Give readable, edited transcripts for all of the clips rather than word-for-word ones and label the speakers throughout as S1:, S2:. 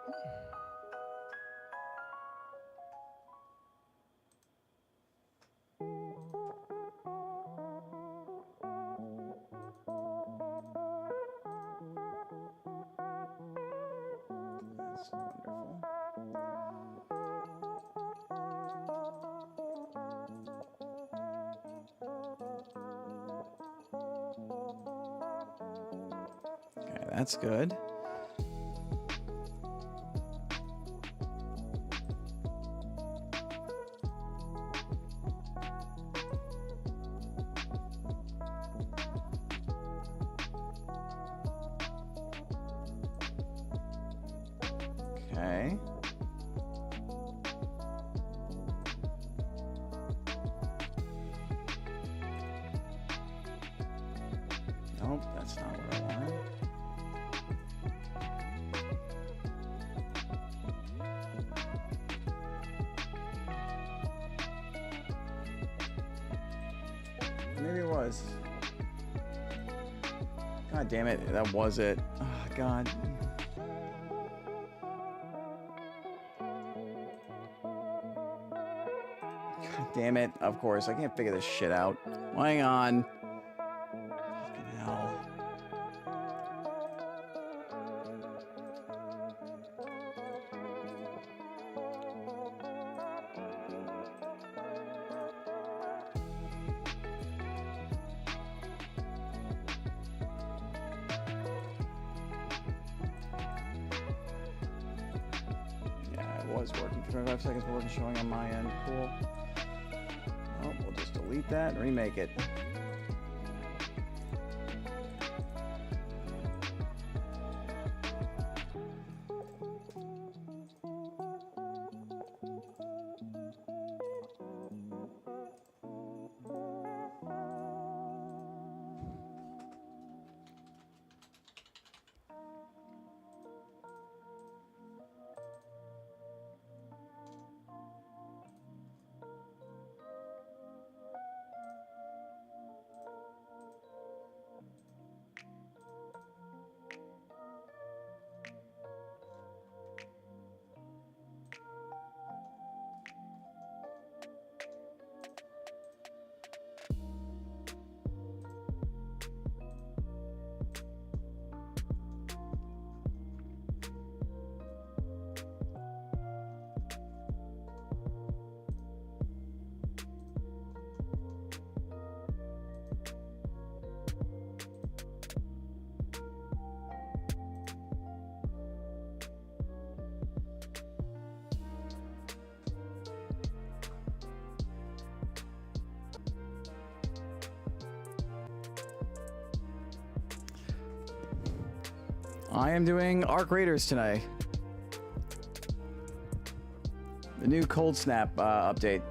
S1: That's wonderful. Okay, that's good. Okay. Nope, that's not what I wanted. Maybe it was. God damn it, that was it. Oh, God. God damn it, of course. I can't figure this shit out. Hang on. Fucking hell. Was working for 25 seconds, but wasn't showing on my end. Cool. Oh, we'll just delete that and remake it. I am doing Arc Raiders tonight. The new Cold Snap update.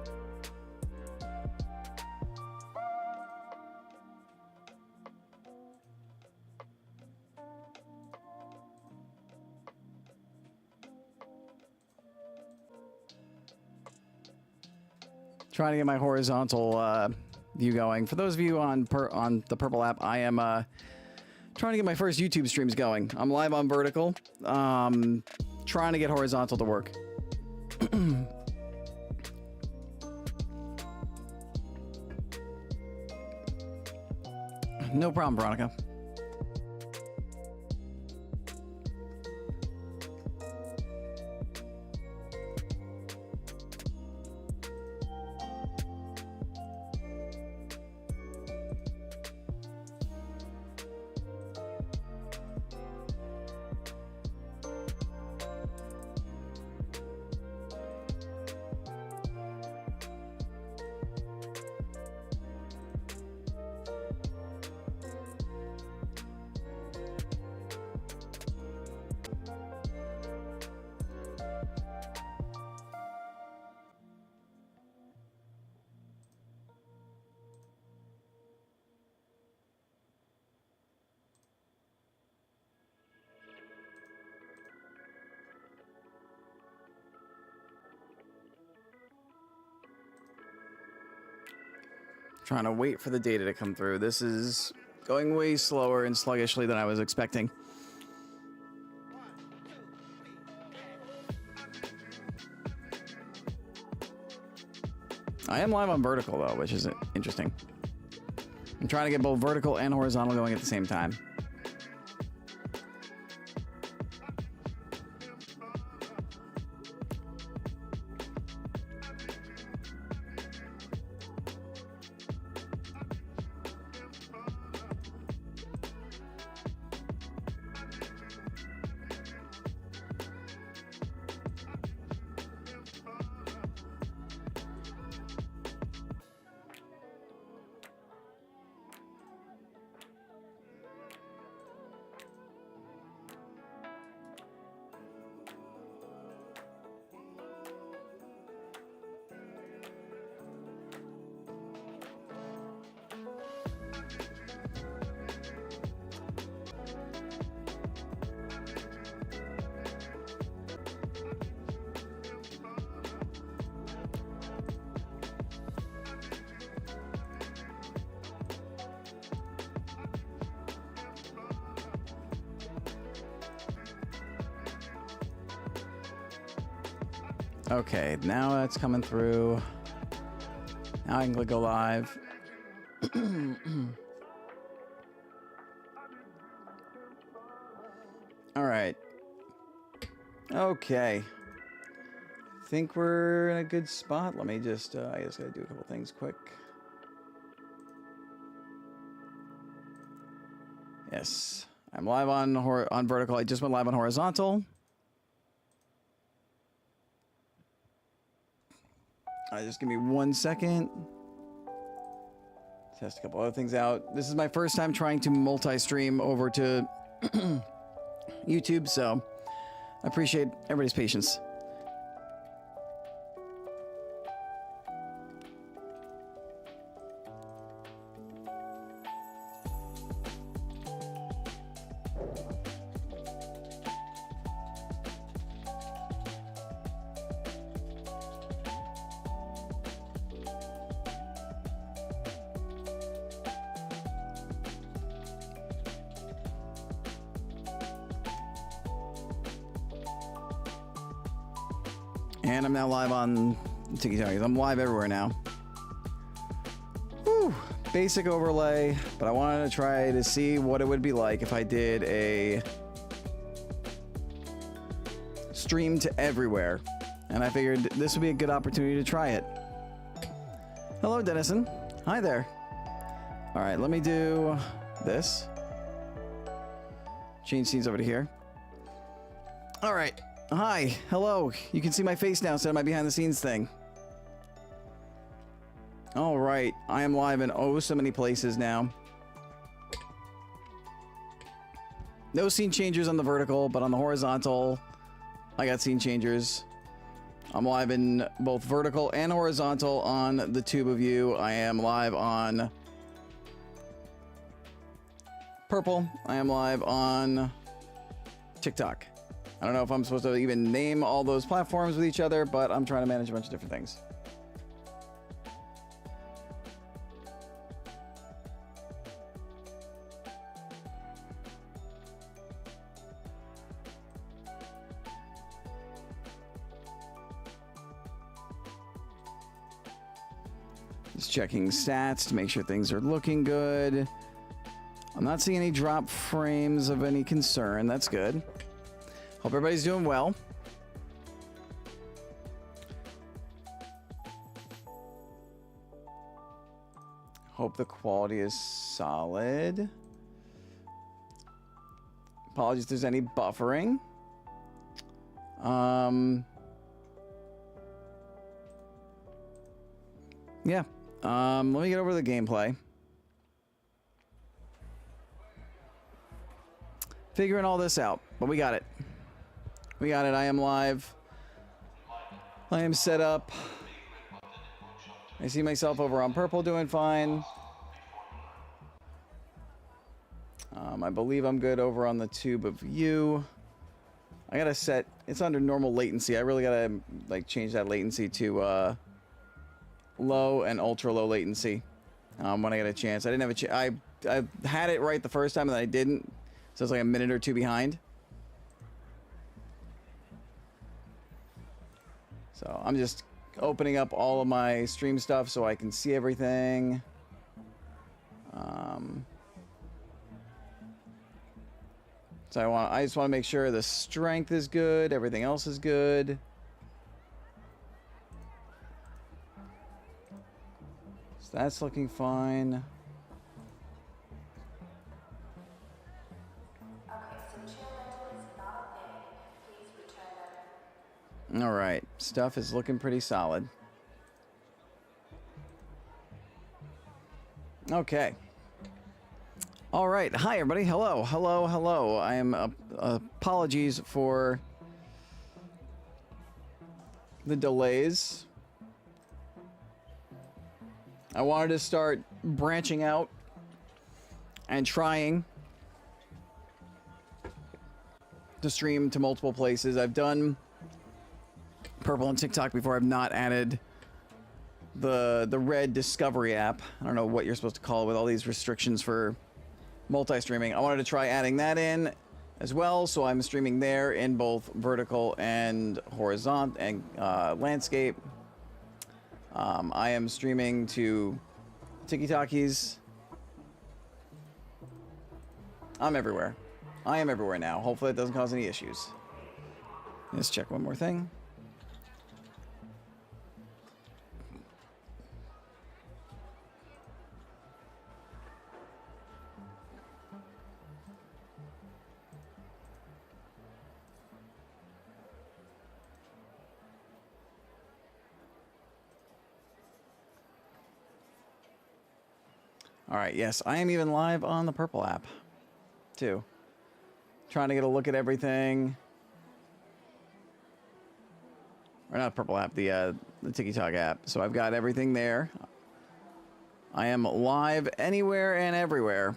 S1: Trying to get my horizontal view going. For those of you on the Purple app, I am trying to get my first YouTube streams going. I'm live on vertical. Trying to get horizontal to work. No problem, Veronica. Trying to wait for the data to come through. This is going way slower and sluggishly than I was expecting. I am live on vertical though, which is interesting. I'm trying to get both vertical and horizontal going at the same time. Okay, now that's coming through. Now I can click go live. All right. Okay. Think we're in a good spot. Let me just, I just gotta do a couple things quick. Yes, I'm live on vertical. I just went live on horizontal. Just give me 1 second. Test a couple other things out. This is my first time trying to multi-stream over to YouTube, so I appreciate everybody's patience. And I'm now live on TikTok. I'm live everywhere now. Whew. Basic overlay, but I wanted to try to see what it would be like if I did a stream to everywhere. And I figured this would be a good opportunity to try it. Hello, Dennison. Hi there. All right, let me do this. Change scenes over to here. All right. Hi, hello. You can see my face now instead of my behind the scenes thing. All right, I am live in oh so many places now. No scene changers on the vertical, but on the horizontal, I got scene changers. I'm live in both vertical and horizontal on the Tube of You. I am live on Purple. I am live on TikTok. I don't know if I'm supposed to even name all those platforms with each other, but I'm trying to manage a bunch of different things. Just checking stats to make sure things are looking good. I'm not seeing any drop frames of any concern. That's good. Hope everybody's doing well. Hope the quality is solid. Apologies if there's any buffering. Yeah. Let me get over the gameplay. Figuring all this out, but we got it. We got it. I am live. I am set up. I see myself over on Purple doing fine. I believe I'm good over on the Tube of You. I gotta set, it's under normal latency. I really gotta like change that latency to low and ultra low latency when I get a chance. I didn't have a chance. I had it right the first time and then I didn't. So it's like a minute or two behind. So I'm just opening up all of my stream stuff so I can see everything. So I just want to make sure the strength is good, everything else is good. So that's looking fine. All right, stuff is looking pretty solid. Okay. All right, hi everybody. Hello, hello, hello. I am apologies for the delays. I wanted to start branching out and trying to stream to multiple places. I've done Purple and TikTok before. I've not added the Red Discovery app. I don't know what you're supposed to call it with all these restrictions for multi-streaming. I wanted to try adding that in as well, so I'm streaming there in both vertical and horizontal and landscape. I am streaming to TikTokies. I'm everywhere. I am everywhere now. Hopefully it doesn't cause any issues. Let's check one more thing. All right, yes, I am even live on the Purple app, too. Trying to get a look at everything. Or not Purple app, the TikTok app. So I've got everything there. I am live anywhere and everywhere.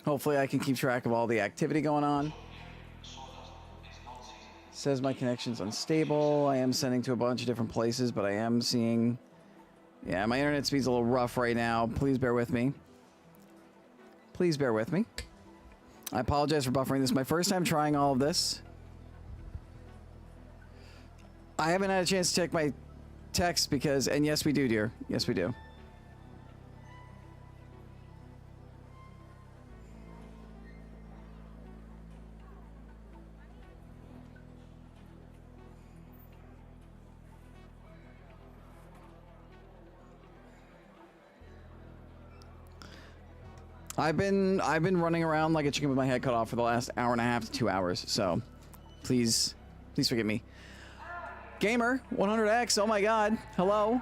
S1: Hopefully I can keep track of all the activity going on. Says my connection's unstable. I am sending to a bunch of different places, but I am seeing... Yeah, my internet speed's a little rough right now. Please bear with me. Please bear with me. I apologize for buffering. This is my first time trying all of this. I haven't had a chance to check my text because... And yes, we do, dear. Yes, we do. I've been running around like a chicken with my head cut off for the last hour and a half to 2 hours, so please forgive me. Gamer 100X, oh my god, hello.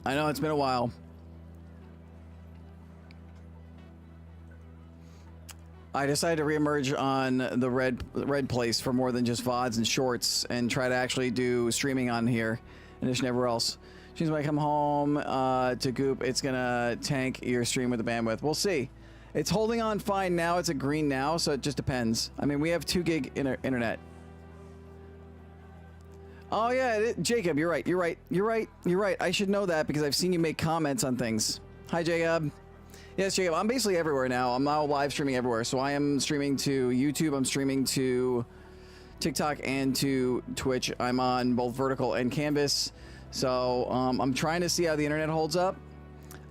S1: I know it's been a while. I decided to reemerge on the red place for more than just VODs and shorts and try to actually do streaming on here in addition to everywhere else. Seems when I come home to Goop, it's gonna tank your stream with the bandwidth. We'll see. It's holding on fine now. It's a green now, so it just depends. I mean, we have 2 gig internet. Oh yeah, Jacob, you're right. You're right. You're right. You're right. I should know that because I've seen you make comments on things. Hi, Jacob. Yes, Jacob. I'm basically everywhere now. I'm now live streaming everywhere. So I am streaming to YouTube. I'm streaming to TikTok and to Twitch. I'm on both vertical and canvas. So I'm trying to see how the internet holds up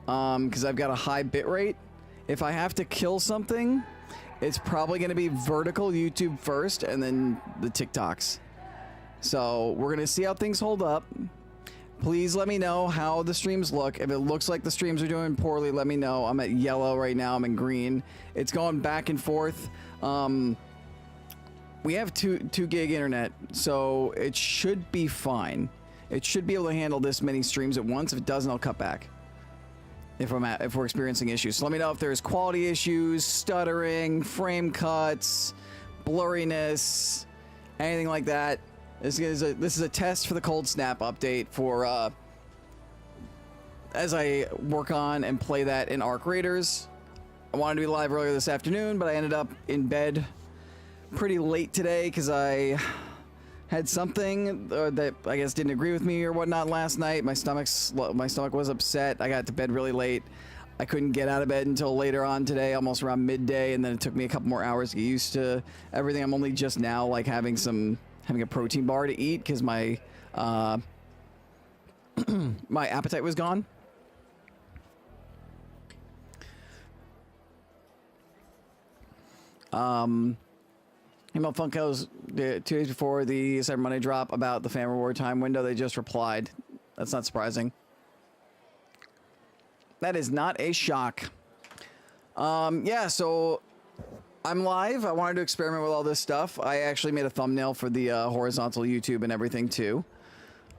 S1: because I've got a high bit rate. If I have to kill something, it's probably going to be vertical YouTube first and then the TikToks. So we're going to see how things hold up. Please let me know how the streams look. If it looks like the streams are doing poorly, let me know. I'm at yellow right now. I'm in green. It's going back and forth. We have 2 gig internet, so it should be fine. It should be able to handle this many streams at once. If it doesn't, I'll cut back. If we're experiencing issues. So let me know if there's quality issues, stuttering, frame cuts, blurriness, anything like that. This is a test for the Cold Snap update for as I work on and play that in Arc Raiders. I wanted to be live earlier this afternoon, but I ended up in bed pretty late today because I had something that I guess didn't agree with me or whatnot last night. My stomach was upset. I got to bed really late. I couldn't get out of bed until later on today, almost around midday, and then it took me a couple more hours to get used to everything. I'm only just now like having a protein bar to eat because my my appetite was gone. Email Funkos 2 days before the Cyber Monday drop about the fan reward time window. They just replied. That's not surprising. That is not a shock. Yeah, so I'm live. I wanted to experiment with all this stuff. I actually made a thumbnail for the horizontal YouTube and everything too,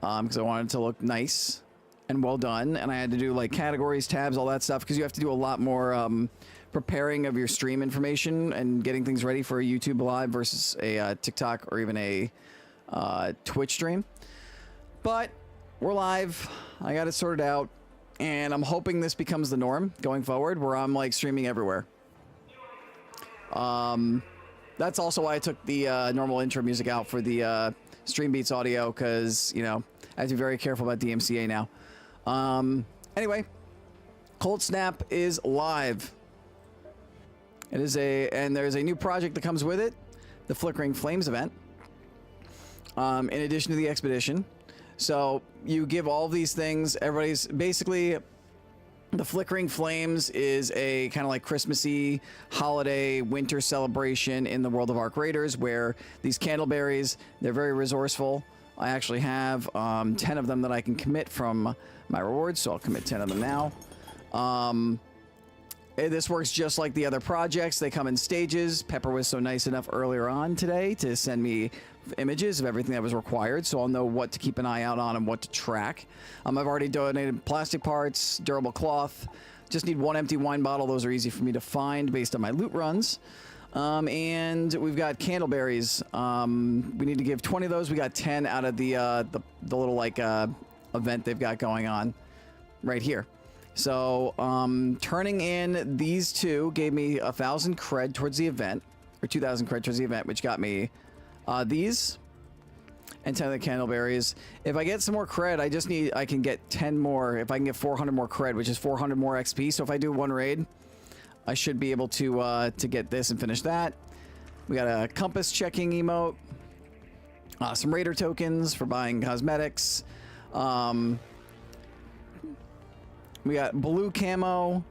S1: because I wanted it to look nice and well done. And I had to do like categories, tabs, all that stuff, because you have to do a lot more preparing of your stream information and getting things ready for a YouTube live versus a TikTok or even a Twitch stream. But we're live. I got it sorted out. And I'm hoping this becomes the norm going forward, where I'm like streaming everywhere. That's also why I took the normal intro music out for the Stream Beats audio, because, you know, I have to be very careful about DMCA now. Anyway, Cold Snap is live. It is and there's a new project that comes with it, the Flickering Flames event, in addition to the expedition. So you give all these things, everybody's basically, the Flickering Flames is a kind of like Christmassy holiday winter celebration in the world of Arc Raiders, where these candleberries, they're very resourceful. I actually have 10 of them that I can commit from my rewards, so I'll commit 10 of them now. This works just like the other projects. They come in stages. Pepper was so nice enough earlier on today to send me images of everything that was required, so I'll know what to keep an eye out on and what to track. I've already donated plastic parts, durable cloth. Just need one empty wine bottle. Those are easy for me to find based on my loot runs. And we've got candleberries. We need to give 20 of those. We got 10 out of the little like event they've got going on right here. So turning in these two gave me 1,000 cred towards the event, or 2,000 cred towards the event, which got me these and 10 of the candleberries. If I get some more cred, I can get 10 more. If I can get 400 more cred, which is 400 more XP. So if I do one raid, I should be able to get this and finish that. We got a compass checking emote, some raider tokens for buying cosmetics. We got blue camo,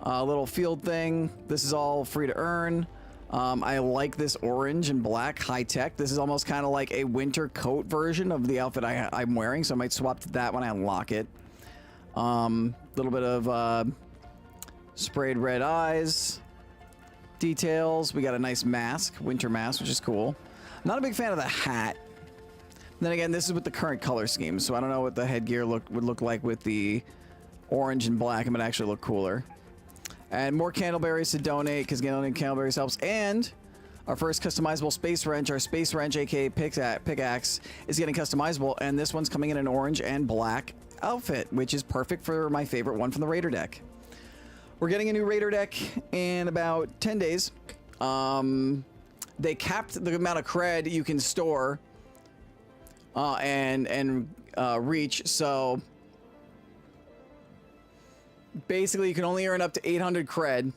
S1: a little field thing. This is all free to earn. I like this orange and black high tech. This is almost kind of like a winter coat version of the outfit I'm wearing, so I might swap to that when I unlock it. Little bit of sprayed red eyes details. We got a nice mask, winter mask, which is cool. Not a big fan of the hat. Then again, this is with the current color scheme, so I don't know what the headgear would look like with the orange and black. It might actually look cooler. And more candleberries to donate, because donating candleberries helps. And our first customizable space wrench, our space wrench, aka pickaxe, is getting customizable. And this one's coming in an orange and black outfit, which is perfect for my favorite one from the Raider deck. We're getting a new Raider deck in about 10 days. They capped the amount of cred you can store and reach, so basically you can only earn up to 800 cred,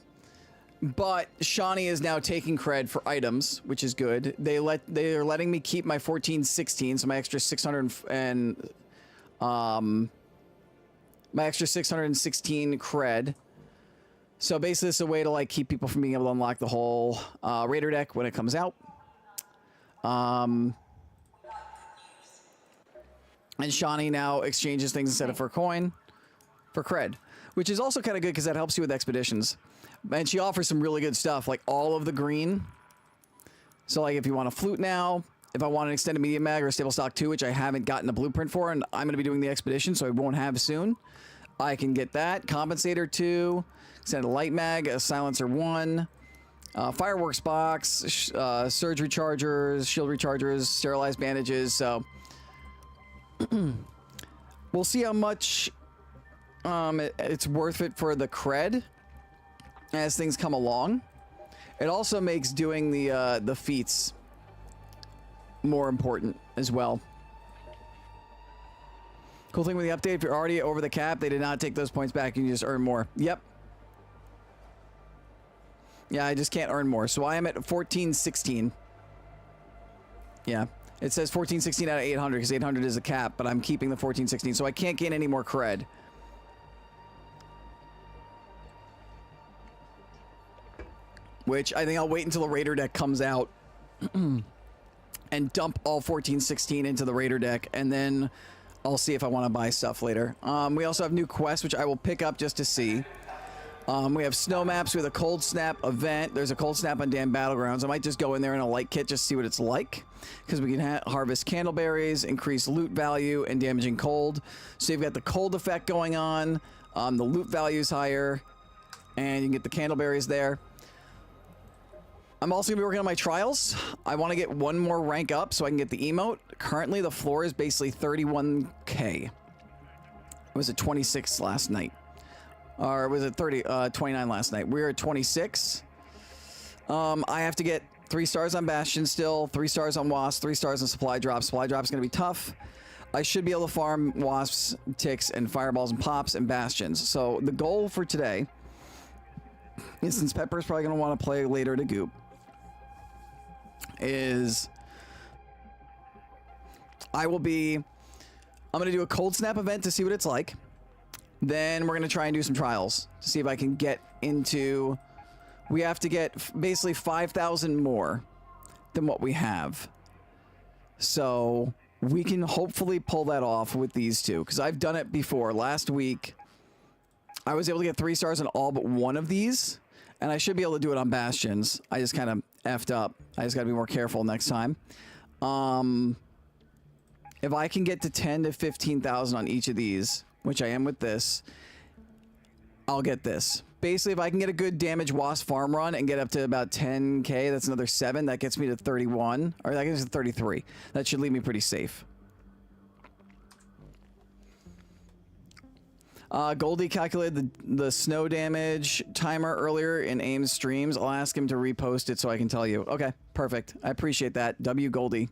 S1: but Shawnee is now taking cred for items, which is good. They are letting me keep my 1416, so my extra 600 and my extra 616 cred. So basically it's a way to like keep people from being able to unlock the whole Raider deck when it comes out. And Shawnee now exchanges things instead of for coin, for cred, which is also kind of good because that helps you with expeditions. And she offers some really good stuff, like all of the green. So like if you want a flute now, if I want an extended medium mag or a stable stock 2, which I haven't gotten a blueprint for, and I'm going to be doing the expedition, so I won't have soon, I can get that. Compensator 2, extended light mag, a silencer 1, fireworks box, surge rechargers, shield rechargers, sterilized bandages, so we'll see how much it's worth it for the cred as things come along. It also makes doing the feats more important as well. Cool thing with the update, if you're already over the cap, they did not take those points back. You can just earn more. Yep. Yeah, I just can't earn more. So I am at 1416. Yeah. It says 1416 out of 800 because 800 is a cap, but I'm keeping the 1416. So I can't gain any more cred. Which I think I'll wait until the Raider deck comes out and dump all 1416 into the Raider deck, and then I'll see if I want to buy stuff later. We also have new quests, which I will pick up just to see. We have snow maps with a cold snap event. There's a cold snap on Damn Battlegrounds. I might just go in there in a light kit just to see what it's like, because we can harvest candleberries, increase loot value, and damaging cold. So you've got the cold effect going on. The loot value is higher, and you can get the candleberries there. I'm also going to be working on my trials. I want to get one more rank up so I can get the emote. Currently, the floor is basically 31k. It was at 26 last night. Or was it 29 last night? We were at 26. I have to get 3 stars on Bastion still, 3 stars on Wasp, 3 stars on Supply Drop. Supply Drop's going to be tough. I should be able to farm Wasps, Ticks, and Fireballs and Pops and Bastions. So the goal for today is, since Pepper's probably going to want to play later to Goop, is I'm going to do a cold snap event to see what it's like. Then we're going to try and do some trials to see if I can get into... We have to get basically 5,000 more than what we have. So we can hopefully pull that off with these two, because I've done it before. Last week, I was able to get 3 stars on all but one of these, and I should be able to do it on Bastions. I just kind of effed up. I just got to be more careful next time. If I can get to 10 to 15,000 on each of these, which I am with this, I'll get this. Basically, if I can get a good damage Wasp farm run and get up to about 10k, that's another 7. That gets me to 31, or that gets me to 33. That should leave me pretty safe. Goldie calculated the snow damage timer earlier in Aim's streams. I'll ask him to repost it so I can tell you. Okay, perfect. I appreciate that. W Goldie.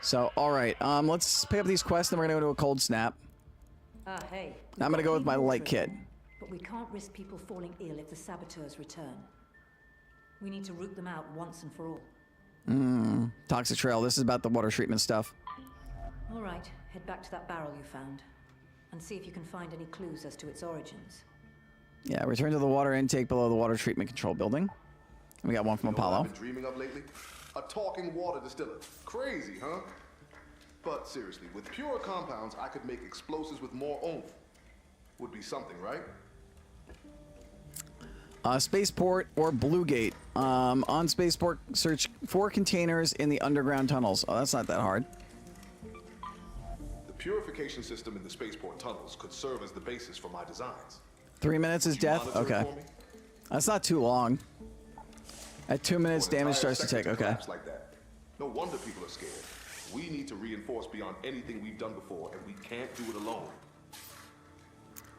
S1: So, alright. Let's pick up these quests, then we're going to go to a cold snap.
S2: Hey.
S1: I'm going to go with my light kit.
S2: But we can't risk people falling ill if the saboteurs return. We need to root them out once and for all.
S1: Toxic Trail. This is about the water treatment stuff.
S2: Alright, head back to that barrel you found. And see if you can find any clues as to its origins.
S1: Yeah, return to the water intake below the water treatment control building. We got one from Apollo.
S3: I've been dreaming of lately? A talking water distiller. Crazy, huh? But seriously, with pure compounds, I could make explosives with more oomph. Would be something, right?
S1: Spaceport or Blue Gate. On Spaceport, search for containers in the underground tunnels. Oh, that's not that hard.
S3: The purification system in the spaceport tunnels could serve as the basis for my designs.
S1: 3 minutes is death? Okay. That's not too long. At 2 minutes, damage starts to take. Okay.
S3: Like that. No wonder people are scared. We need to reinforce beyond anything we've done before, and we can't do it alone.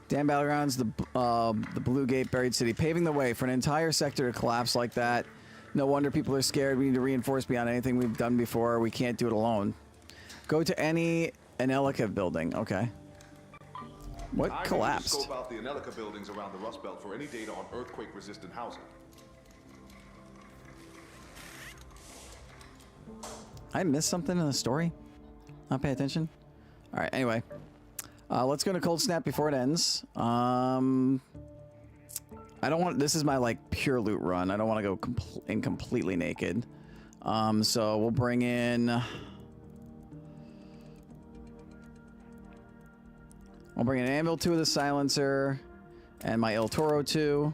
S1: Damn Battlegrounds, the Blue Gate, Buried City, paving the way for an entire sector to collapse like that. No wonder people are scared. We need to reinforce beyond anything we've done before. We can't do it alone. Go to any Anelica building. Okay. What collapsed?
S3: I need to scope out the Anelica buildings around the Rust Belt for any data on earthquake-resistant housing.
S1: I missed something in the story? Not pay attention? Alright, anyway. Let's go to Cold Snap before it ends. I don't want... This is my, like, pure loot run. I don't want to go in completely naked. So we'll bring in... I'll bring in Anvil 2 with a silencer. And my El Toro 2.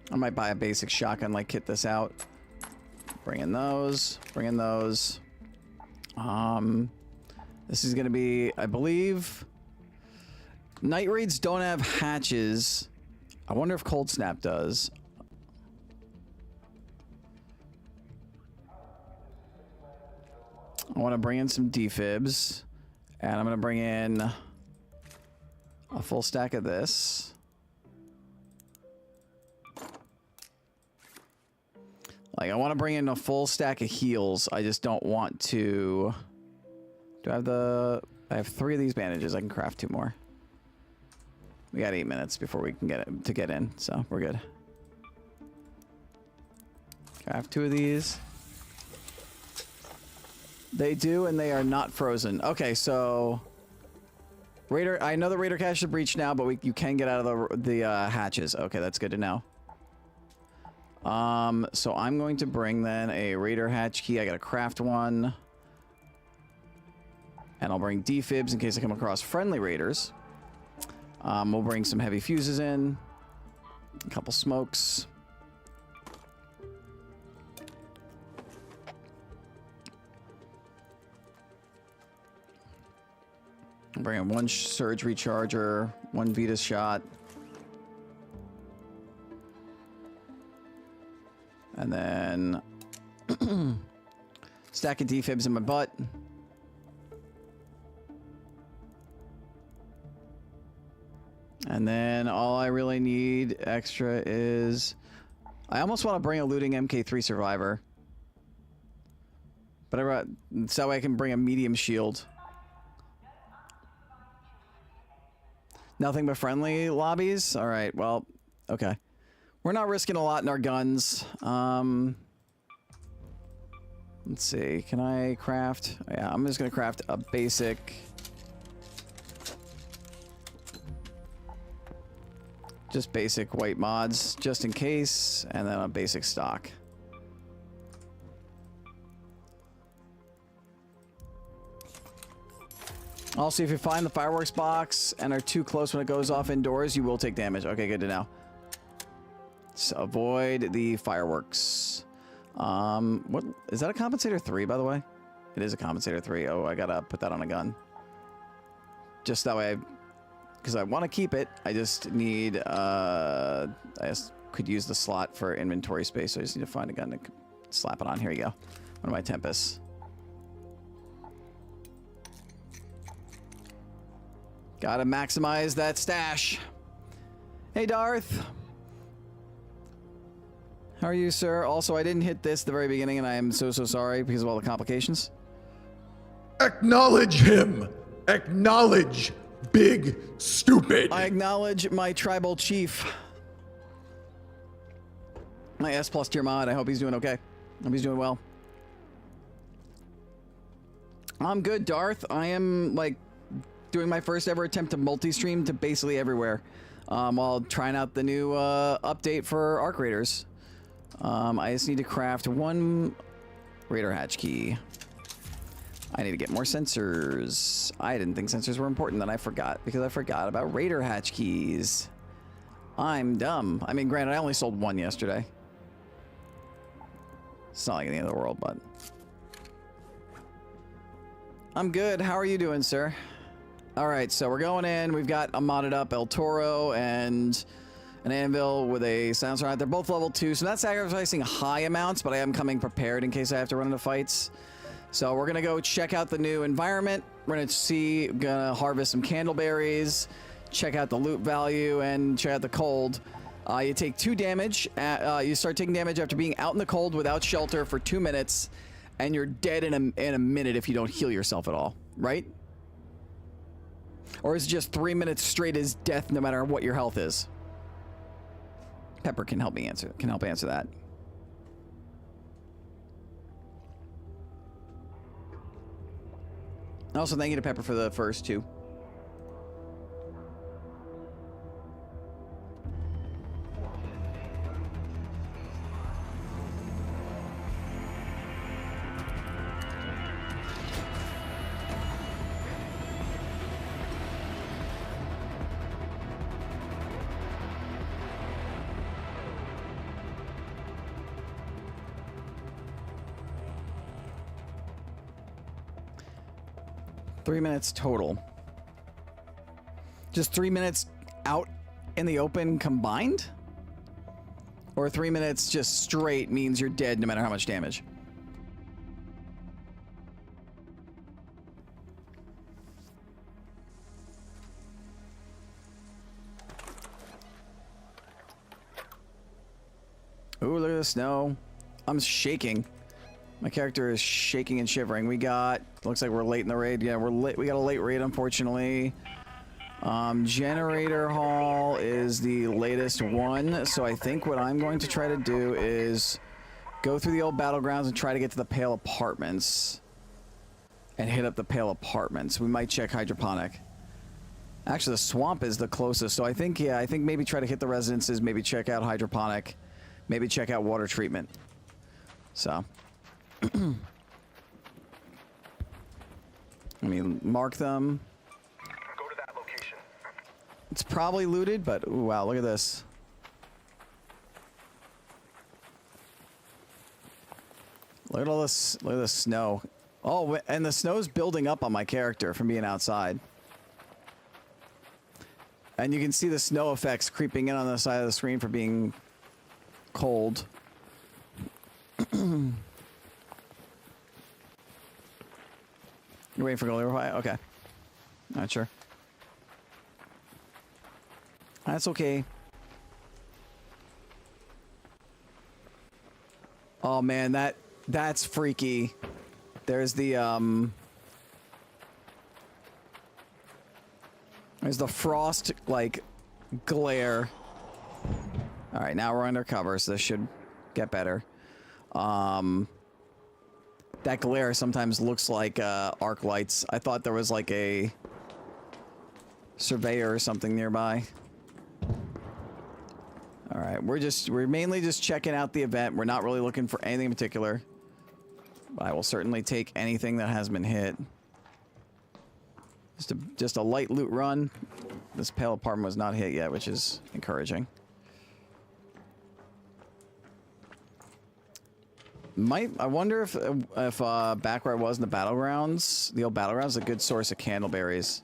S1: I might buy a basic shotgun, like, kit this out. Bring in those. Bring in those. This is going to be, I believe... Night Raids don't have hatches. I wonder if Cold Snap does. I want to bring in some defibs. And I'm going to bring in a full stack of this. Like, I want to bring in a full stack of heals. I just don't want to... Do I have the... I have 3 of these bandages. I can craft 2 more. We got 8 minutes before we can get in, so we're good. Craft 2 of these. They do, and they are not frozen. Okay, so... Raider... I know the Raider cache is breached now, but you can get out of the hatches. Okay, that's good to know. So I'm going to bring then a Raider hatch key. I gotta craft 1. And I'll bring defibs in case I come across friendly raiders. We'll bring some heavy fuses in. A couple smokes. I'll bring in 1 surge recharger, 1 Vita shot. And then stack of defibs in my butt. And then all I really need extra is... I almost want to bring a looting MK3 survivor. But so that way I can bring a medium shield. Nothing but friendly lobbies? Alright, well, okay. We're not risking a lot in our guns. Let's see. Can I craft? Yeah, I'm just going to craft a basic... Just basic white mods, just in case, and then a basic stock. Also, if you find the fireworks box and are too close when it goes off indoors, you will take damage. Okay, good to know. So avoid the fireworks. What is that, a compensator 3, by the way? It is a compensator 3. Oh, I gotta put that on a gun. Just that way, because I want to keep it. I just need, I just could use the slot for inventory space, so I just need to find a gun to slap it on. Here you go. One of my Tempests. Gotta maximize that stash. Hey, Darth. How are you, sir? Also, I didn't hit this at the very beginning, and I am so sorry because of all the complications.
S4: Acknowledge him! Acknowledge Big Stupid!
S1: I acknowledge my tribal chief. My S+ tier mod. I hope he's doing okay. I hope he's doing well. I'm good, Darth. I am, like, doing my first ever attempt to multi-stream to basically everywhere. While trying out the new update for Arc Raiders. I just need to craft 1 Raider hatch key. I need to get more sensors. I didn't think sensors were important, then I forgot, because I forgot about Raider hatch keys. I'm dumb. I mean, granted, I only sold 1 yesterday. It's not like the end of the world, but... I'm good. How are you doing, sir? Alright, so we're going in. We've got a modded up El Toro and an anvil with a silencer on it. They're both level 2, so not sacrificing high amounts, but I am coming prepared in case I have to run into fights. So we're gonna go check out the new environment. We're gonna harvest some candleberries, check out the loot value, and check out the cold. You take 2 damage. You start taking damage after being out in the cold without shelter for 2 minutes, and you're dead in a minute if you don't heal yourself at all, right? Or is it just 3 minutes straight as death no matter what your health is? Pepper can help me answer. Can help answer that. Also, thank you to Pepper for the first 2. Three minutes total. Just 3 minutes out in the open combined? Or 3 minutes just straight means you're dead no matter how much damage? Ooh, look at the snow. I'm shaking. My character is shaking and shivering. We got, looks like we're late in the raid. Yeah, we're late. We got a late raid, unfortunately. Generator Hall is the latest one. So I think what I'm going to try to do is go through the old battlegrounds and try to get to the Pale Apartments. And hit up the Pale Apartments. We might check Hydroponic. Actually, the swamp is the closest. So I think, yeah, I think maybe try to hit the residences, maybe check out Hydroponic, maybe check out water treatment. So. Let me mark them.
S5: Go to that location.
S1: It's probably looted, but ooh, wow, look at this. Look at all this. Look at the snow. Oh, and the snow's building up on my character from being outside. And you can see the snow effects creeping in on the side of the screen for being cold. You're waiting for Galileo? Okay. Not sure. That's okay. Oh man, that's freaky. There's the frost like glare. All right, now we're undercover, so this should get better. That glare sometimes looks like arc lights. I thought there was like a surveyor or something nearby. All right, we're mainly just checking out the event. We're not really looking for anything in particular. But I will certainly take anything that has been hit. Just a light loot run. This Pale Apartment was not hit yet, which is encouraging. I wonder if back where I was in the battlegrounds, the old battlegrounds, is a good source of candleberries.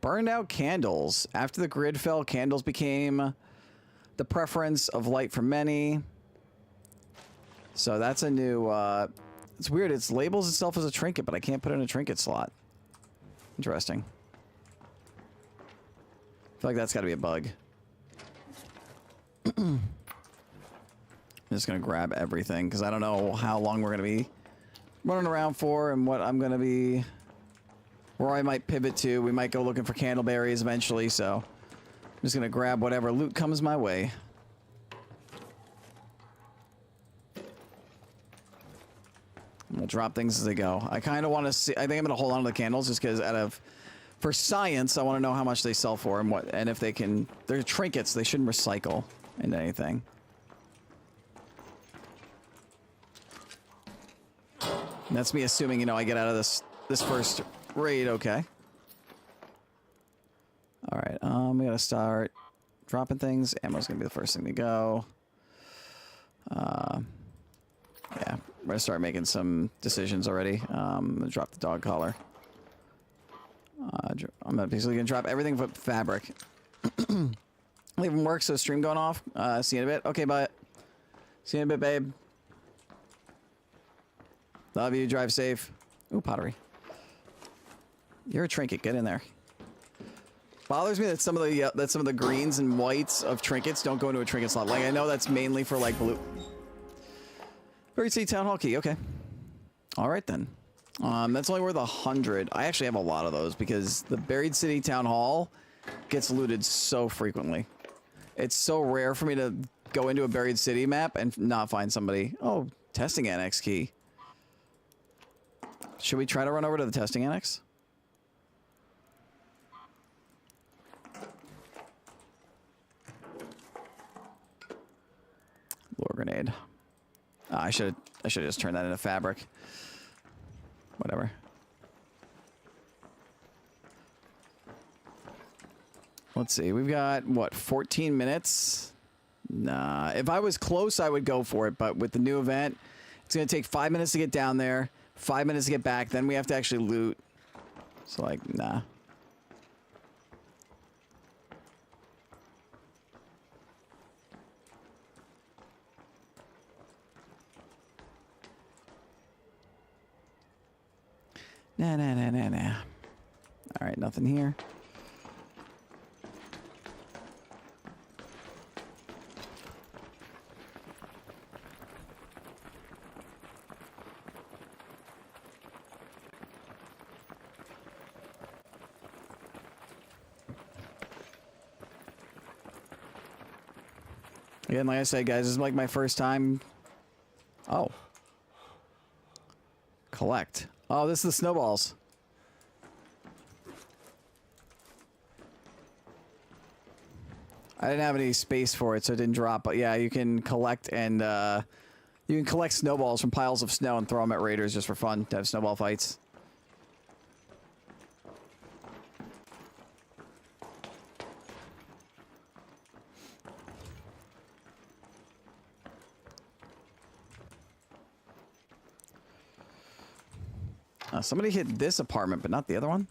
S1: Burned out candles. After the grid fell, candles became the preference of light for many. So that's a new, it's weird. It labels itself as a trinket, but I can't put it in a trinket slot. Interesting. I feel like that's got to be a bug. I'm just going to grab everything because I don't know how long we're going to be running around for and what I'm going to be... Where I might pivot to. We might go looking for candleberries eventually, so I'm just gonna grab whatever loot comes my way. I'm gonna drop things as they go. I kind of want to see. I think I'm gonna hold on to the candles just because for science, I want to know how much they sell for and if they can. They're trinkets. They shouldn't recycle into anything. And that's me assuming, I get out of this first raid, okay. Alright, we gotta start dropping things. Ammo's gonna be the first thing to go. Yeah, we're gonna start making some decisions already. I'm gonna drop the dog collar. I'm basically gonna drop everything but fabric. Leaving work, so stream going off. See you in a bit. Okay, bye. See you in a bit, babe. Love you, drive safe. Ooh, pottery. You're a trinket. Get in there. Bothers me that some of the greens and whites of trinkets don't go into a trinket slot. Like I know that's mainly for like blue. Buried City Town Hall key. Okay. All right then. That's only worth 100. I actually have a lot of those because the Buried City Town Hall gets looted so frequently. It's so rare for me to go into a Buried City map and not find somebody. Oh, testing annex key. Should we try to run over to the testing annex? Lure grenade. I should just turn that into fabric. Whatever. Let's see. We've got what, 14 minutes? Nah. If I was close, I would go for it. But with the new event, it's gonna take 5 minutes to get down there, 5 minutes to get back. Then we have to actually loot. So like, nah. Nah. All right, right, nothing here. Again, like I said, guys, this is like my first time. Oh. Collect. Oh, this is the snowballs. I didn't have any space for it, so it didn't drop. But yeah, you can collect and you can collect snowballs from piles of snow and throw them at raiders just for fun to have snowball fights. Somebody hit this apartment, but not the other one.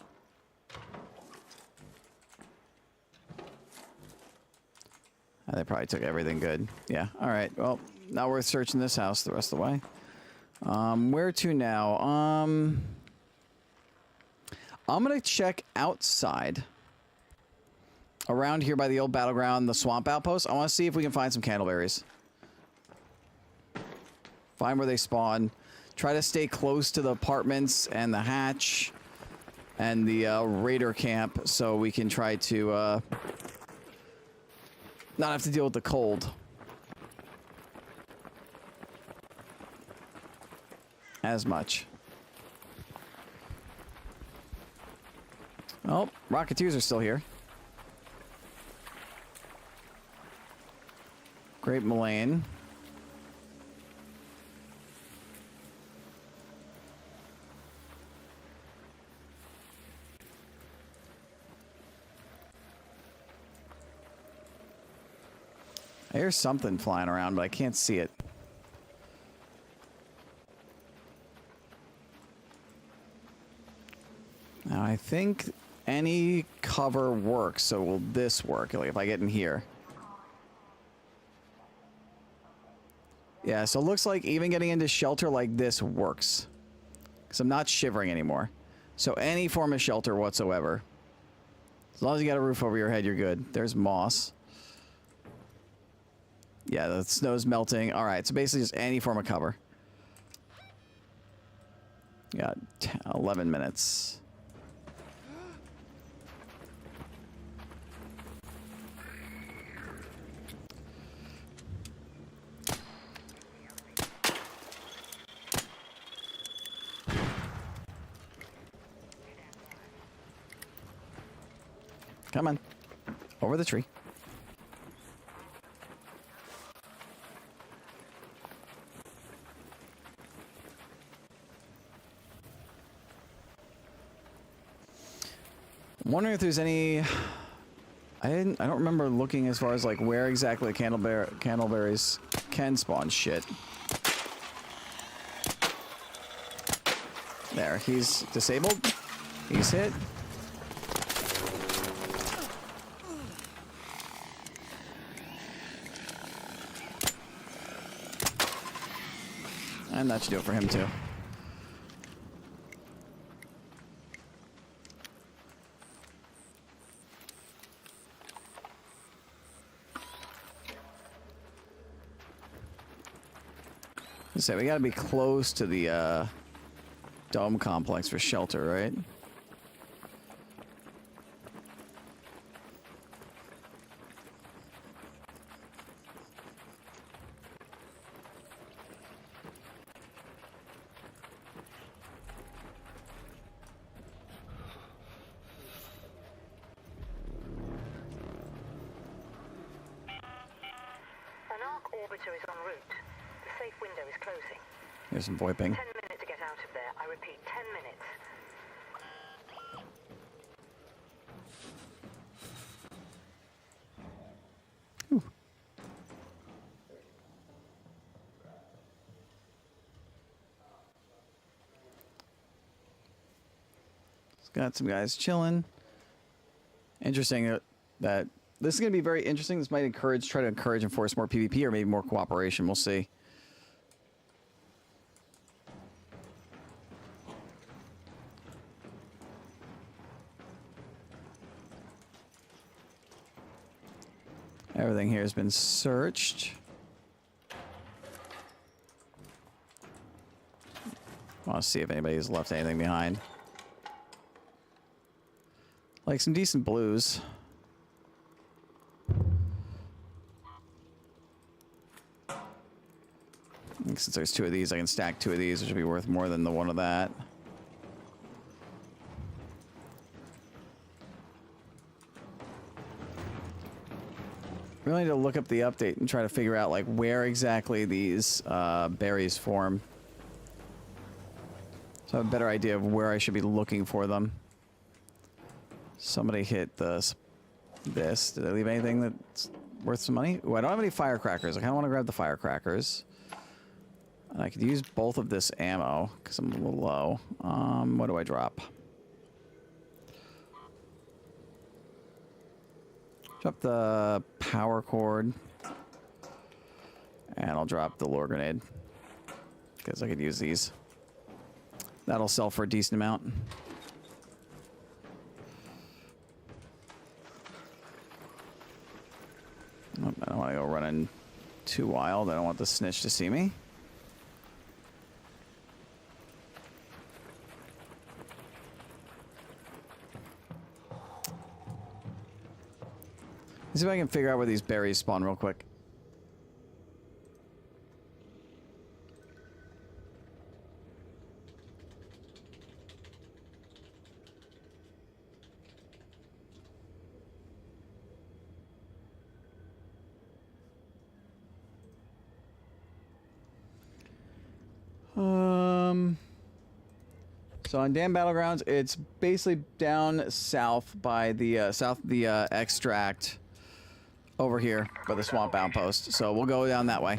S1: They probably took everything good. Yeah. All right. Well, not worth searching this house the rest of the way. Where to now? I'm gonna check outside around here by the old battleground, the swamp outpost. I want to see if we can find some candleberries. Find where they spawn. Try to stay close to the apartments and the hatch and the raider camp so we can try to not have to deal with the cold as much. Oh, Rocketeers are still here. Great Mullane. I hear something flying around, but I can't see it. Now, I think any cover works, so will this work? Like if I get in here. Yeah, so it looks like even getting into shelter like this works. Because I'm not shivering anymore. So any form of shelter whatsoever. As long as you got a roof over your head, you're good. There's moss. Yeah, the snow's melting. All right, so basically just any form of cover. Got 11 minutes. Come on. Over the tree. I'm wondering if there's any. I don't remember looking as far as like where exactly candleberries can spawn shit. There, he's disabled. He's hit. And that should do it for him too. So we gotta be close to the dome complex for shelter, right?
S2: An arc orbiter is en route. The safe window is closing.
S1: Here's some VoIPing.
S2: 10 minutes to get out of there. I repeat, 10 minutes.
S1: It's got some guys chilling. Interesting that this is going to be very interesting. This might try to encourage and force more PvP or maybe more cooperation. We'll see. Everything here has been searched. I want to see if anybody's left anything behind. Like some decent blues. Since there's 2 of these, I can stack 2 of these, which would be worth more than the 1 of that. Really need to look up the update and try to figure out like where exactly these berries form. So I have a better idea of where I should be looking for them. Somebody hit this. Did I leave anything that's worth some money? Ooh, I don't have any firecrackers. I kind of want to grab the firecrackers. And I could use both of this ammo because I'm a little low. What do I drop? Drop the power cord. And I'll drop the lure grenade. Because I could use these. That'll sell for a decent amount. Oh, I don't want to go running too wild. I don't want the snitch to see me. Let's see if I can figure out where these berries spawn real quick. So on Dam Battlegrounds, it's basically down south by the extract over here by the swamp outpost. So we'll go down that way.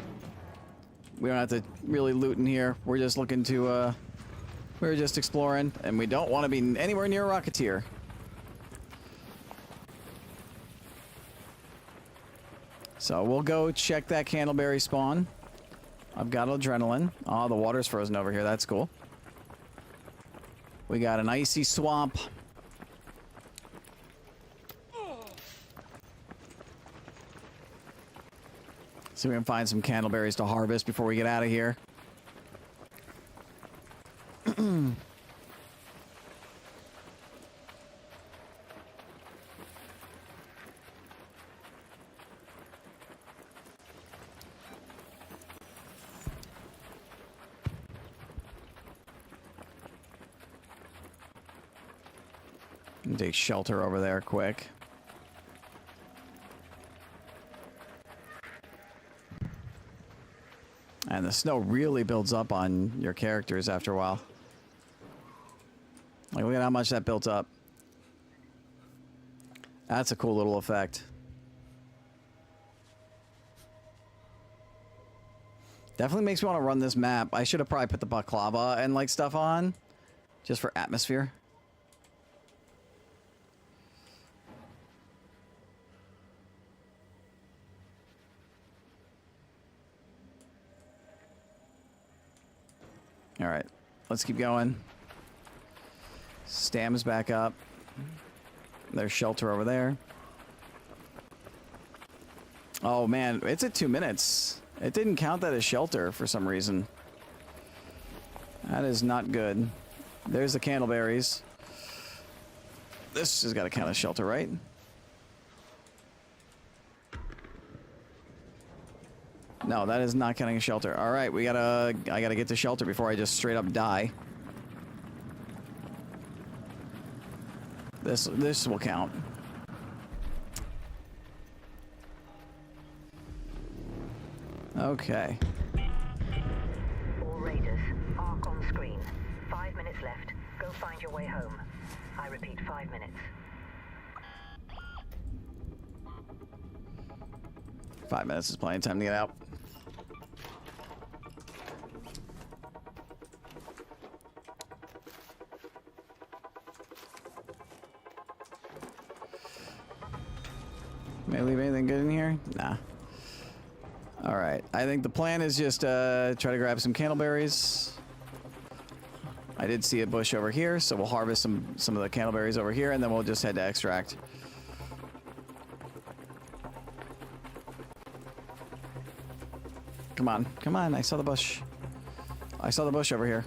S1: We don't have to really loot in here. We're just looking to we're just exploring, and we don't want to be anywhere near a Rocketeer. So we'll go check that Candleberry spawn. I've got adrenaline. Oh, the water's frozen over here. That's cool. We got an icy swamp. See if we can find some candleberries to harvest before we get out of here. Take shelter over there quick. And the snow really builds up on your characters after a while. Like, look at how much that built up. That's a cool little effect. Definitely makes me want to run this map. I should have probably put the baklava and like stuff on just for atmosphere. All right, let's keep going. Stam's back up. There's shelter over there. Oh man, it's at 2 minutes. It didn't count that as shelter for some reason. That is not good. There's the candleberries. This has got to count as shelter, right? No, that is not counting as shelter. All right, I gotta get to shelter before I just straight up die. This will count. Okay.
S6: All raiders, arc on screen. 5 minutes left. Go find your way home. I repeat, 5 minutes.
S1: 5 minutes is plenty of time to get out. May I leave anything good in here? Nah. Alright, I think the plan is just try to grab some candleberries. I did see a bush over here, so we'll harvest some of the candleberries over here, and then we'll just head to extract. Come on. Come on. I saw the bush. I saw the bush over here.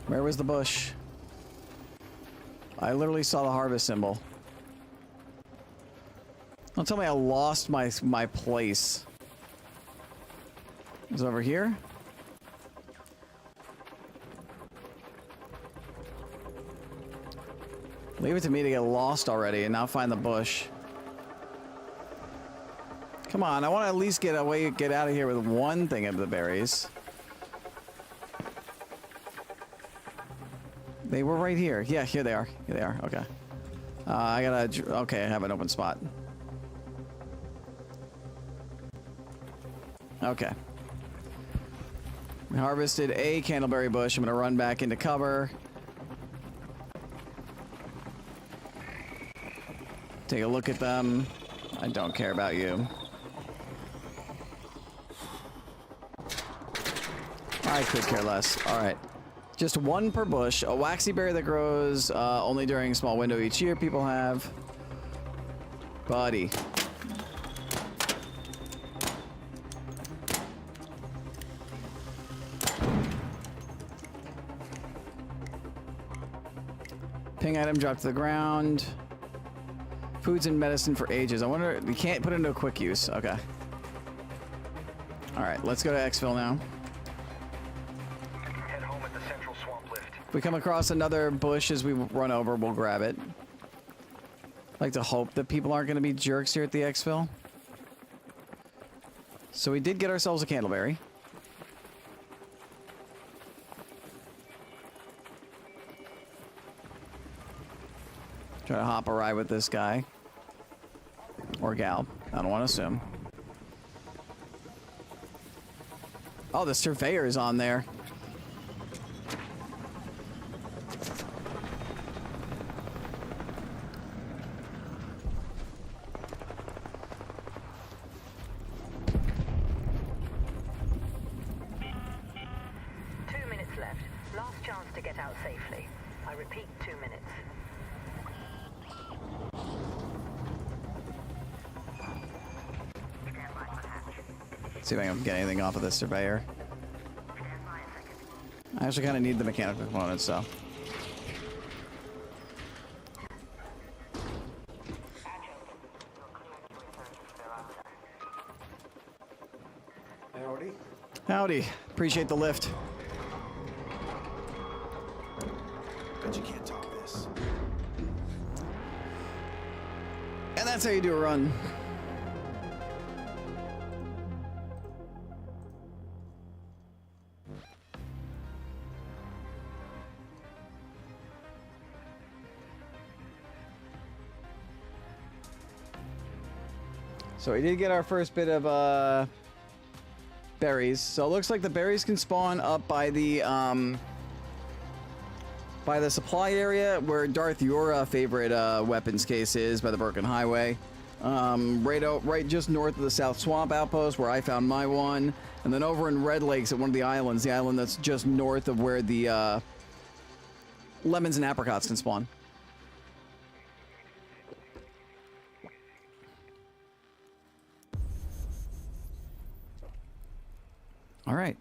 S1: Where was the bush? I literally saw the harvest symbol. Don't tell me I lost my place. It's over here? Leave it to me to get lost already and not find the bush. Come on, I want to at least get out of here with one thing of the berries. They were right here. Yeah, here they are. Here they are. Okay. Okay, I have an open spot. Okay. We harvested a candleberry bush. I'm going to run back into cover. Take a look at them. I don't care about you. I could care less. All right. Just one per bush. A waxy berry that grows only during a small window each year people have. Buddy. Ping item dropped to the ground. Foods and medicine for ages. I wonder, you can't put it into a quick use. Okay. All right, let's go to Exfil now.
S5: Head home at the central swamp lift.
S1: If we come across another bush as we run over, we'll grab it. I like to hope that people aren't going to be jerks here at the Exfil. So we did get ourselves a candleberry. Try to hop a ride with this guy. Or gal. I don't want to assume. Oh, the surveyor is on there.
S6: Last chance to get out safely. I repeat, 2 minutes.
S1: See if I can get anything off of this surveyor. I actually kind of need the mechanical components, so.
S7: Howdy.
S1: Howdy. Appreciate the lift.
S7: Bet you can't top this.
S1: And that's how you do a run. So we did get our first bit of berries. So it looks like the berries can spawn up by the supply area where Darth your favorite weapons case is, by the Broken Highway. Right just north of the South Swamp Outpost where I found my one. And then over in Red Lakes at one of the islands that's just north of where the lemons and apricots can spawn. All right.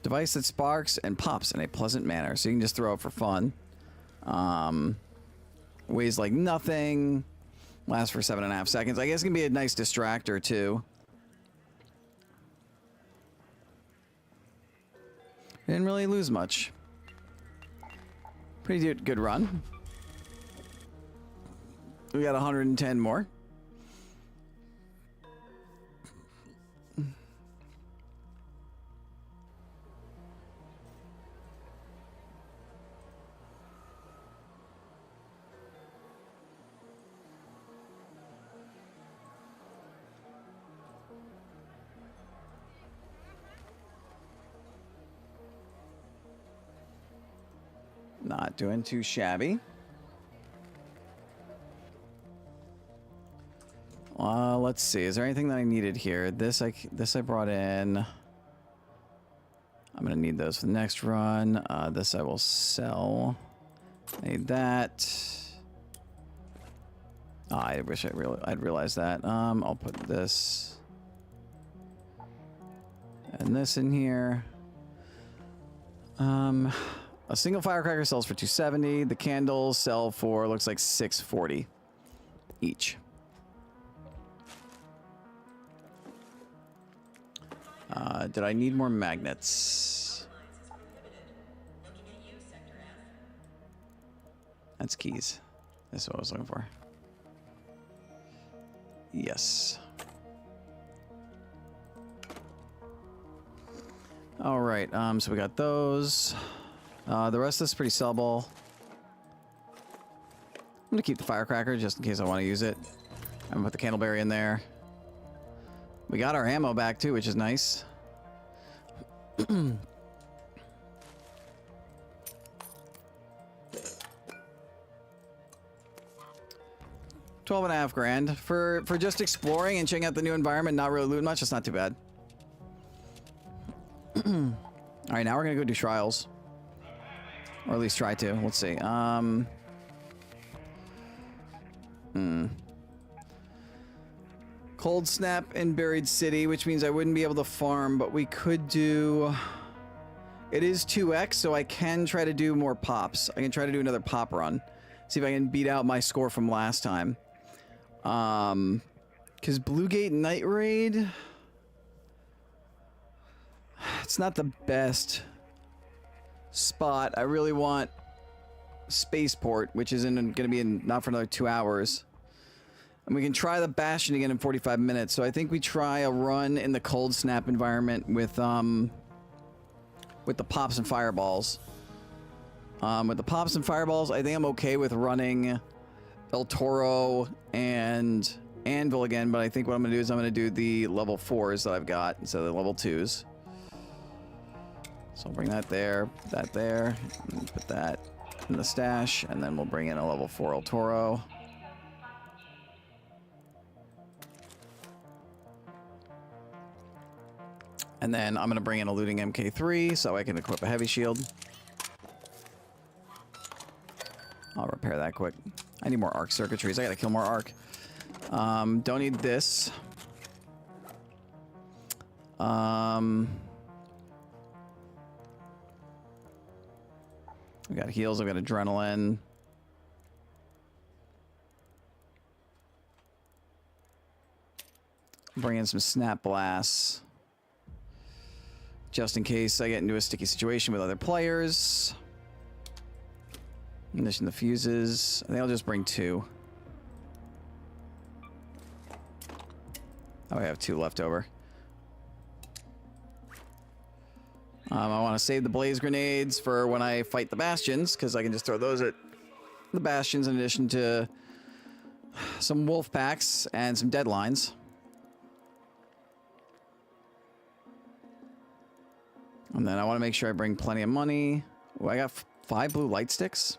S1: Device that sparks and pops in a pleasant manner. So you can just throw it for fun. Weighs like nothing. Lasts for 7.5 seconds. I guess it can be a nice distractor too. Didn't really lose much. Pretty good run. We got 110 more. Not doing too shabby. Let's see. Is there anything that I needed here? This I brought in. I'm gonna need those for the next run. This I will sell. I need that. I wish I'd realized that. I'll put this Putting this in here. A single firecracker sells for 270. The candles sell for, looks like 640 each. Did I need more magnets? That's keys. That's what I was looking for. Yes. All right. So we got those. The rest of this is pretty sellable. I'm gonna keep the firecracker just in case I want to use it. I'm gonna put the candleberry in there. We got our ammo back too, which is nice. 12.5 grand for just exploring and checking out the new environment, not really looting much. That's not too bad. All right, now we're gonna go do trials, or at least try to. Let's see. Cold Snap and Buried City, which means I wouldn't be able to farm, but we could do. It is 2x, so I can try to do more pops. I can try to do another pop run, see if I can beat out my score from last time. Because Bluegate Night Raid, it's not the best spot. I really want Spaceport, which is going to be in not for another 2 hours. And we can try the Bastion again in 45 minutes. So I think we try a run in the Cold Snap environment with the pops and fireballs. With the pops and fireballs, I think I'm okay with running El Toro and Anvil again, but I think what I'm going to do is I'm going to do the level 4s that I've got instead of the level 2s. So I'll bring that there, and put that in the stash, and then we'll bring in a level 4 El Toro. And then I'm going to bring in a looting MK3 so I can equip a heavy shield. I'll repair that quick. I need more arc circuitries. I got to kill more arc. Don't need this. We got heals. I've got adrenaline. Bring in some snap blasts, just in case I get into a sticky situation with other players. Ignition the fuses. I think I'll just bring 2. Oh, I have 2 left over. I want to save the blaze grenades for when I fight the bastions, because I can just throw those at the bastions in addition to some wolf packs and some deadlines. And then I want to make sure I bring plenty of money. Oh, I got 5 blue light sticks.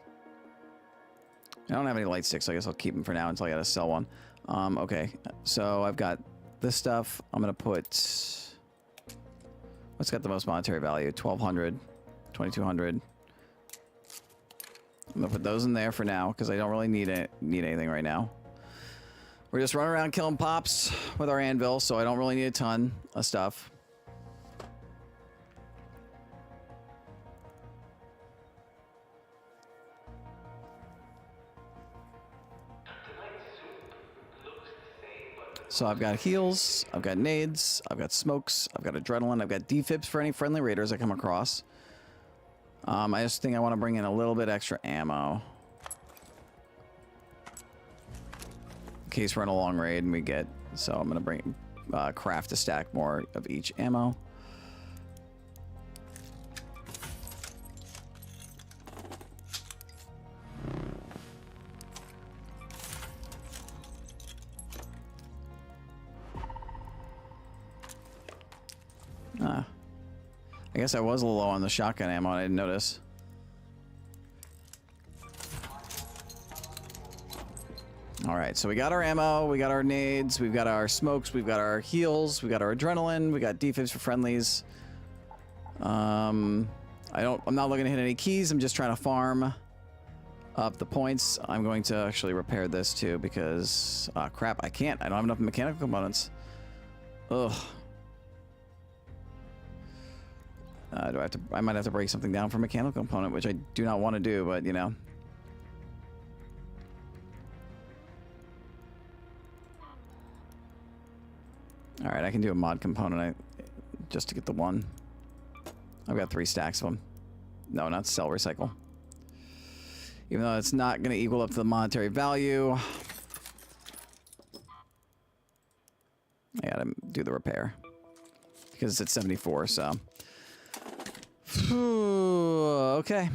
S1: I don't have any light sticks, so I guess I'll keep them for now until I gotta sell one. Okay, so I've got this stuff. I'm gonna put... What's got the most monetary value? 1,200, 2,200. I'm gonna put those in there for now because I don't really need anything right now. We're just running around killing pops with our anvil, so I don't really need a ton of stuff. So I've got heals, I've got nades, I've got smokes, I've got adrenaline, I've got defibs for any friendly raiders I come across. I just think I want to bring in a little bit extra ammo. In case we're in a long raid and we get... So I'm going to craft a stack more of each ammo. I guess I was a little low on the shotgun ammo and I didn't notice. Alright, so we got our ammo, we got our nades, we've got our smokes, we've got our heals, we got our adrenaline, we got defibs for friendlies. I'm not looking to hit any keys, I'm just trying to farm up the points. I'm going to actually repair this too because, crap, I can't. I don't have enough mechanical components. Ugh. Do I have to? I might have to break something down for a mechanical component, which I do not want to do, but you know. All right, I can do a mod component just to get the one. I've got 3 stacks of them. No, not sell, recycle. Even though it's not going to equal up to the monetary value, I gotta do the repair because it's at 74. So, okay.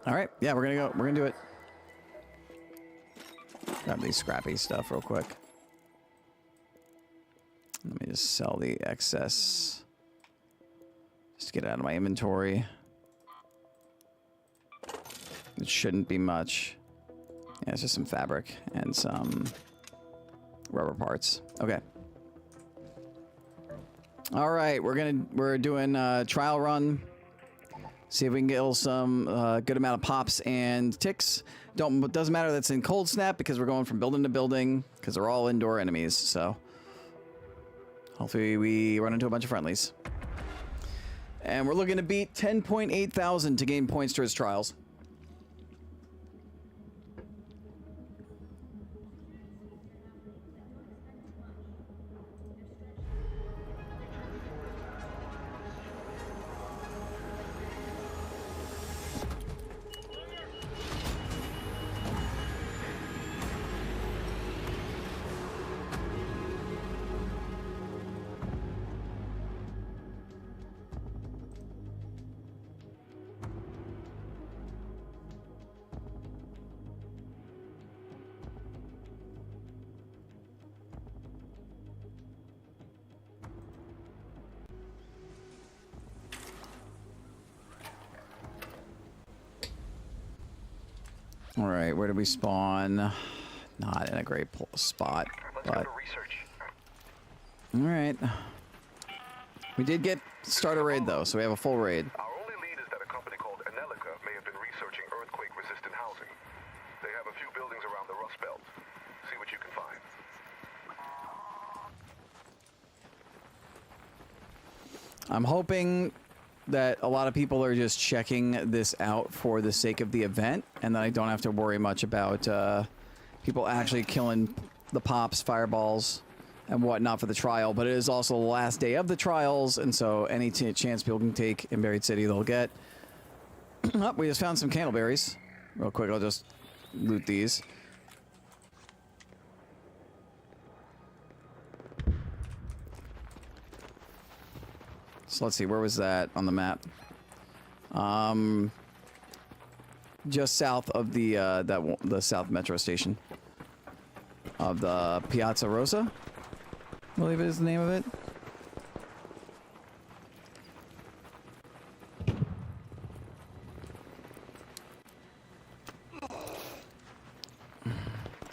S1: All right, yeah, we're gonna go. We're gonna do it. Grab these scrappy stuff real quick. Let me just sell the excess. Just to get it out of my inventory. It shouldn't be much. Yeah, it's just some fabric and some rubber parts. Okay. All right, we're doing a trial run. See if we can get some good amount of pops and ticks. Doesn't matter that's in Cold Snap because we're going from building to building because they're all indoor enemies. So hopefully we run into a bunch of friendlies. And we're looking to beat 10.8 thousand to gain points towards trials. All right, where did we spawn? Not in a great spot,
S5: Let's go
S1: but
S5: to research.
S1: all right. We did get starter raid though, so we have a full raid.
S5: Our only lead is that a company called Anelica may have been researching earthquake-resistant housing. They have a few buildings around the Rust Belt. See what you can find.
S1: I'm hoping that a lot of people are just checking this out for the sake of the event, and that I don't have to worry much about people actually killing the pops, fireballs, and whatnot for the trial. But it is also the last day of the trials, and so any chance people can take in Buried City, they'll get. Oh, we just found some candleberries. Real quick, I'll just loot these. So let's see, where was that on the map? Just south of the the South Metro station of the Piazza Rosa, I believe is the name of it.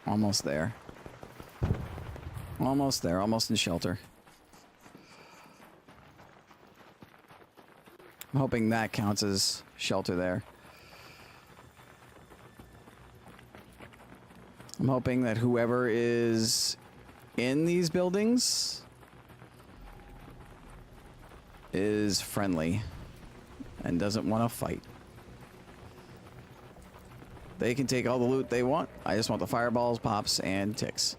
S1: Almost there. Almost there. Almost in shelter. I'm hoping that counts as shelter there. I'm hoping that whoever is in these buildings is friendly and doesn't want to fight. They can take all the loot they want. I just want the fireballs, pops, and ticks.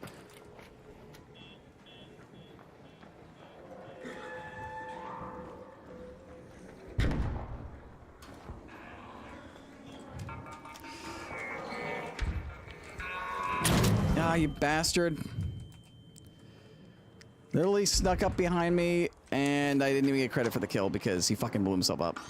S1: Ah, you bastard. Literally snuck up behind me, and I didn't even get credit for the kill because he fucking blew himself up.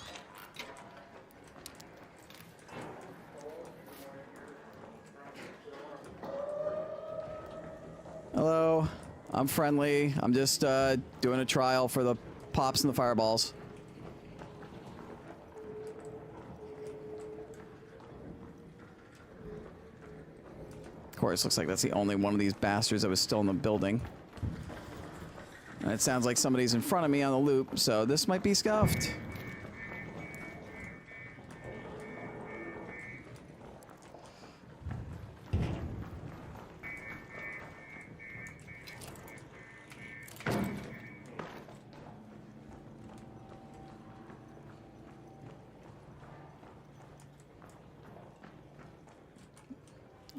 S1: Hello, I'm friendly. I'm just doing a trial for the pops and the fireballs. Of course, looks like that's the only one of these bastards that was still in the building. And it sounds like somebody's in front of me on the loop, so this might be scuffed.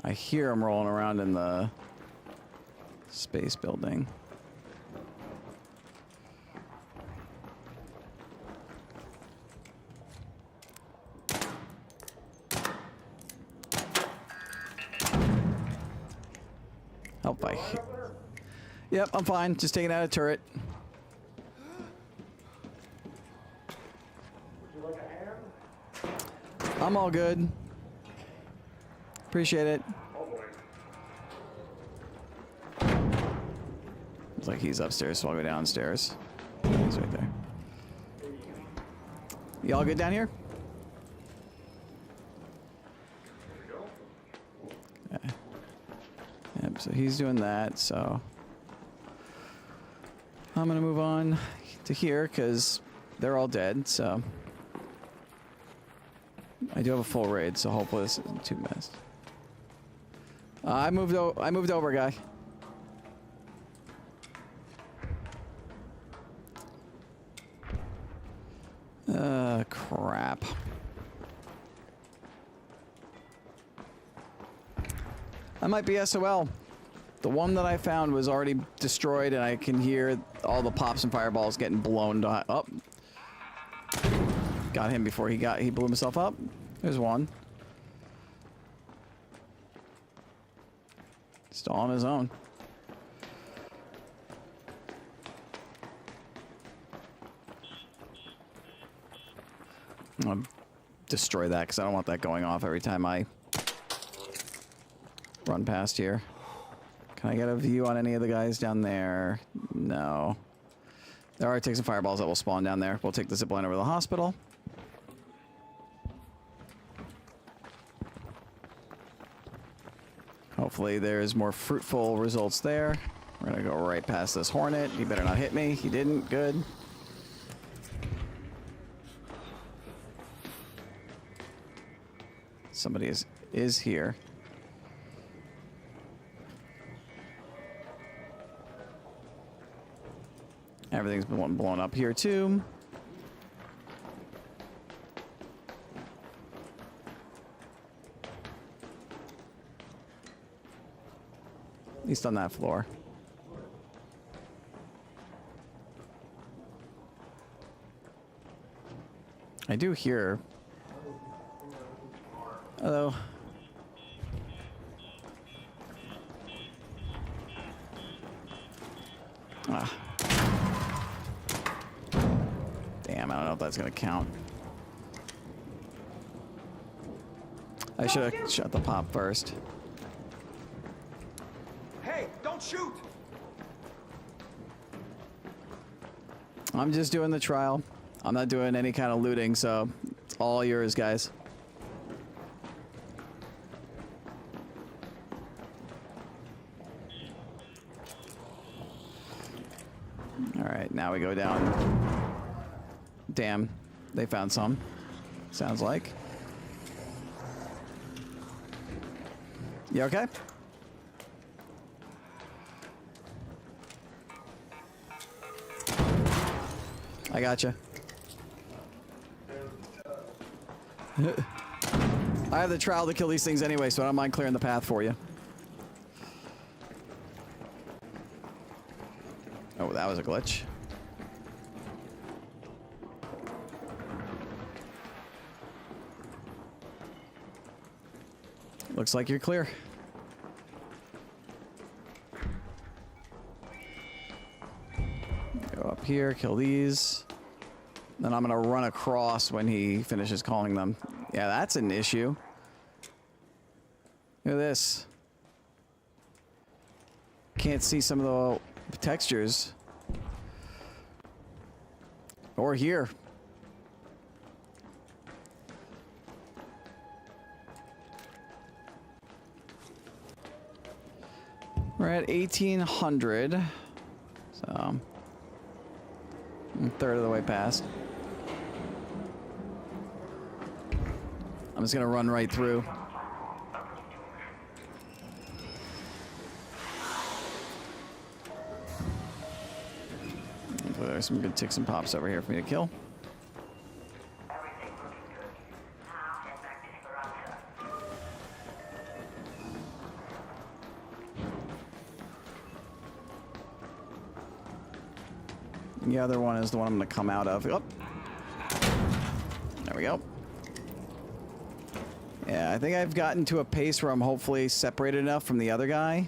S1: I hear him rolling around in the space building. Help I hit. Yep, I'm fine. Just taking out a turret. I'm all good. Appreciate it. Looks like he's upstairs, so I'll go downstairs. He's right there. You all good down here? Okay. Yep, so he's doing that, so I'm gonna move on to here because they're all dead, so I do have a full raid, so hopefully this isn't too messed. I moved over, guy. Crap. I might be SOL. The one that I found was already destroyed, and I can hear all the pops and fireballs getting blown up. Got him before he blew himself up. There's one. Still on his own. I'll destroy that because I don't want that going off every time I run past here. Can I get a view on any of the guys down there? No. There are ticks and fireballs that will spawn down there. We'll take the zipline over to the hospital. Hopefully there's more fruitful results there. We're gonna go right past this Hornet. He better not hit me. He didn't. Good. Somebody is here. Everything's been blown up here too. At least on that floor. I do hear. Hello. Ah. Damn, I don't know if that's gonna count. I should have shot the pop first.
S7: Hey, don't shoot!
S1: I'm just doing the trial. I'm not doing any kind of looting, so it's all yours, guys. Alright, now we go down. Damn, they found some. Sounds like. You okay? I gotcha. I have the trowel to kill these things anyway, so I don't mind clearing the path for you. Oh, that was a glitch. Looks like you're clear. Go up here, kill these. Then I'm gonna run across when he finishes calling them. Yeah, that's an issue. Look at this. Can't see some of the textures. Or here. We're at 1800. So, a third of the way past. I'm just gonna run right through. There's some good ticks and pops over here for me to kill. The other one is the one I'm going to come out of. Oh. There we go. Yeah, I think I've gotten to a pace where I'm hopefully separated enough from the other guy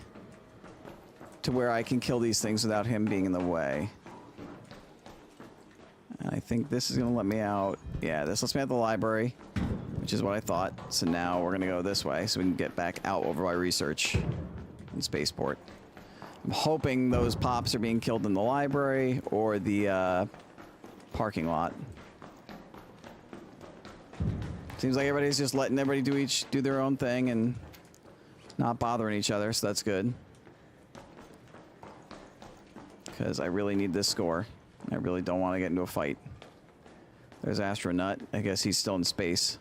S1: to where I can kill these things without him being in the way. And I think this is going to let me out. Yeah, this lets me out of the library, which is what I thought. So now we're going to go this way so we can get back out over by research in Spaceport. I'm hoping those pops are being killed in the library or the parking lot. Seems like everybody's just letting everybody do their own thing and not bothering each other, so that's good. Because I really need this score. I really don't want to get into a fight. There's Astronaut. I guess he's still in space.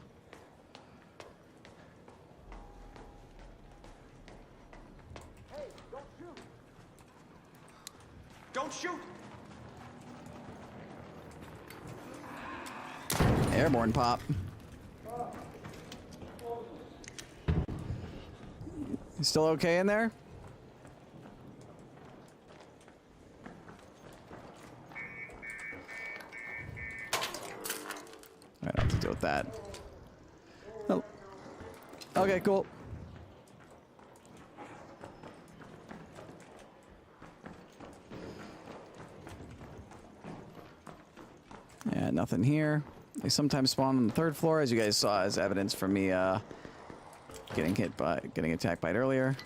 S7: Hey, don't shoot! Don't shoot!
S1: Airborne pop. You still okay in there? I don't have to deal with that. Oh. Okay, cool. Yeah, nothing here. They sometimes spawn on the 3rd floor, as you guys saw as evidence from me getting attacked by it earlier.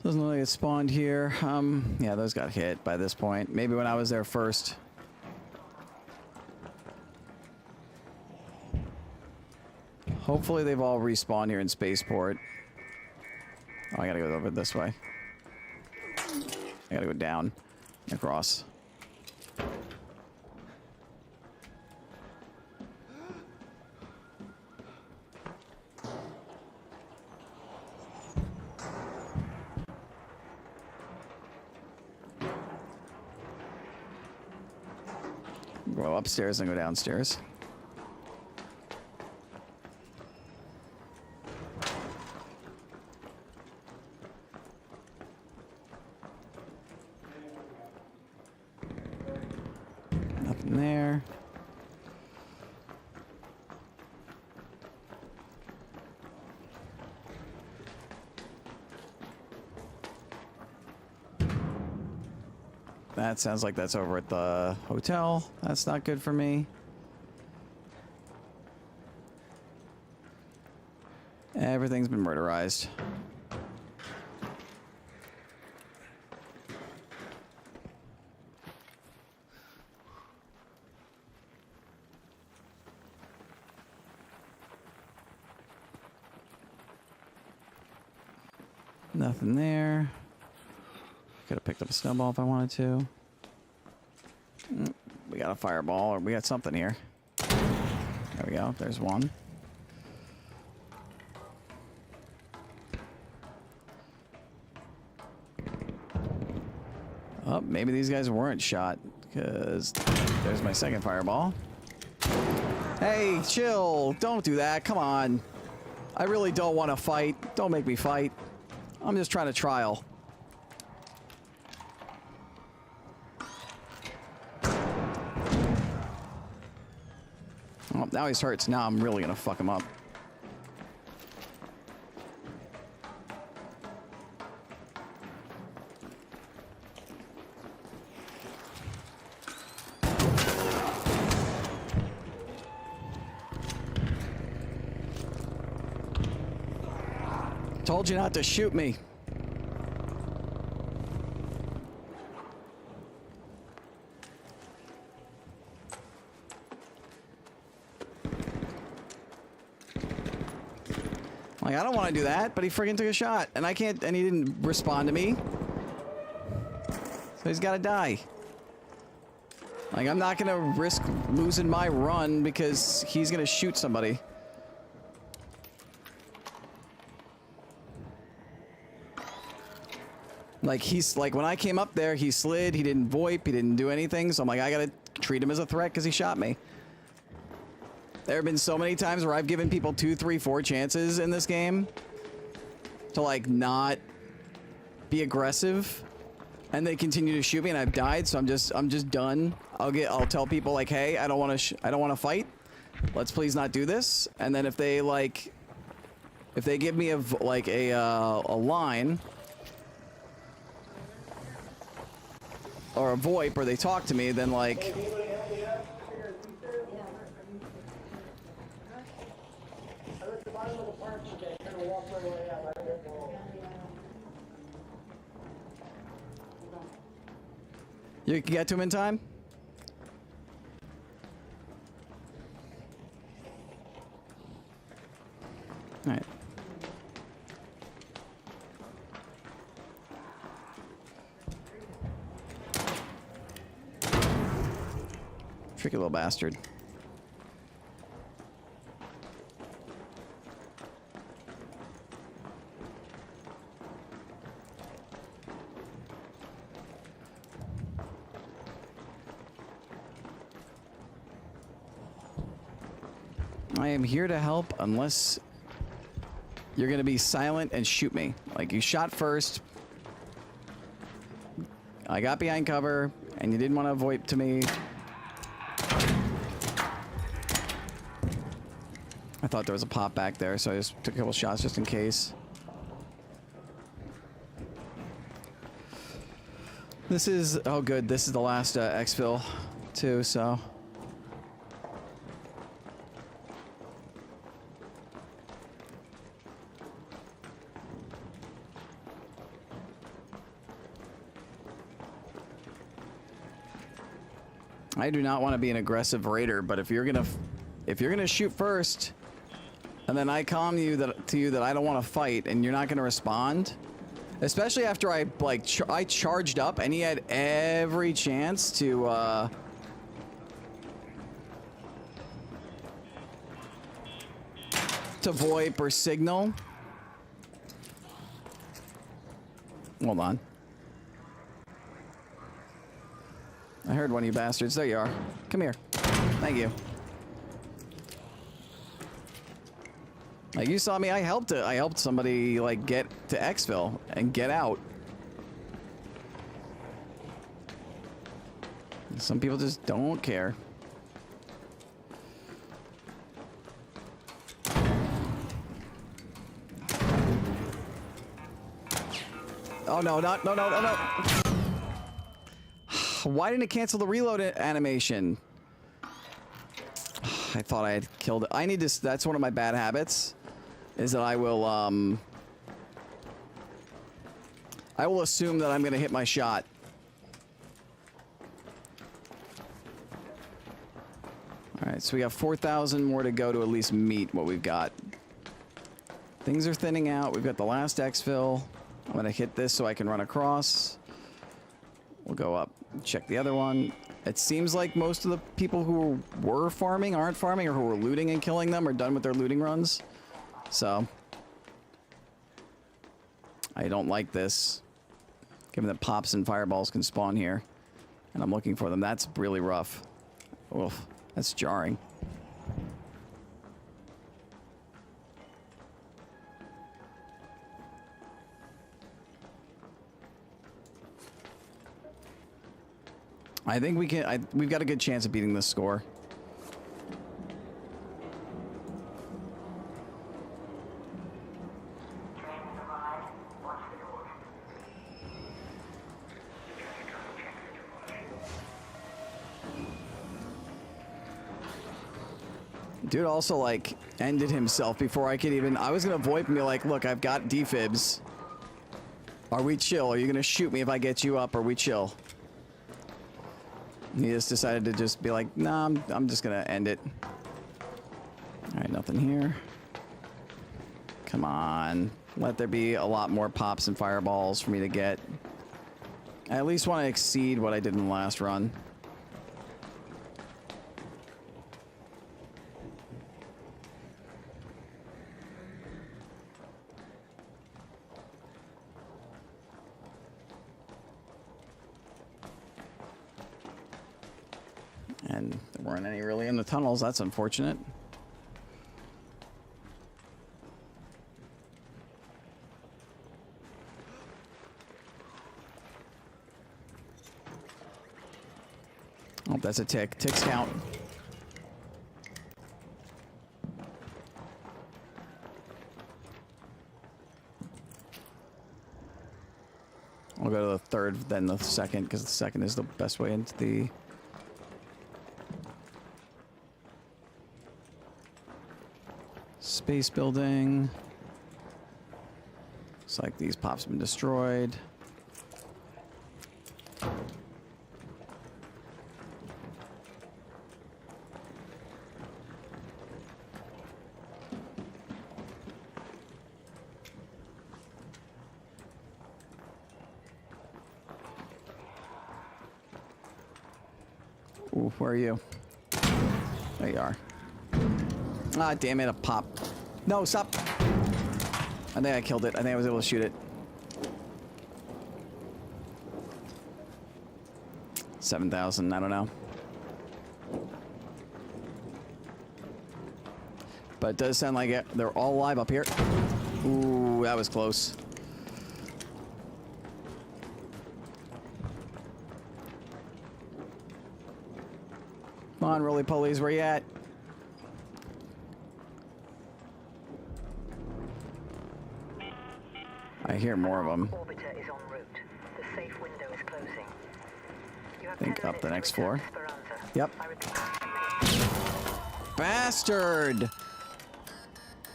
S1: Doesn't look like it spawned here. Yeah, those got hit by this point. Maybe when I was there first. Hopefully they've all respawned here in Spaceport. Oh, I gotta go over this way. I gotta go down, across. Go upstairs and go downstairs. Nothing there. That sounds like that's over at the hotel. That's not good for me. Everything's been murderized. Nothing there. Could have picked up a snowball if I wanted to. We got a fireball, or we got something here. There we go. There's one. Oh, maybe these guys weren't shot, because there's my second fireball. Hey, chill. Don't do that. Come on. I really don't want to fight. Don't make me fight. I'm just trying to trial. Oh, now he's hurt, so now I'm really gonna fuck him up. Told you not to shoot me. Like, I don't want to do that, but he friggin' took a shot, and I can't, and he didn't respond to me. So he's gotta die. Like, I'm not gonna risk losing my run because he's gonna shoot somebody. Like, he's, like, when I came up there, he slid, he didn't VoIP, he didn't do anything, so I'm like, I gotta treat him as a threat because he shot me. There have been so many times where I've given people 2, 3, 4 chances in this game to like not be aggressive, and they continue to shoot me, and I've died. So I'm just done. I'll tell people like, hey, I don't want to fight. Let's please not do this. And then if they give me a line or a VoIP, or they talk to me, then like. You can get to him in time? All right. Tricky little bastard. I am here to help unless you're going to be silent and shoot me. Like, you shot first. I got behind cover, and you didn't want to VoIP to me. I thought there was a pop back there, so I just took a couple shots just in case. This is... oh, good. This is the last exfil, too, so... I do not want to be an aggressive raider, but if you're gonna shoot first, and then I calm you that I don't want to fight, and you're not gonna respond, especially after I I charged up and he had every chance to VoIP or signal. Hold on. I heard one of you bastards. There you are. Come here. Thank you. Like, you saw me. I helped somebody like get to exfil and get out. Some people just don't care. Oh no! No! Why didn't it cancel the reload animation? I thought I had killed it. I need to... that's one of my bad habits. Is that I will assume that I'm going to hit my shot. Alright, so we got 4,000 more to go to at least meet what we've got. Things are thinning out. We've got the last exfil. I'm going to hit this so I can run across. We'll go up. Check the other one. It seems like most of the people who were farming aren't farming, or who were looting and killing them are done with their looting runs. So I don't like this, given that pops and fireballs can spawn here, and I'm looking for them. That's really rough. Oof, that's jarring. I think we can. We've got a good chance of beating this score. Dude also like ended himself before I could even. I was gonna VoIP and be like, "Look, I've got defibs. Are we chill? Are you gonna shoot me if I get you up? Are we chill?" He just decided to just be like, nah, I'm just gonna end it. Alright, nothing here. Come on. Let there be a lot more pops and fireballs for me to get. I at least want to exceed what I did in the last run. And there weren't any really in the tunnels. That's unfortunate. Oh, that's a tick. Ticks count. I'll go to the third, then the second, because the second is the best way into the... space building. Looks like these pops have been destroyed. Ooh, where are you? There you are. Ah, damn it, a pop. No, stop! I think I killed it. I think I was able to shoot it. 7,000, I don't know. But it does sound like they're all alive up here. Ooh, that was close. Come on, roly-polies, where you at? I hear more of them.
S6: Orbiter is en route. The safe window is closing. You have
S1: Think
S6: 10
S1: up the
S6: minutes
S1: next
S6: to return
S1: floor.
S6: to Speranza.
S1: Yep.
S6: I repeat,
S1: Bastard!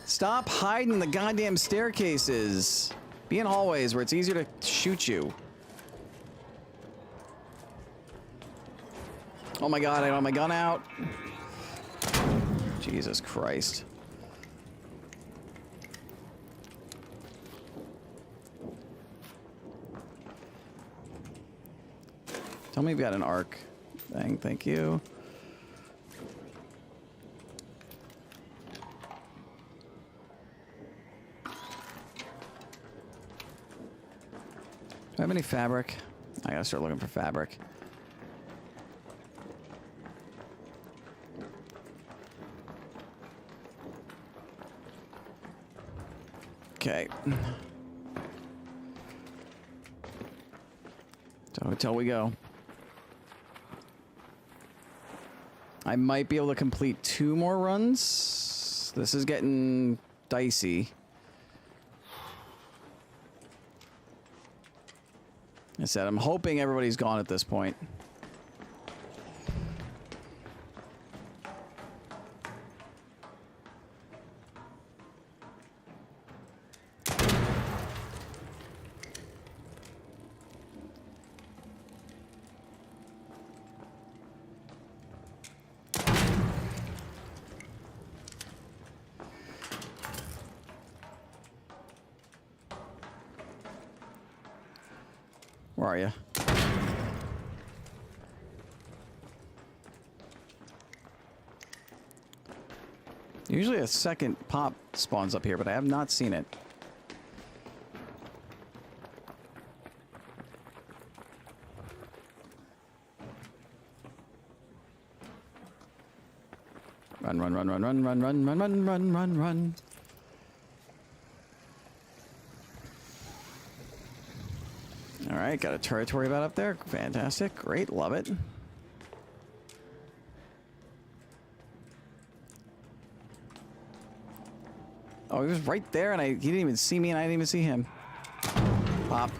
S1: Stop hiding in the goddamn staircases. Be in hallways where it's easier to shoot you. Oh my god, I don't have my gun out. Jesus Christ. Tell me you've got an arc thing, thank you. Do I have any fabric? I gotta start looking for fabric. Okay. To hotel we go. I might be able to complete 2 more runs. This is getting dicey. I said, I'm hoping everybody's gone at this point. Where are you? Usually a second pop spawns up here, but I have not seen it. Run, run, run, run, run, run, run, run, run, run, run, run. All right, got a turret to worry about up there. Fantastic. Great. Love it. Oh, he was right there, and he didn't even see me, and I didn't even see him. Pop.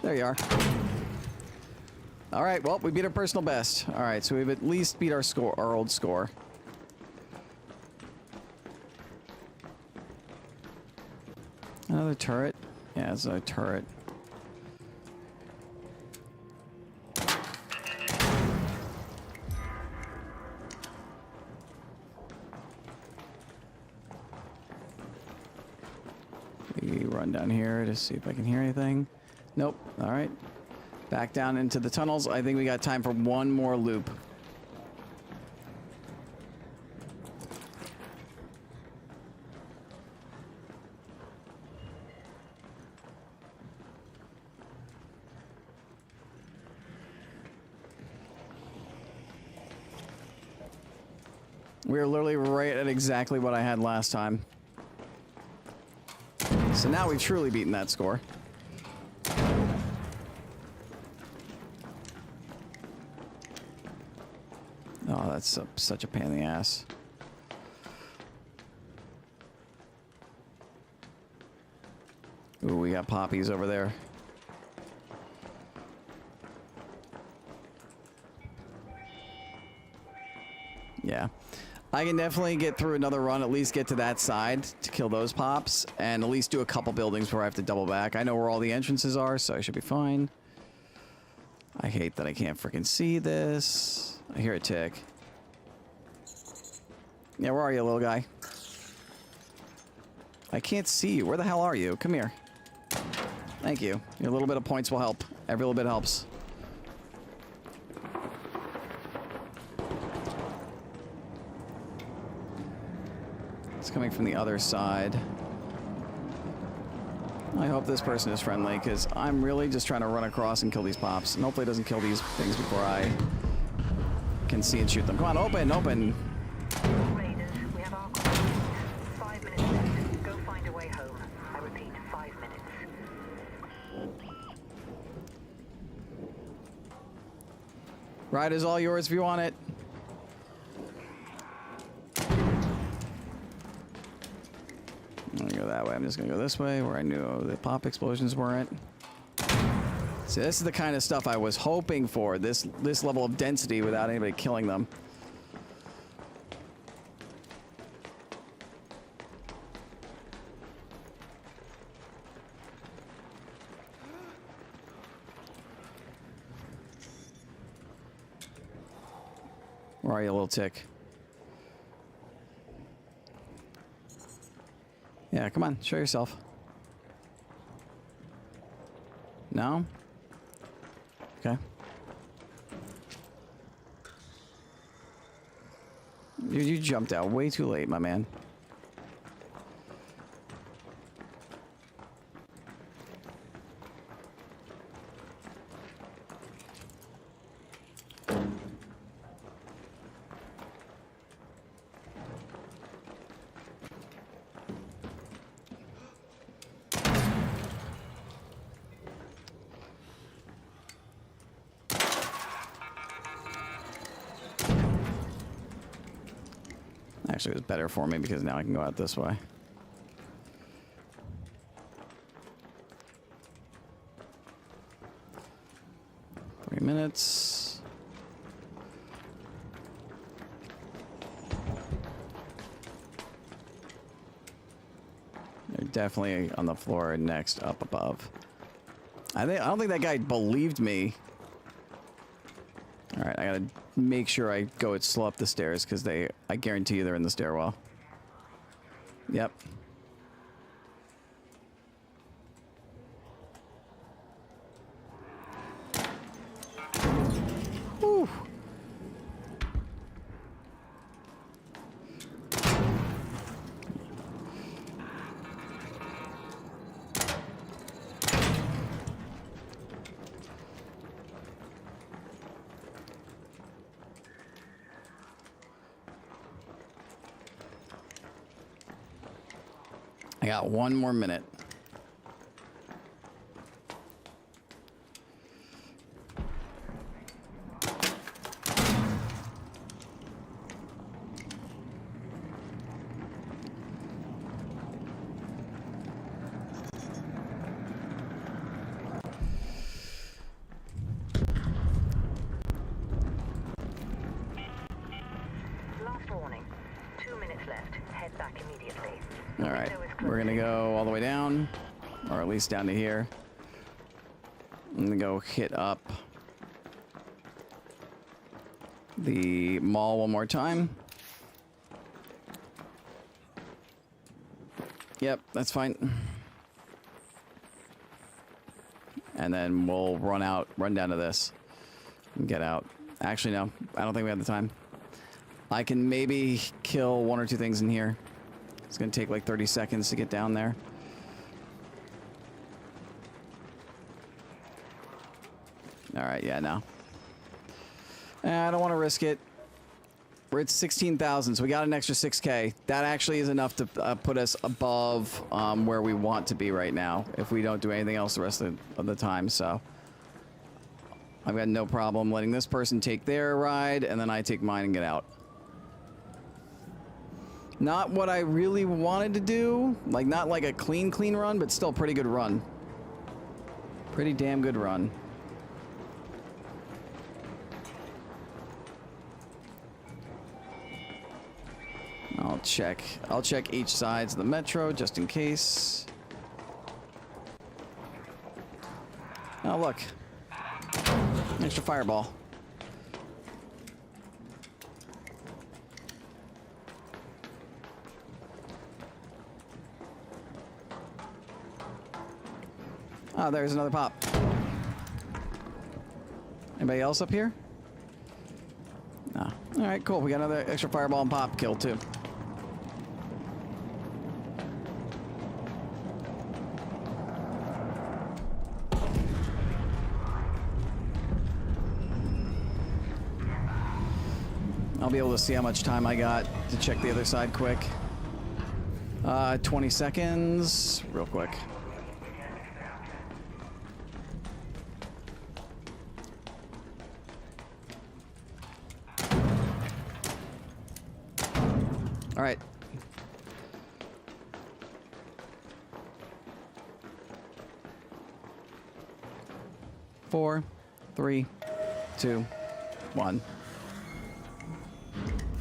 S1: There you are. All right, well, we beat our personal best. All right, so we've at least beat our score, our old score. Another turret? Yeah, it's a turret. We run down here to see if I can hear anything. Nope. All right. Back down into the tunnels. I think we got time for one more loop. We're literally right at exactly what I had last time. So now we've truly beaten that score. Oh, that's such a pain in the ass. Ooh, we got poppies over there. Yeah. I can definitely get through another run, at least get to that side to kill those pops, and at least do a couple buildings where I have to double back. I know where all the entrances are, so I should be fine. I hate that I can't freaking see this. I hear a tick. Yeah, where are you, little guy? I can't see you. Where the hell are you? Come here. Thank you. A little bit of points will help. Every little bit helps. It's coming from the other side. I hope this person is friendly, because I'm really just trying to run across and kill these pops. And hopefully it doesn't kill these things before I can see and shoot them. Come on, open, open.
S6: Raiders, we have our call. 5 minutes left. Go find a way home. I repeat, 5 minutes.
S1: Ride is all yours if you want it. I'm gonna go that way. I'm just gonna go this way where I knew the pop explosions weren't. See, this is the kind of stuff I was hoping for. This level of density without anybody killing them. Where are you, little tick? Yeah, come on, show yourself. No? Okay. You jumped out way too late, my man. Actually, it was better for me because now I can go out this way. Minutes. They're definitely on the floor next up above. I don't think that guy believed me. All right, I gotta make sure I go it slow up the stairs because I guarantee you they're in the stairwell. Yep. Whew. I got 1 more minute.
S6: Last warning. 2 minutes left. Head back immediately.
S1: All right, we're gonna go all the way down, or at least down to here. I'm gonna go hit up the mall one more time. Yep, that's fine. And then we'll run down to this and get out. Actually, no, I don't think we have the time. I can maybe kill 1 or 2 things in here. It's gonna take like 30 seconds to get down there. All right, yeah, no. I don't want to risk it. We're at 16,000, so we got an extra 6K. That actually is enough to put us above where we want to be right now if we don't do anything else the rest of the time. So I've got no problem letting this person take their ride, and then I take mine and get out. Not what I really wanted to do. Like, not like a clean run, but still a pretty good run. Pretty damn good run. I'll check each sides of the metro just in case. Oh, look. Extra fireball. Oh, there's another pop. Anybody else up here? No. All right, cool. We got another extra fireball and pop kill, too. I'll be able to see how much time I got to check the other side quick. 20 seconds, real quick. All right. Four, 3, 2, 1.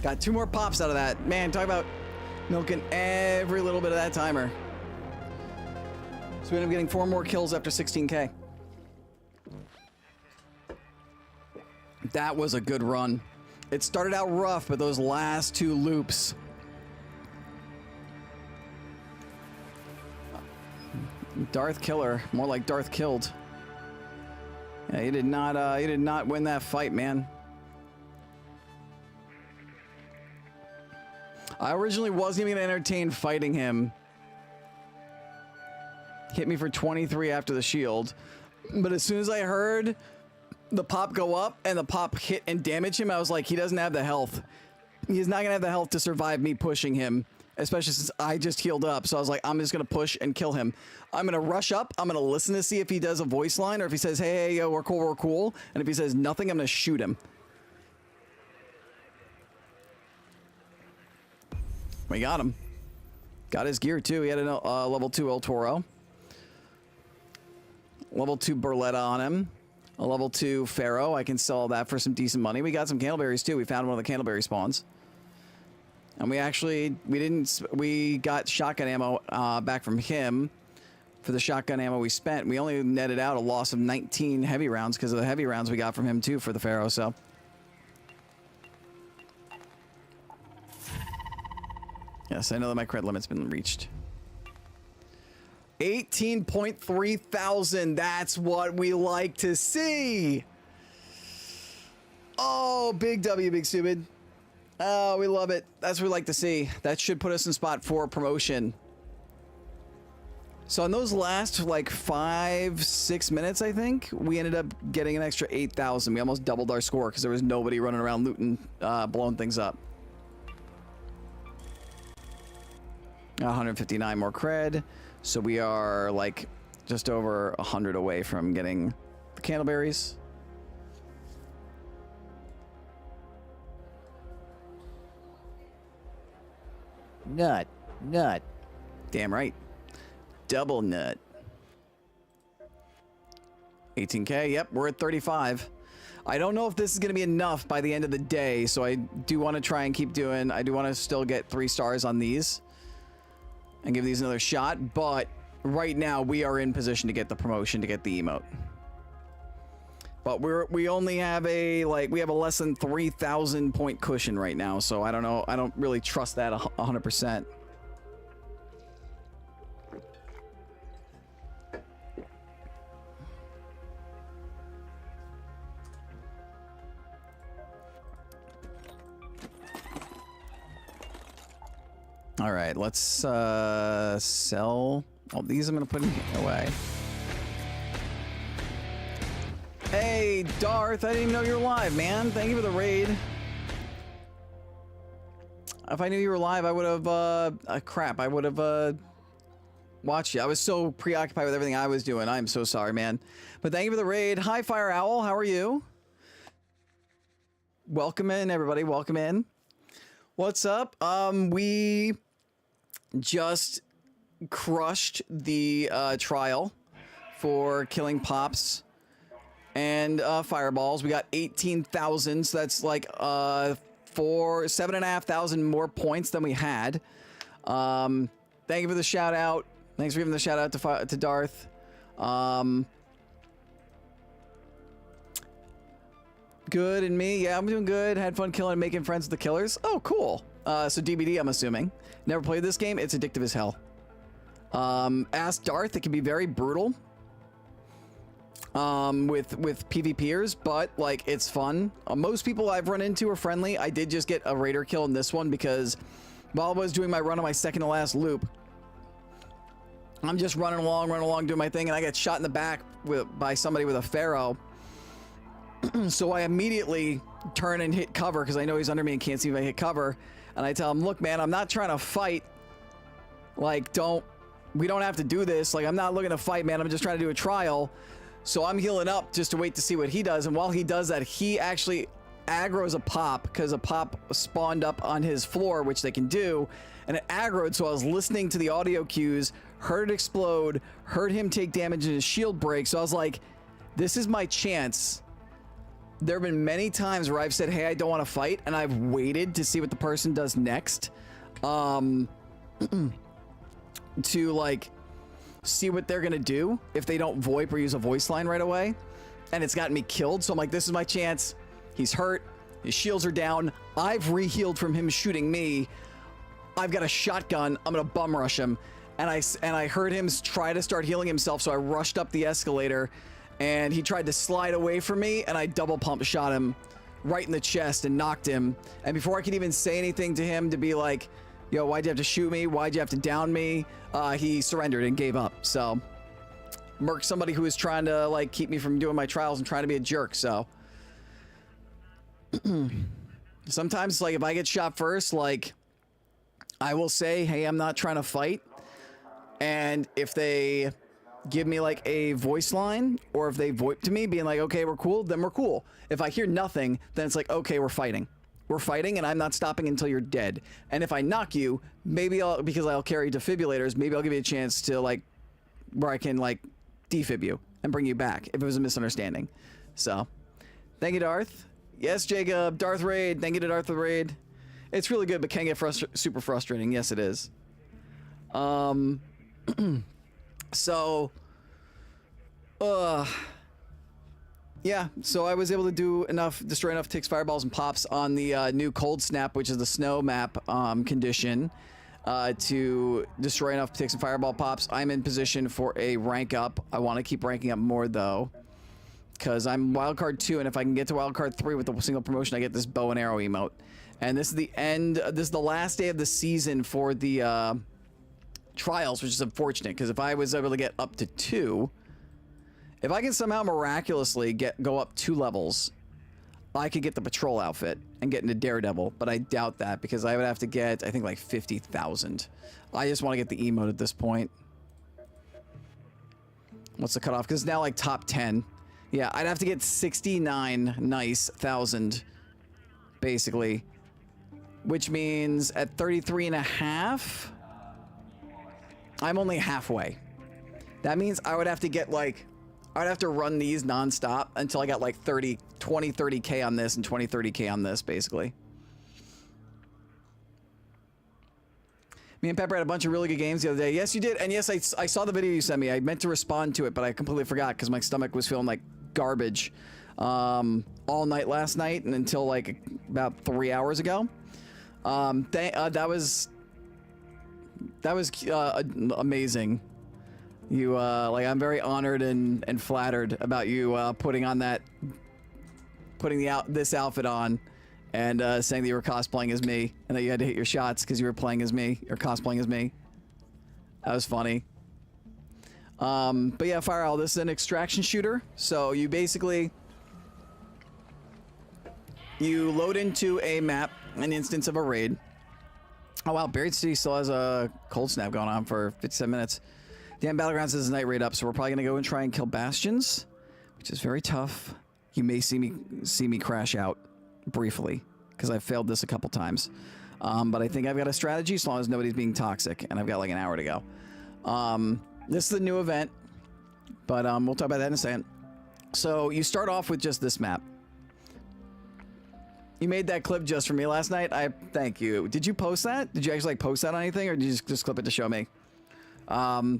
S1: Got 2 more pops out of that. Man, talk about milking every little bit of that timer. So we end up getting 4 more kills after 16K. That was a good run. It started out rough, but those last 2 loops. Darth Killer, more like Darth Killed. Yeah, he did not win that fight, man. I originally wasn't even gonna entertain fighting him. Hit me for 23 after the shield. But as soon as I heard the pop go up and the pop hit and damage him, I was like, he doesn't have the health. He's not gonna have the health to survive me pushing him, especially since I just healed up. So I was like, I'm just gonna push and kill him. I'm gonna rush up. I'm gonna listen to see if he does a voice line or if he says, hey, yo, we're cool, we're cool. And if he says nothing, I'm gonna shoot him. We got him. Got his gear too. He had a level 2 El Toro. Level 2 Berletta on him. A level 2 Pharaoh. I can sell that for some decent money. We got some candleberries too. We found one of the candleberry spawns. And we got shotgun ammo back from him. For the shotgun ammo we spent, we only netted out a loss of 19 heavy rounds because of the heavy rounds we got from him too for the Pharaoh, so. Yes, I know that my credit limit's been reached. 18.3 thousand. That's what we like to see. Oh, big W, big stupid. Oh, we love it. That's what we like to see. That should put us in spot 4 promotion. So in those last like 5-6 minutes, I think we ended up getting an extra 8,000. We almost doubled our score because there was nobody running around looting, blowing things up. 159 more cred. So we are like just over 100 away from getting the candleberries.
S8: Nut.
S1: Damn right. Double nut. 18K. Yep, we're at 35. I don't know if this is going to be enough by the end of the day, so I do want to try and keep doing. I do want to still get 3 stars on these and give these another shot, but right now we are in position to get the promotion to get the emote. But we only have a we have a less than 3,000 point cushion right now, so I don't know. I don't really trust that 100%. All right, let's sell. Oh, these I'm gonna put away. Hey, Darth, I didn't even know you were live, man. Thank you for the raid. If I knew you were live, I would have, crap, I would have, watched you. I was so preoccupied with everything I was doing. I'm so sorry, man. But thank you for the raid. Hi, Fire Owl. How are you? Welcome in, everybody. Welcome in. What's up? We just crushed the trial for killing Pops and Fireballs. We got 18,000, so that's like 7,500 more points than we had. Thank you for the shout out. Thanks for giving the shout out to Darth. Good, and me? Yeah, I'm doing good. Had fun killing and making friends with the killers. Oh, cool. So DBD, I'm assuming. Never played this game. It's addictive as hell. Ask Darth. It can be very brutal. With PvPers, but like it's fun. Most people I've run into are friendly. I did just get a raider kill in this one because while I was doing my run on my second to last loop, I'm just running along, doing my thing, and I get shot in the back by somebody with a Pharaoh. So I immediately turn and hit cover because I know he's under me and can't see if I hit cover. And I tell him, look, man, I'm not trying to fight. Like, we don't have to do this. Like, I'm not looking to fight, man. I'm just trying to do a trial. So I'm healing up just to wait to see what he does. And while he does that, he actually aggroes a Pop because a Pop spawned up on his floor, which they can do. And it aggroed, so I was listening to the audio cues, heard it explode, heard him take damage and his shield break. So I was like, this is my chance. There have been many times where I've said, hey, I don't want to fight, and I've waited to see what the person does next. To, like, see what they're going to do if they don't VoIP or use a voice line right away. And it's gotten me killed, so I'm like, this is my chance. He's hurt. His shields are down. I've re-healed from him shooting me. I've got a shotgun. I'm going to bum rush him. And I heard him try to start healing himself, so I rushed up the escalator. And he tried to slide away from me, and I double pump shot him right in the chest and knocked him. And before I could even say anything to him to be like, yo, why'd you have to shoot me? Why'd you have to down me? He surrendered and gave up. So, murked somebody who was trying to, like, keep me from doing my trials and trying to be a jerk, so. Sometimes, like, if I get shot first, like, I will say, hey, I'm not trying to fight. And if they give me like a voice line, or if they VoIP to me being like, okay, we're cool, then we're cool. If I hear nothing, then it's like, okay, we're fighting, and I'm not stopping until you're dead. And if I knock you, maybe because I'll carry defibrillators, maybe I'll give you a chance to, like, where I can, like, defib you and bring you back if it was a misunderstanding. So thank you, Darth. Yes, Jacob. Darth Raid. Thank you to Darth Raid. It's really good, but can get super frustrating. Yes, it is. So, yeah, so I was able to destroy enough ticks, fireballs, and pops on the new cold snap, which is the snow map condition, to destroy enough ticks and fireball pops. I'm in position for a rank up. I want to keep ranking up more, though, because I'm wildcard 2, and if I can get to wildcard 3 with a single promotion, I get this bow and arrow emote. And this is the end, this is the last day of the season for the, trials, which is unfortunate, because if I was able to get up to 2, if I can somehow miraculously go up 2 levels, I could get the patrol outfit and get into Daredevil, but I doubt that because I would have to get, I think, like 50,000. I just want to get the emote at this point. What's the cutoff? Because it's now like top 10. Yeah, I'd have to get 69,000 basically, which means at 33.5. I'm only halfway. That means I would have to get, like, I would have to run these nonstop until I got like 30K on this and 30K on this, basically. Me and Pepper had a bunch of really good games the other day. Yes, you did. And yes, I saw the video you sent me. I meant to respond to it, but I completely forgot because my stomach was feeling like garbage all night last night and until like about 3 hours ago. That was amazing. You like, I'm very honored and flattered about you putting this outfit on and saying that you were cosplaying as me and that you had to hit your shots because you were playing as me or cosplaying as me. That was funny. But yeah, Fire Owl, this is an extraction shooter. So you basically load into a map, an instance of a raid. Oh wow, Buried City still has a cold snap going on for 57 minutes. Damn, Battlegrounds has a night raid up, so we're probably gonna go and try and kill Bastions, which is very tough. You may see me crash out briefly because I've failed this a couple times, but I think I've got a strategy as long as nobody's being toxic, and I've got like an hour to go. This is the new event, but we'll talk about that in a second. So you start off with just this map. You made that clip just for me last night. I thank you. Did you post that? Did you actually like post that on anything, or did you just clip it to show me? You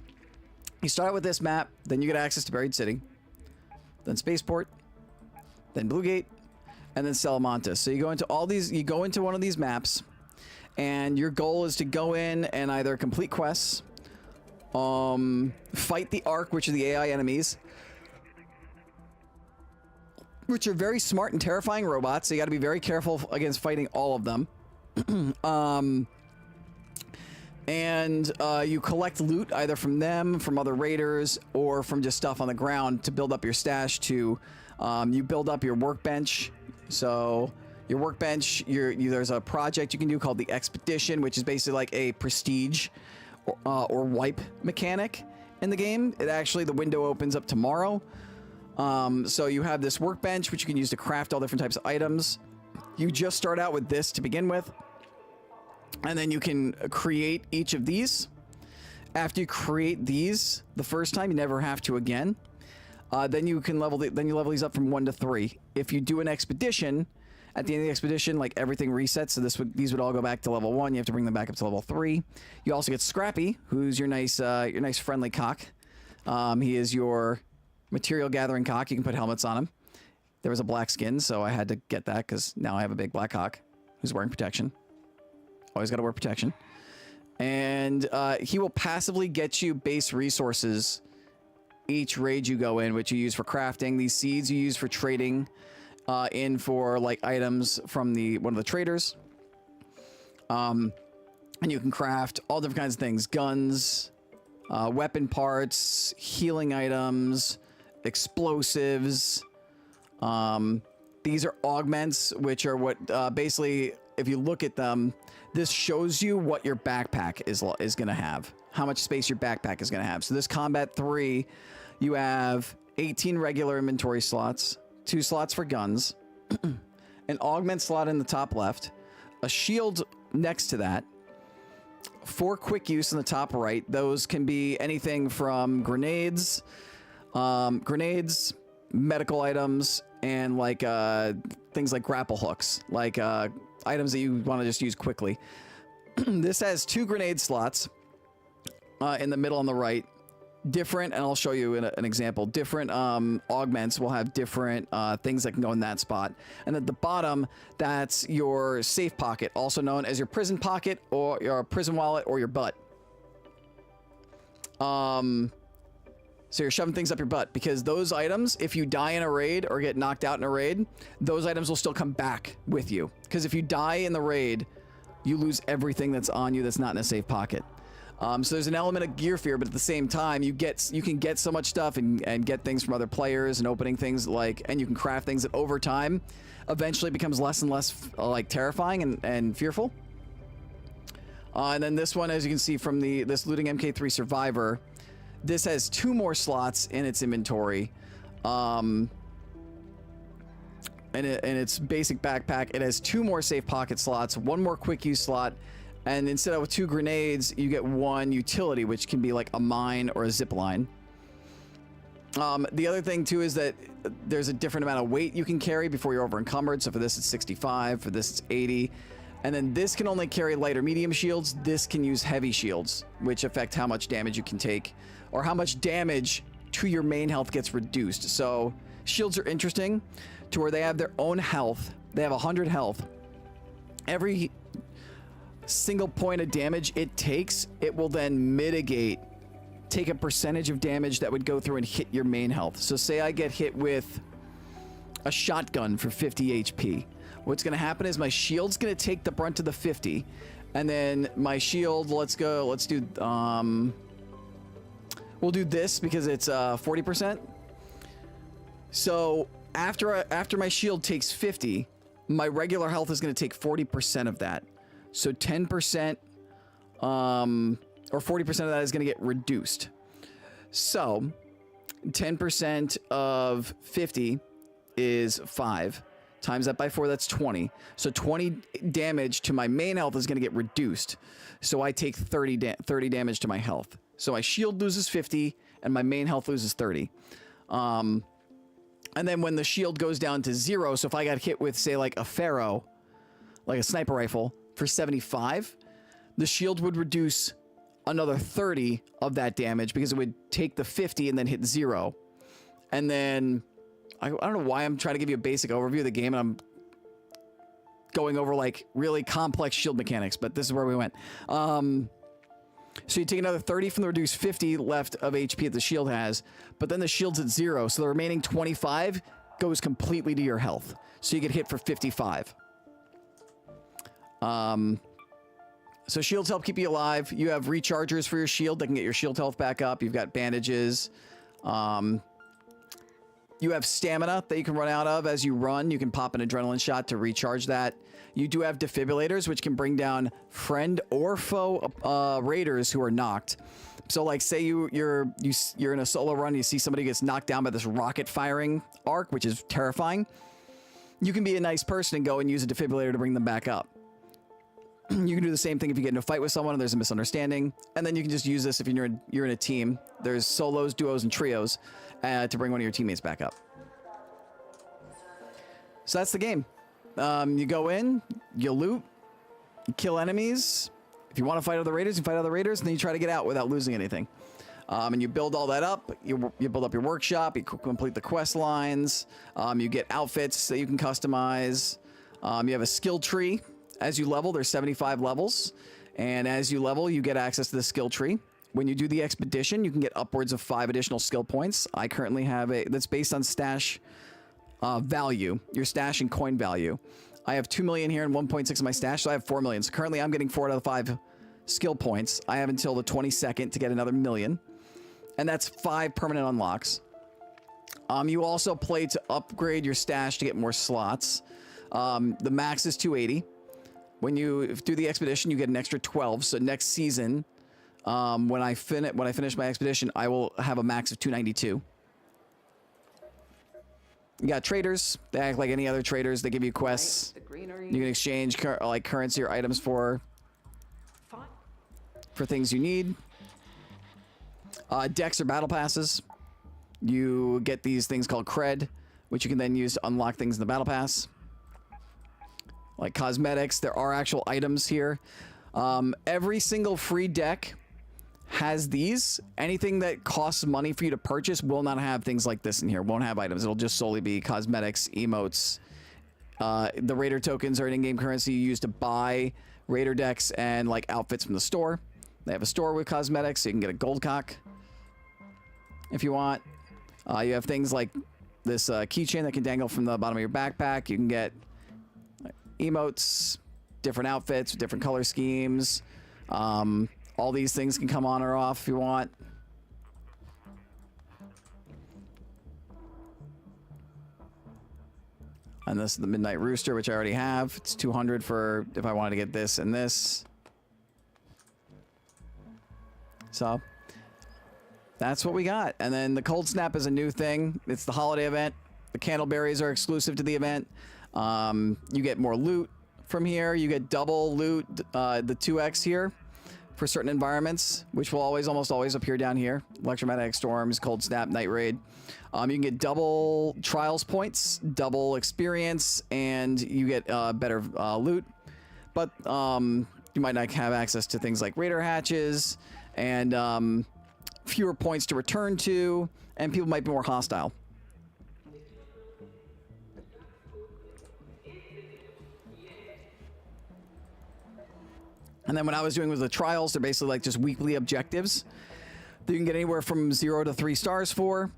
S1: start out with this map, then you get access to Buried City, then Spaceport, then Blue Gate, and then Salamanca. So you go into all these. You go into one of these maps, and your goal is to go in and either complete quests, fight the Ark, which are the AI enemies, which are very smart and terrifying robots, so you got to be very careful against fighting all of them. You collect loot either from them, from other raiders, or from just stuff on the ground to build up your stash. You build up your workbench. So your workbench, there's a project you can do called the Expedition, which is basically like a prestige or wipe mechanic in the game. The window opens up tomorrow. So you have this workbench, which you can use to craft all different types of items. You just start out with this to begin with, and then you can create each of these. After you create these the first time, you never have to again. Then you can level these up from 1 to 3. If you do an expedition, at the end of the expedition, like everything resets. So these would all go back to level 1. You have to bring them back up to level 3. You also get Scrappy, who's your nice friendly cock. He is your material gathering cock. You can put helmets on him. There was a black skin, so I had to get that because now I have a big black cock who's wearing protection. Always got to wear protection. And he will passively get you base resources each raid you go in, which you use for crafting. These seeds you use for trading in for like items from one of the traders. And you can craft all different kinds of things: guns, weapon parts, healing items, explosives. These are augments, which are what basically, if you look at them, this shows you what your backpack is going to have, how much space your backpack is going to have. So this Combat 3, you have 18 regular inventory slots, 2 slots for guns, an augment slot in the top left, a shield next to that, 4 quick use in the top right. Those can be anything from grenades, medical items, and like things like grapple hooks, like items that you want to just use quickly. This has 2 grenade slots in the middle on the right. Different, and I'll show you an example. Different augments will have different things that can go in that spot. And at the bottom, that's your safe pocket, also known as your prison pocket or your prison wallet or your butt. So you're shoving things up your butt, because those items, if you die in a raid or get knocked out in a raid, those items will still come back with you. Because if you die in the raid, you lose everything that's on you that's not in a safe pocket. So there's an element of gear fear, but at the same time, you can get so much stuff and get things from other players and opening things and you can craft things that over time eventually becomes less and less like terrifying and fearful. And then this one, as you can see from this Looting MK3 Survivor, this has 2 more slots in its inventory. And its basic backpack, it has 2 more safe pocket slots, 1 more quick use slot, and instead of 2 grenades, you get 1 utility, which can be like a mine or a zip line. The other thing too is that there's a different amount of weight you can carry before you're over encumbered. So for this it's 65, for this it's 80. And then this can only carry light or medium shields. This can use heavy shields, which affect how much damage you can take, or how much damage to your main health gets reduced. So shields are interesting to where they have their own health. They have 100 health. Every single point of damage it takes, it will then take a percentage of damage that would go through and hit your main health. So say I get hit with a shotgun for 50 HP. What's going to happen is my shield's going to take the brunt of the 50, and then my shield, we'll do this because it's 40%. So after my shield takes 50, my regular health is going to take 40% of that. So 10% or 40% of that is going to get reduced. So 10% of 50 is 5. Times that by 4, that's 20. So 20 damage to my main health is going to get reduced. So I take 30 damage to my health. So my shield loses 50 and my main health loses 30. And then when the shield goes down to 0, so if I got hit with, say, like a Pharaoh, like a sniper rifle, for 75, the shield would reduce another 30 of that damage because it would take the 50 and then hit 0. And then I don't know why I'm trying to give you a basic overview of the game and I'm going over like really complex shield mechanics, but this is where we went. So you take another 30 from the reduced 50 left of HP that the shield has, but then the shield's at 0, so the remaining 25 goes completely to your health. So you get hit for 55. So shields help keep you alive. You have rechargers for your shield that can get your shield health back up. You've got bandages. You have stamina that you can run out of as you run. You can pop an adrenaline shot to recharge that. You do have defibrillators, which can bring down friend or foe raiders who are knocked. So, like, say you're in a solo run, you see somebody gets knocked down by this rocket firing arc, which is terrifying. You can be a nice person and go and use a defibrillator to bring them back up. You can do the same thing if you get in a fight with someone and there's a misunderstanding, and then you can just use this if you're in a team. There's solos, duos, and trios to bring one of your teammates back up. So that's the game. You go in, you loot, you kill enemies. If you want to fight other raiders, you fight other raiders, and then you try to get out without losing anything. And you build all that up. You build up your workshop. You complete the quest lines. You get outfits that you can customize. You have a skill tree. As you level, there's 75 levels, and as you level, you get access to the skill tree. When you do the expedition, you can get upwards of 5 additional skill points. I currently have that's based on stash value, your stash and coin value. I have 2 million here and 1.6 in my stash, so I have 4 million. So currently, I'm getting 4 out of 5 skill points. I have until the 22nd to get another million, and that's 5 permanent unlocks. You also play to upgrade your stash to get more slots. The max is 280. When you do the expedition, you get an extra 12. So next season, when I finish my expedition, I will have a max of 292. You got traders. They act like any other traders. They give you quests. You can exchange like currency or items for things you need. Decks or battle passes. You get these things called cred, which you can then use to unlock things in the battle pass. Like cosmetics, there are actual items here. Every single free deck has these. Anything that costs money for you to purchase will not have things like this in here. Won't have items. It'll just solely be cosmetics, emotes. The Raider tokens are an in-game currency you use to buy Raider decks and like outfits from the store. They have a store with cosmetics, so you can get a gold cock if you want. You have things like this keychain that can dangle from the bottom of your backpack. You can get emotes, different outfits, different color schemes. All these things can come on or off if you want. And this is the Midnight Rooster, which I already have. It's 200 for if I wanted to get this and this. So that's what we got. And then the Cold Snap is a new thing. It's the holiday event. The Candleberries are exclusive to the event. You get more loot from here. You get double loot, the 2x here for certain environments, which will almost always appear down here. Electromagnetic storms, Cold Snap, Night Raid. You can get double trials points, double experience, and you get better loot. But you might not have access to things like Raider hatches and fewer points to return to, and people might be more hostile. And then what I was doing with the trials, they're basically like just weekly objectives that you can get anywhere from 0 to 3 stars for.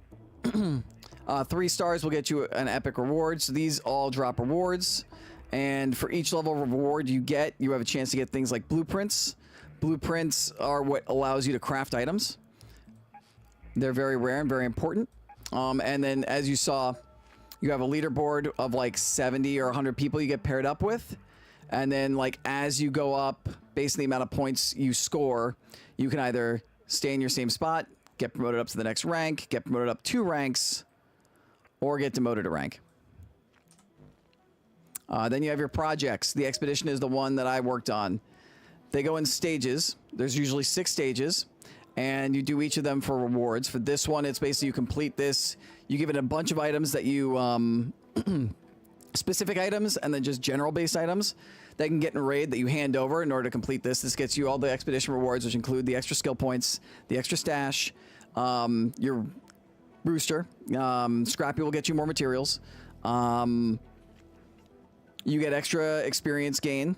S1: 3 stars will get you an epic reward. So these all drop rewards. And for each level of reward you get, you have a chance to get things like blueprints. Blueprints are what allows you to craft items. They're very rare and very important. And then as you saw, you have a leaderboard of like 70 or 100 people you get paired up with. And then like as you go up based on the amount of points you score, you can either stay in your same spot, get promoted up to the next rank, get promoted up 2 ranks, or get demoted a rank. Then you have your projects. The expedition is the one that I worked on. They go in stages. There's usually 6 stages, and you do each of them for rewards. For this one, it's basically you complete this. You give it a bunch of items that you, specific items, and then just general-based items that can get in a raid that you hand over in order to complete this. This gets you all the expedition rewards, which include the extra skill points, the extra stash, your rooster. Scrappy will get you more materials. You get extra experience gain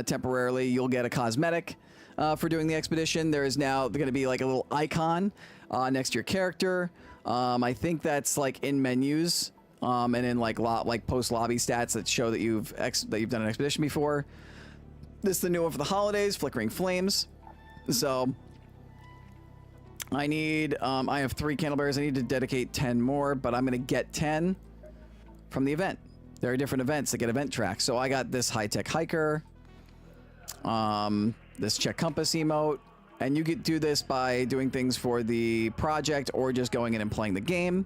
S1: temporarily. You'll get a cosmetic for doing the expedition. There is now going to be like a little icon next to your character. I think that's like in menus and in like post lobby stats that show that you've done an expedition before. This is the new one for the holidays, Flickering Flames. So I need I have 3 candlebearers. I need to dedicate 10 more, but I'm going to get 10 from the event. There are different events that get event tracks. So I got this high-tech hiker, this check compass emote, and you could do this by doing things for the project or just going in and playing the game.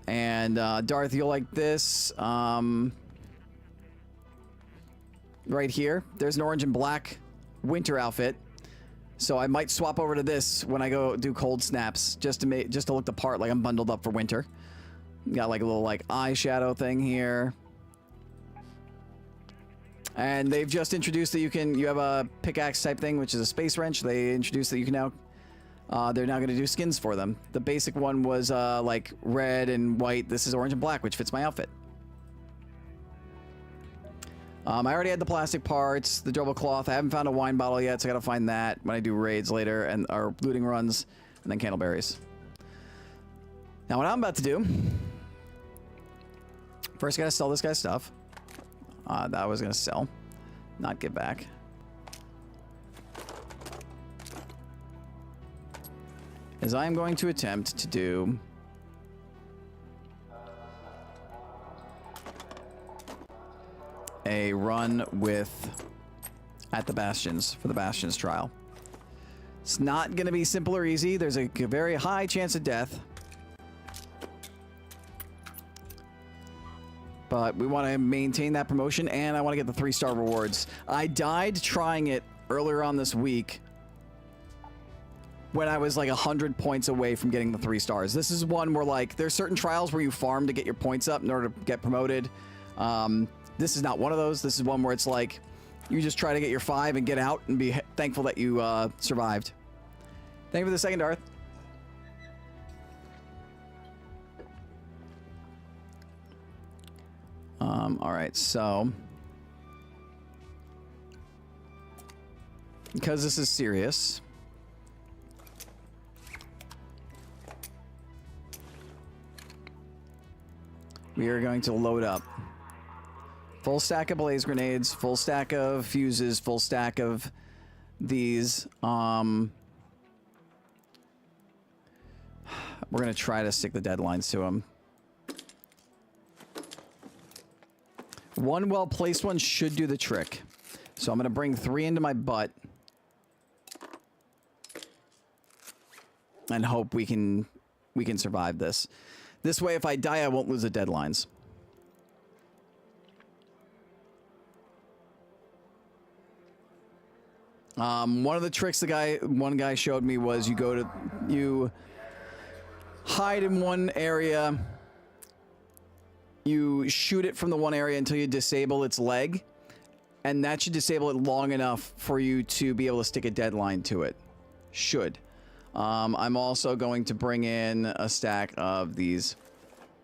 S1: And Darth, you'll like this. Right here, there's an orange and black winter outfit. So I might swap over to this when I go do cold snaps, just to look the part, like I'm bundled up for winter. Got like a little like eyeshadow thing here. And they've just introduced that you have a pickaxe type thing, which is a space wrench. They introduced that you can now, they're now going to do skins for them. The basic one was like red and white. This is orange and black, which fits my outfit. I already had the plastic parts, the durable cloth. I haven't found a wine bottle yet, so I got to find that when I do raids later and or looting runs, and then candleberries. Now what I'm about to do, first I got to sell this guy's stuff. That I was going to sell, not give back. Is I am going to attempt to do a run with at the Bastions for the Bastions trial. It's not going to be simple or easy. There's a very high chance of death. But we want to maintain that promotion, and I want to get the 3-star rewards. I died trying it earlier on this week when I was like 100 points away from getting the 3 stars. This is one where like there's certain trials where you farm to get your points up in order to get promoted. This is not one of those. This is one where it's like you just try to get your 5 and get out and be thankful that you survived. Thank you for the second, Darth. All right, so because this is serious, we are going to load up full stack of blaze grenades, full stack of fuses, full stack of these. We're going to try to stick the deadlines to them. One well-placed one should do the trick. So I'm going to bring 3 into my butt. And hope we can survive this. This way, if I die, I won't lose the deadlines. One of the tricks one guy showed me was you hide in one area. You shoot it from the one area until you disable its leg, and that should disable it long enough for you to be able to stick a deadline to it. Should. I'm also going to bring in a stack of these,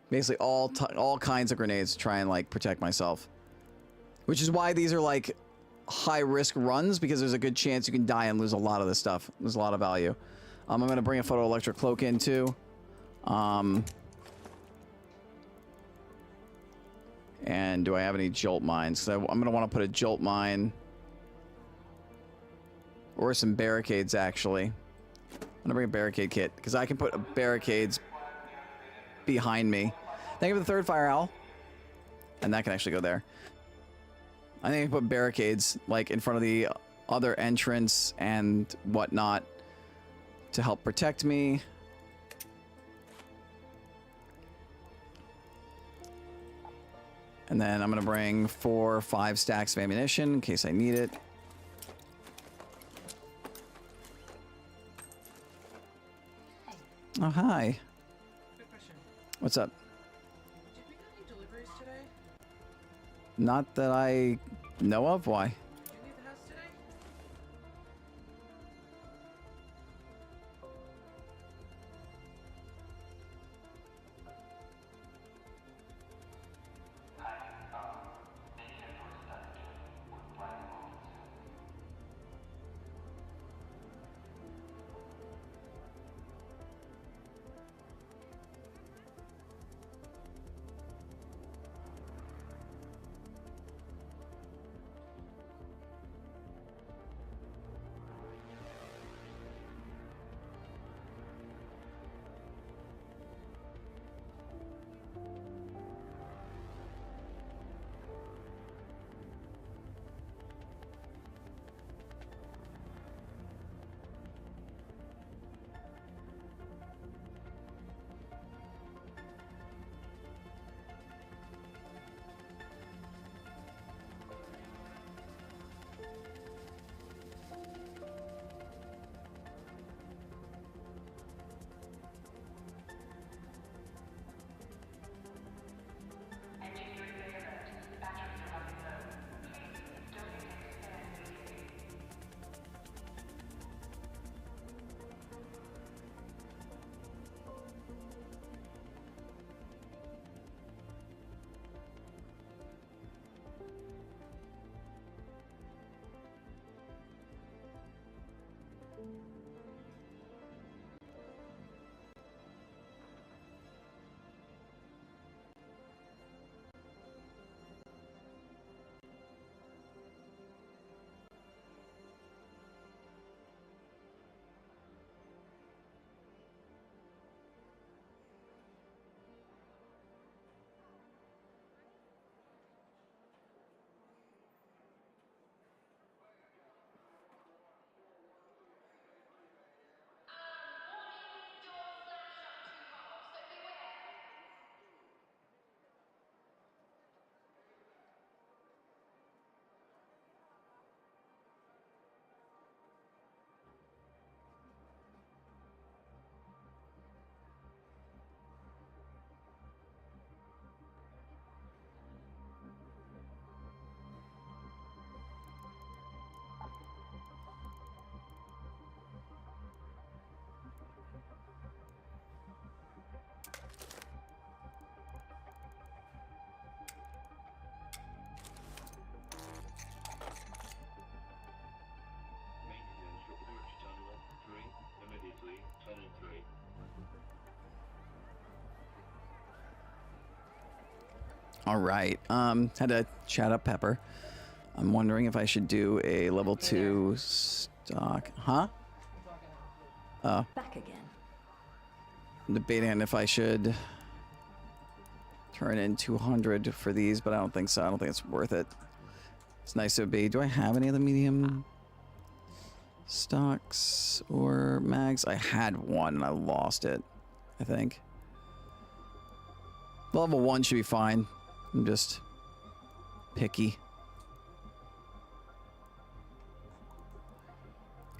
S1: basically all kinds of grenades to try and like protect myself. Which is why these are like high risk runs, because there's a good chance you can die and lose a lot of this stuff. There's a lot of value. I'm going to bring a photoelectric cloak in too. And do I have any jolt mines? So I'm going to want to put a jolt mine or some barricades, actually. I'm going to bring a barricade kit because I can put barricades behind me. Thank you for the 3rd fire owl. And that can actually go there. I think I can put barricades like in front of the other entrance and whatnot to help protect me. And then I'm going to bring 4 or 5 stacks of ammunition in case I need it. Oh, hi.
S9: Quick question.
S1: What's up?
S9: Did we get any deliveries today?
S1: Not that I know of. Why?
S9: Did you leave the house today?
S1: All right. Had to chat up Pepper. I'm wondering if I should do a level 2 stock. Huh?
S2: Back again.
S1: I'm debating on if I should turn in 200 for these, but I don't think so. I don't think it's worth it. It's nice to be. Do I have any of the medium stocks or mags? I had one and I lost it, I think. Level 1 should be fine. I'm just picky.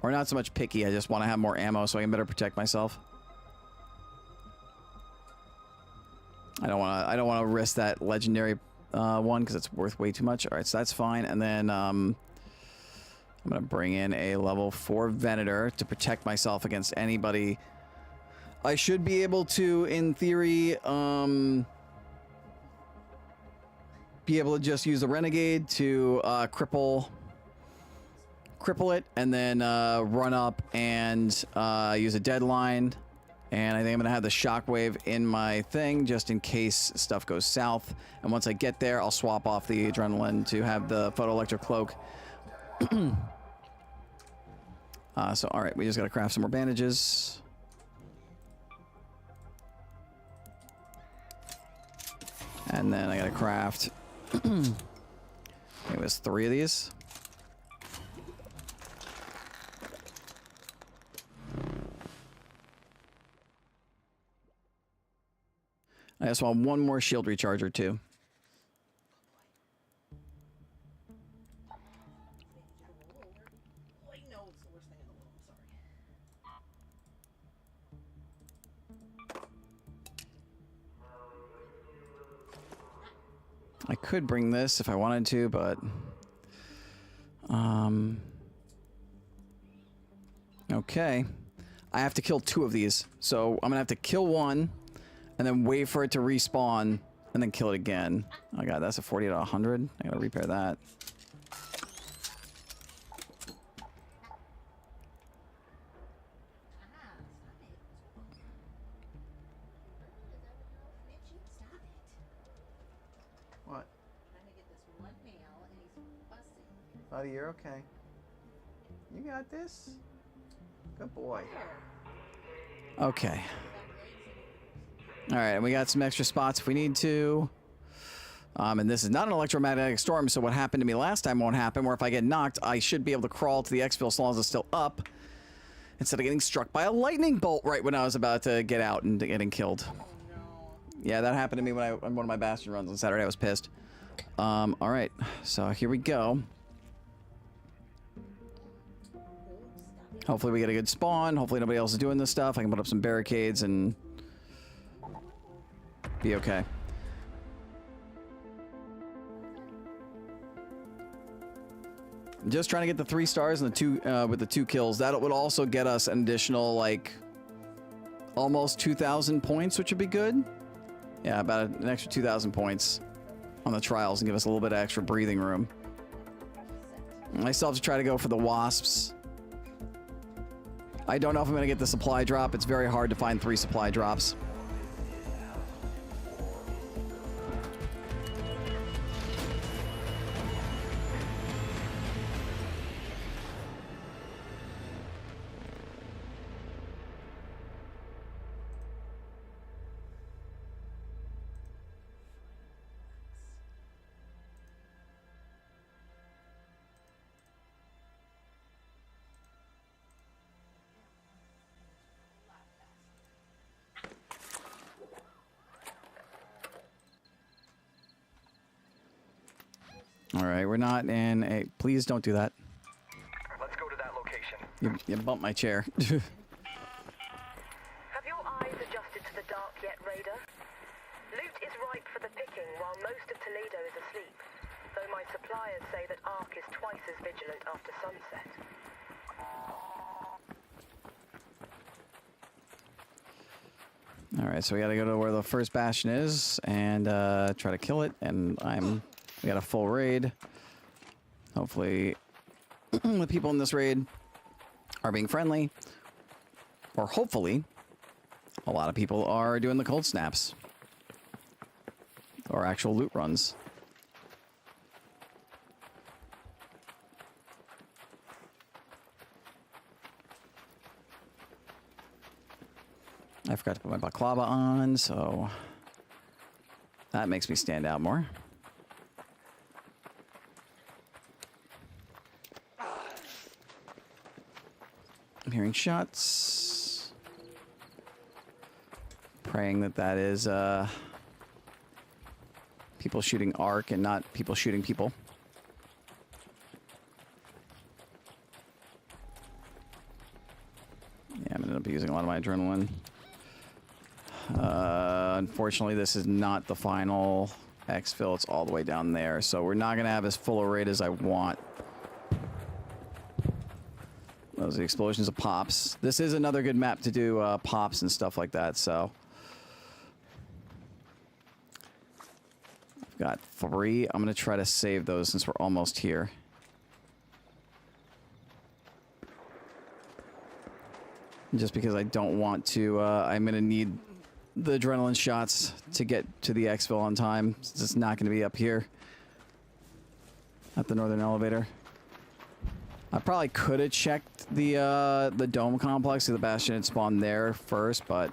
S1: Or not so much picky, I just want to have more ammo so I can better protect myself. I don't want to risk that legendary one because it's worth way too much. All right, so that's fine. And then I'm going to bring in a level 4 Venator to protect myself against anybody. I should be able to, in theory, be able to just use a Renegade to cripple it, and then run up and use a Deadline. And I think I'm going to have the Shockwave in my thing just in case stuff goes south. And once I get there, I'll swap off the Adrenaline to have the Photoelectric Cloak. So, all right, we just got to craft some more bandages. And then I got to craft... it was 3 of these. I just want one more shield recharger too.
S9: Wait, no, it's the worst thing in the world. I'm sorry.
S1: I could bring this if I wanted to, but okay. I have to kill 2 of these. So I'm gonna have to kill one and then wait for it to respawn and then kill it again. Oh god, that's a 40 to 100. I gotta repair that. What? Buddy, you're okay. You got this? Good boy. Okay. Alright, and we got some extra spots if we need to. And this is not an electromagnetic storm, so what happened to me last time won't happen, where if I get knocked, I should be able to crawl to the exfil as long as it's still up, instead of getting struck by a lightning bolt right when I was about to get out and getting killed.
S9: Oh no.
S1: Yeah, that happened to me when on one of my Bastion runs on Saturday. I was pissed. Alright, so here we go. Hopefully we get a good spawn. Hopefully nobody else is doing this stuff. I can put up some barricades and be okay. Just trying to get the 3 stars and the 2 with the 2 kills. That would also get us an additional like almost 2,000 points, which would be good. Yeah, about an extra 2,000 points on the trials and give us a little bit of extra breathing room. I still have to try to go for the wasps. I don't know if I'm going to get the supply drop. It's very hard to find 3 supply drops. All right, we're not in a... Please don't do that.
S5: Let's go to that location.
S1: You bumped my chair.
S6: Have your eyes adjusted to the dark yet, Raider? Loot is ripe for the picking while most of Toledo is asleep, though my suppliers say that Ark is twice as vigilant after sunset.
S1: All right, so we got to go to where the first bastion is and try to kill it. And we got a full raid. Hopefully, the people in this raid are being friendly, or hopefully, a lot of people are doing the cold snaps or actual loot runs. I forgot to put my baklava on, so that makes me stand out more. I'm hearing shots. Praying that that is people shooting Ark and not people shooting people. Yeah, I'm gonna end up using a lot of my adrenaline. Unfortunately, this is not the final exfil. It's all the way down there, so we're not gonna have as full a raid as I want. Those are the explosions of pops. This is another good map to do pops and stuff like that, so. I've got 3. I'm gonna try to save those since we're almost here. Just because I don't want to, I'm gonna need the adrenaline shots to get to the exfil on time. It's not gonna be up here at the northern elevator. I probably could have checked the dome complex, so the bastion had spawned there first, but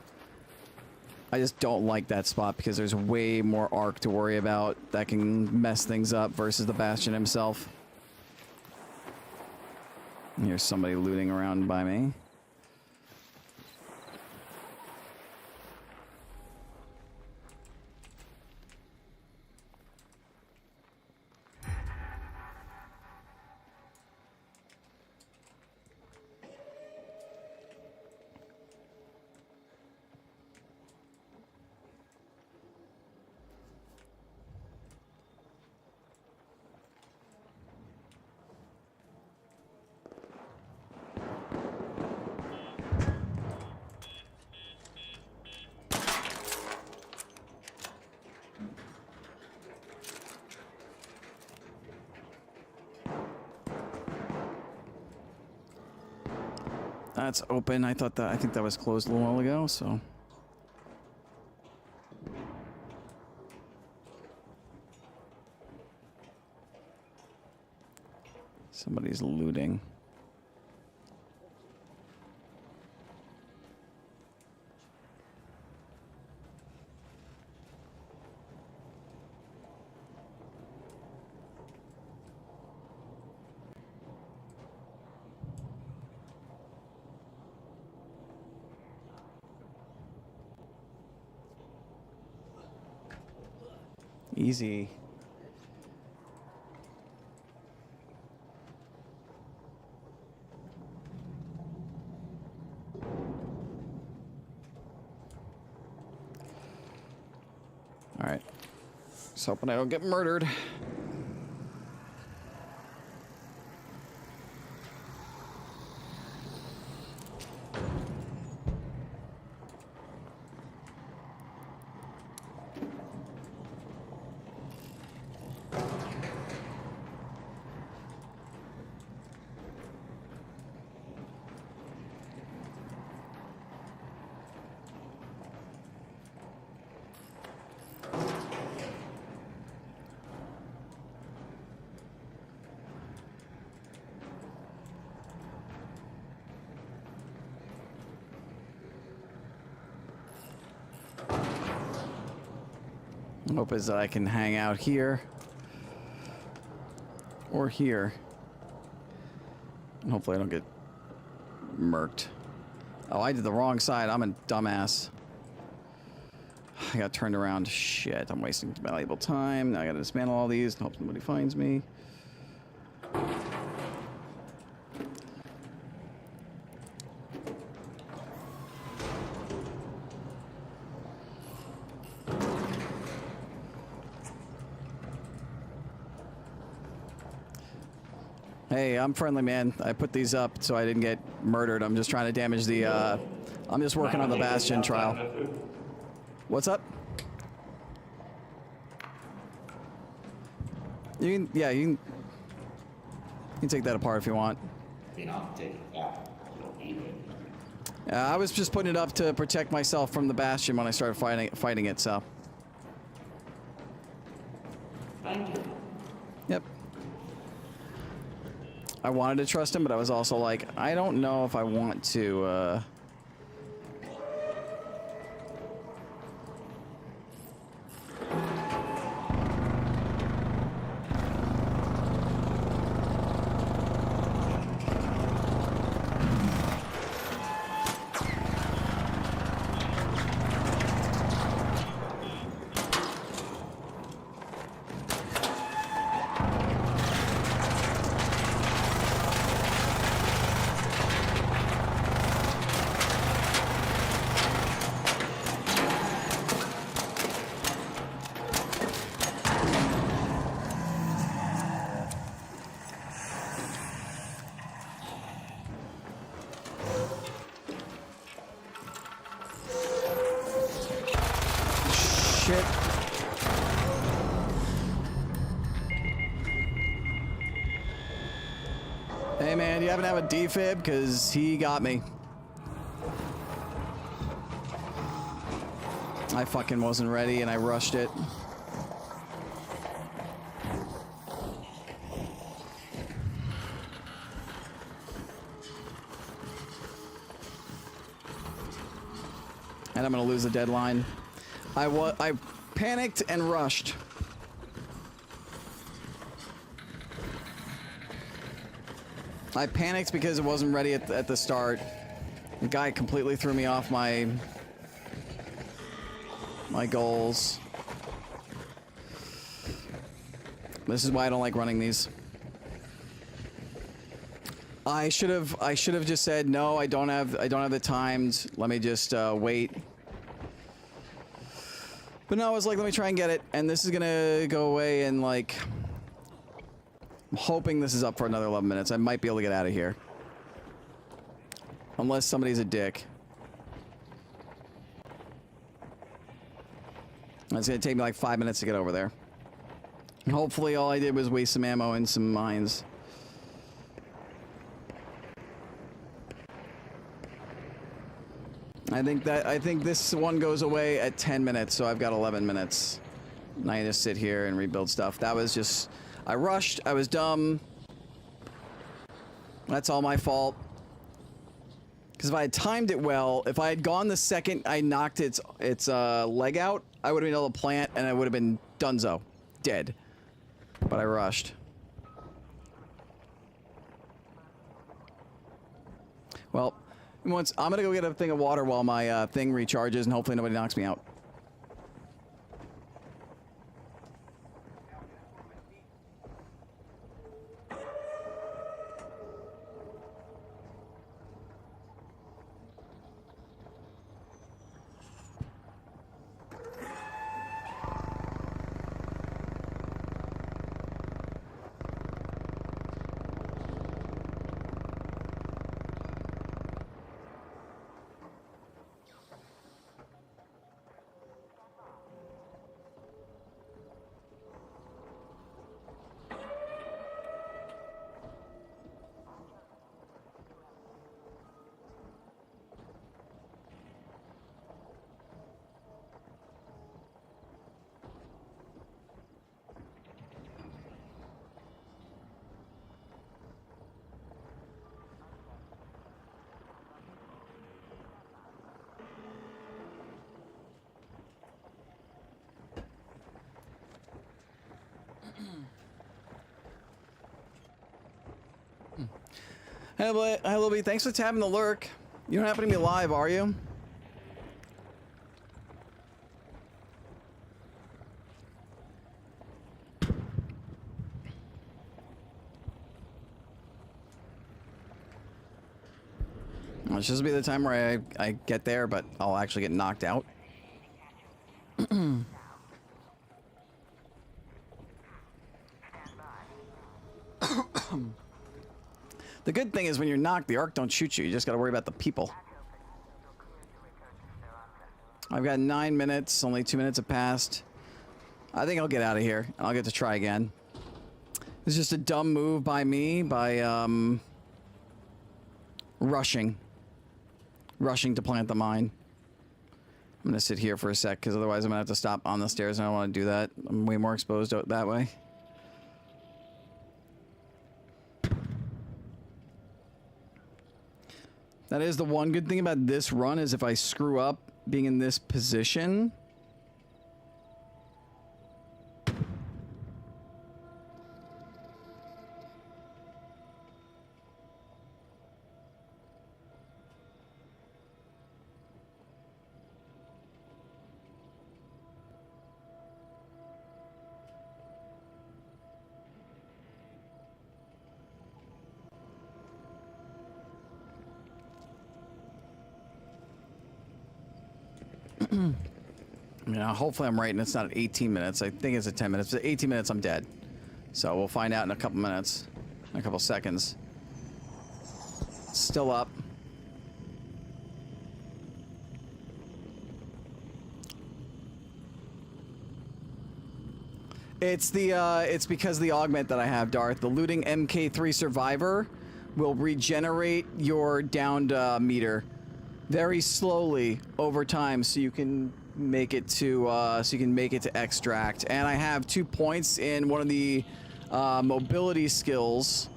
S1: I just don't like that spot because there's way more Ark to worry about that can mess things up versus the bastion himself. Here's somebody looting around by me. That's open. I think that was closed a little while ago, so. Somebody's looting. Easy. All right. Just hoping I don't get murdered. Hope is that I can hang out here or here. And hopefully I don't get murked. Oh, I did the wrong side. I'm a dumbass. I got turned around. Shit, I'm wasting valuable time. Now I gotta dismantle all these and hope somebody finds me. Hey, I'm friendly, man. I put these up so I didn't get murdered. I'm just trying to damage the, I'm just working on the Bastion trial. What's up? You can, yeah, you can take that apart if you want. I was just putting it up to protect myself from the Bastion when I started fighting it, so. Yep. I wanted to trust him, but I was also like, I don't know if I want to, shit. Hey man, do you happen to have a defib? Because he got me. I fucking wasn't ready and I rushed it. And I'm gonna lose the deadline. I panicked and rushed. I panicked because it wasn't ready at the start. The guy completely threw me off my goals. This is why I don't like running these. I should have just said no. I don't have the times. Let me just wait. But no, I was like, let me try and get it, and this is gonna go away in like. I'm hoping this is up for another 11 minutes. I might be able to get out of here, unless somebody's a dick. It's gonna take me like 5 minutes to get over there. And hopefully, all I did was waste some ammo and some mines. I think this one goes away at 10 minutes, so I've got 11 minutes. And I just sit here and rebuild stuff. That was just, I rushed, I was dumb. That's all my fault. Because if I had timed it well, if I had gone the second I knocked its leg out, I would have been able to plant and I would have been donezo. Dead. But I rushed. Well, once I'm gonna go get a thing of water while my thing recharges and hopefully nobody knocks me out. Hi, Lobby. Thanks for tapping the lurk. You don't happen to be live, are you? Well, it's just be the time where I get there, but I'll actually get knocked out. The good thing is when you're knocked, the Ark don't shoot you. You just got to worry about the people. I've got 9 minutes. Only 2 minutes have passed. I think I'll get out of here. And I'll get to try again. It's just a dumb move by me by rushing to plant the mine. I'm going to sit here for a sec because otherwise I'm going to have to stop on the stairs and I don't want to do that. I'm way more exposed that way. That is the one good thing about this run is if I screw up being in this position. Yeah, hopefully I'm right and it's not at 18 minutes. I think it's at 10 minutes. At 18 minutes, I'm dead. So we'll find out in a couple minutes. In a couple seconds. Still up. It's because of the augment that I have, Darth. The looting MK3 Survivor will regenerate your downed meter very slowly over time, so you can make it to extract. And I have 2 points in one of the mobility skills.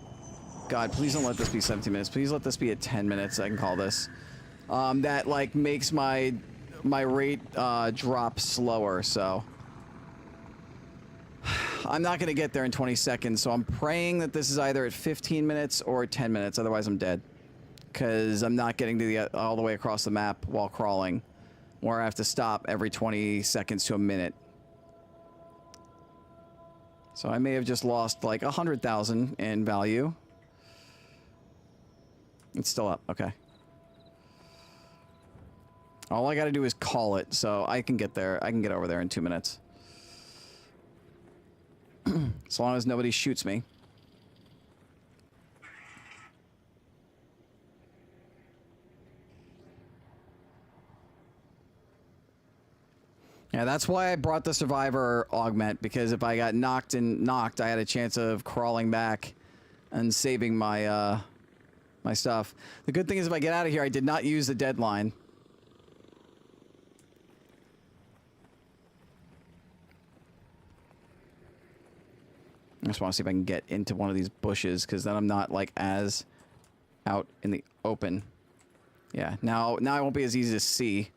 S1: God, please don't let this be 17 minutes. Please let this be at 10 minutes. I can call this. That like makes my rate drop slower. So I'm not gonna get there in 20 seconds. So I'm praying that this is either at 15 minutes or 10 minutes. Otherwise, I'm dead. Because I'm not getting to all the way across the map while crawling, where I have to stop every 20 seconds to a minute. So I may have just lost like 100,000 in value. It's still up, okay. All I gotta do is call it, so I can get there. I can get over there in 2 minutes. As long as nobody shoots me. Yeah, that's why I brought the Survivor augment, because if I got knocked, I had a chance of crawling back and saving my my stuff. The good thing is if I get out of here, I did not use the deadline. I just want to see if I can get into one of these bushes, because then I'm not like as out in the open. Yeah, now it won't be as easy to see.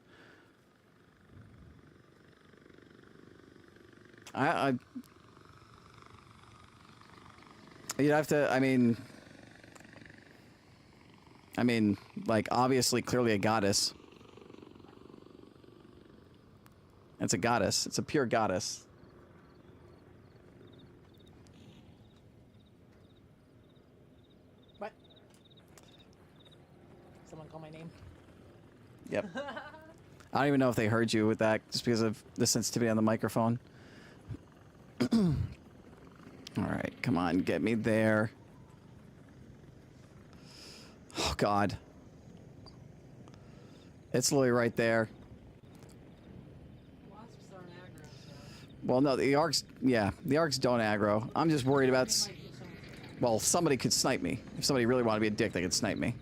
S1: You'd have to, I mean, like, obviously, clearly a goddess. It's a goddess. It's a pure goddess.
S9: What? Someone call my name?
S1: Yep. I don't even know if they heard you with that, just because of the sensitivity on the microphone. Alright, come on, get me there. Oh, God. It's literally right there.
S9: Wasps aren't aggro, so.
S1: Well, no, the arcs, yeah, the arcs don't aggro. I'm just worried about, well, somebody could snipe me. If somebody really wanted to be a dick, they could snipe me.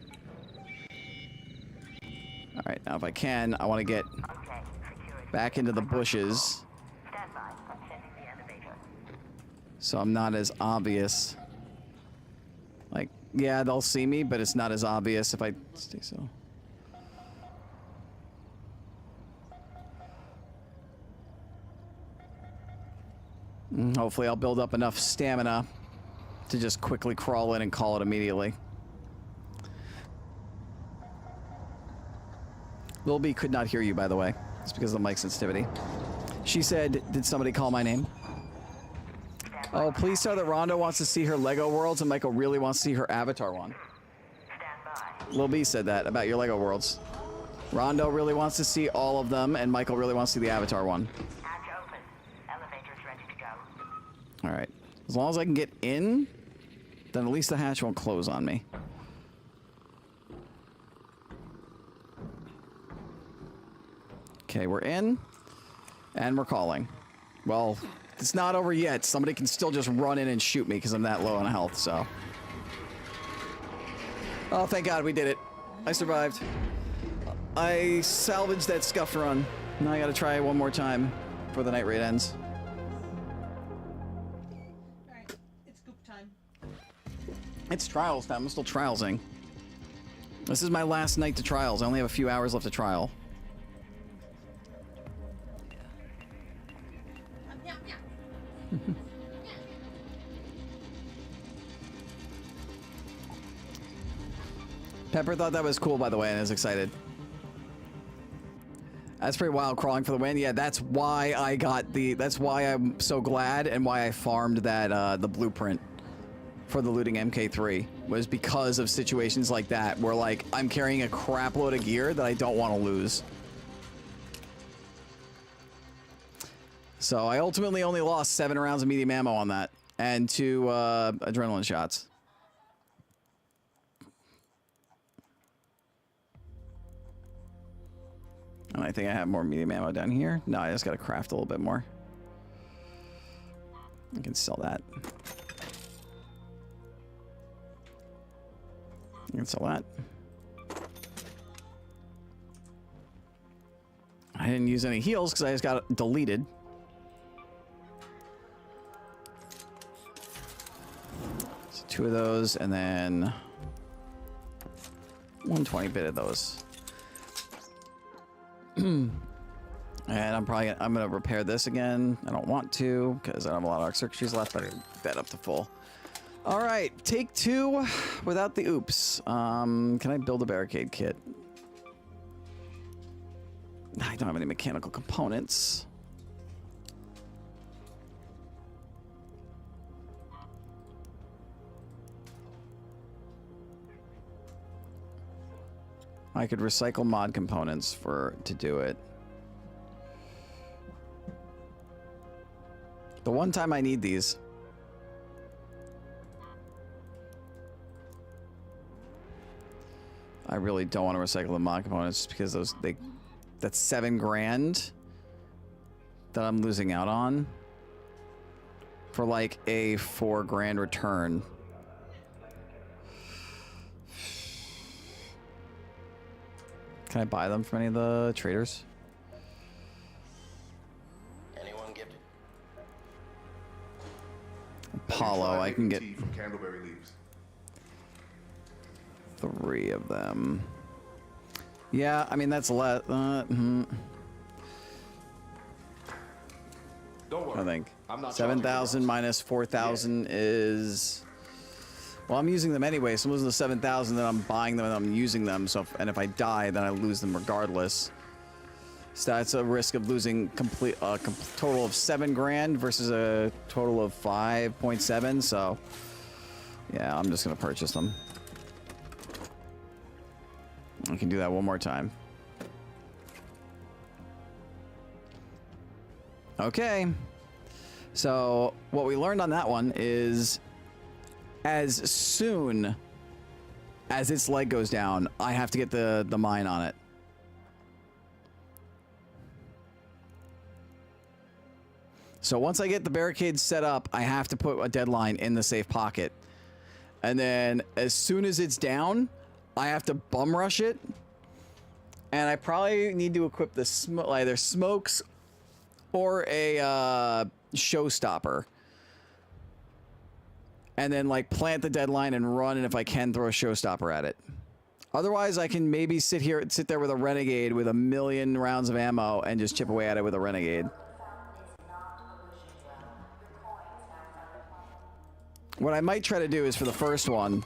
S1: Alright, now if I can, I want to get back into the bushes. So I'm not as obvious. Like, yeah, they'll see me, but it's not as obvious if I stay still. Hopefully I'll build up enough stamina to just quickly crawl in and call it immediately. Lil B could not hear you, by the way. It's because of the mic sensitivity. She said, did somebody call my name? Oh, please tell that Rondo wants to see her Lego Worlds and Michael really wants to see her Avatar one. Lil B said that about your Lego Worlds. Rondo really wants to see all of them and Michael really wants to see the Avatar one. Alright. As long as I can get in, then at least the hatch won't close on me. Okay, we're in. And we're calling. Well, it's not over yet. Somebody can still just run in and shoot me because I'm that low on health, so. Oh, thank God we did it. I survived. I salvaged that scuff run. Now I gotta try it one more time before the night raid ends.
S9: Alright, it's goop time.
S1: It's trials time. I'm still trialsing. This is my last night to trials. I only have a few hours left to trial. Pepper thought that was cool, by the way, and is excited. That's pretty wild, crawling for the win. Yeah, that's why I got the... That's why I'm so glad and why I farmed that, the blueprint for the looting MK3. Was because of situations like that, where, like, I'm carrying a crap load of gear that I don't want to lose. So I ultimately only lost 7 rounds of medium ammo on that. And 2 adrenaline shots. And I think I have more medium ammo down here. No, I just gotta craft a little bit more. I can sell that. I can sell that. I didn't use any heals because I just got deleted. So 2 of those, and then 120 bit of those. And I'm gonna repair this again. I don't want to because I don't have a lot of arc circuitries left, but I can get that up to full. All right, take 2 without the oops. Can I build a barricade kit? I don't have any mechanical components. I could recycle mod components to do it. The one time I need these. I really don't want to recycle the mod components just because that's 7 grand that I'm losing out on for like a 4 grand return. Can I buy them from any of the traders?
S10: Anyone gifted?
S1: Poly. hollow.
S3: Try
S1: I can get
S3: making tea from candleberry leaves.
S1: 3 of them. Yeah, I mean, that's less.
S3: Don't worry.
S1: I think.
S3: I'm not
S1: 7,000
S3: charging
S1: minus 4,000 is. Well, I'm using them anyway, so I'm losing the 7,000, then I'm buying them and I'm using them. So, and if I die, then I lose them regardless. So that's a risk of losing total of 7 grand versus a total of 5.7. So, yeah, I'm just gonna purchase them. I can do that one more time. Okay. So what we learned on that one is as soon as its leg goes down, I have to get the mine on it. So once I get the barricades set up, I have to put a deadline in the safe pocket. And then as soon as it's down, I have to bum rush it. And I probably need to equip the either smokes or a showstopper. And then like plant the deadline and run, and if I can, throw a showstopper at it. Otherwise, I can maybe sit there with a renegade with 1,000,000 rounds of ammo and just chip away at it with a renegade. What I might try to do is for the first one,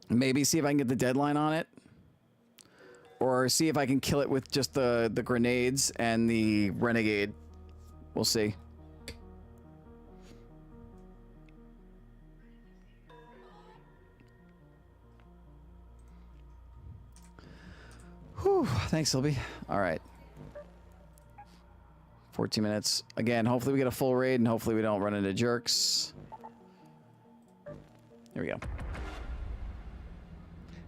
S1: maybe see if I can get the deadline on it, or see if I can kill it with just the grenades and the renegade. We'll see. Whew, thanks, Sylvie. All right. 14 minutes. Again, hopefully we get a full raid and hopefully we don't run into jerks. Here we go.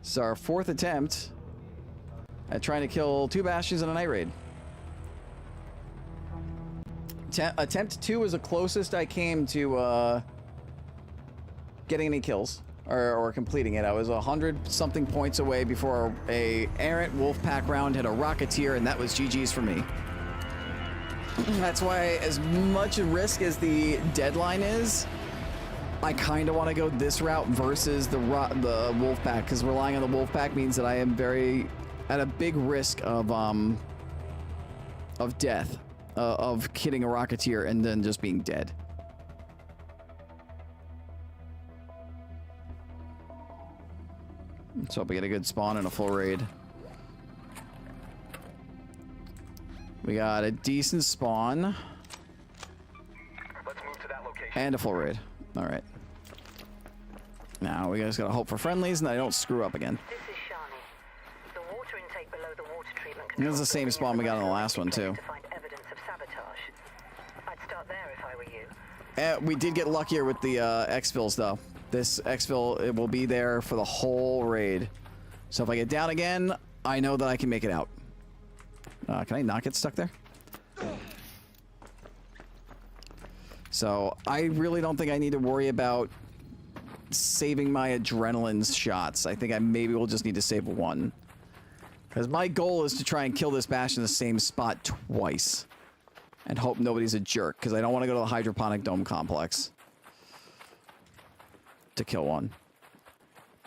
S1: This is our 4th attempt at trying to kill 2 bastions in a night raid. Attempt 2 was the closest I came to getting any kills or completing it. I was 100-something points away before a errant Wolfpack round hit a Rocketeer, and that was GG's for me. That's why, as much risk as the deadline is, I kind of want to go this route versus the Wolfpack, because relying on the Wolfpack means that I am at a big risk of death, of hitting a Rocketeer and then just being dead. Let's hope we get a good spawn and a full raid. We got a decent spawn.
S5: Let's move to that location.
S1: And a full raid. All right. Now we just gotta hope for friendlies and I don't screw up again.
S6: This is Shani. The water intake below the water treatment
S1: And this is the same
S6: control
S1: spawn we got on the last one too.
S6: to find evidence of sabotage. I'd start there if I were you.
S1: We did get luckier with the exfils though. This exfil, it will be there for the whole raid. So if I get down again, I know that I can make it out. Can I not get stuck there? So I really don't think I need to worry about saving my adrenaline shots. I think I maybe will just need to save 1. Because my goal is to try and kill this bash in the same spot twice. And hope nobody's a jerk, because I don't want to go to the hydroponic dome complex to kill one.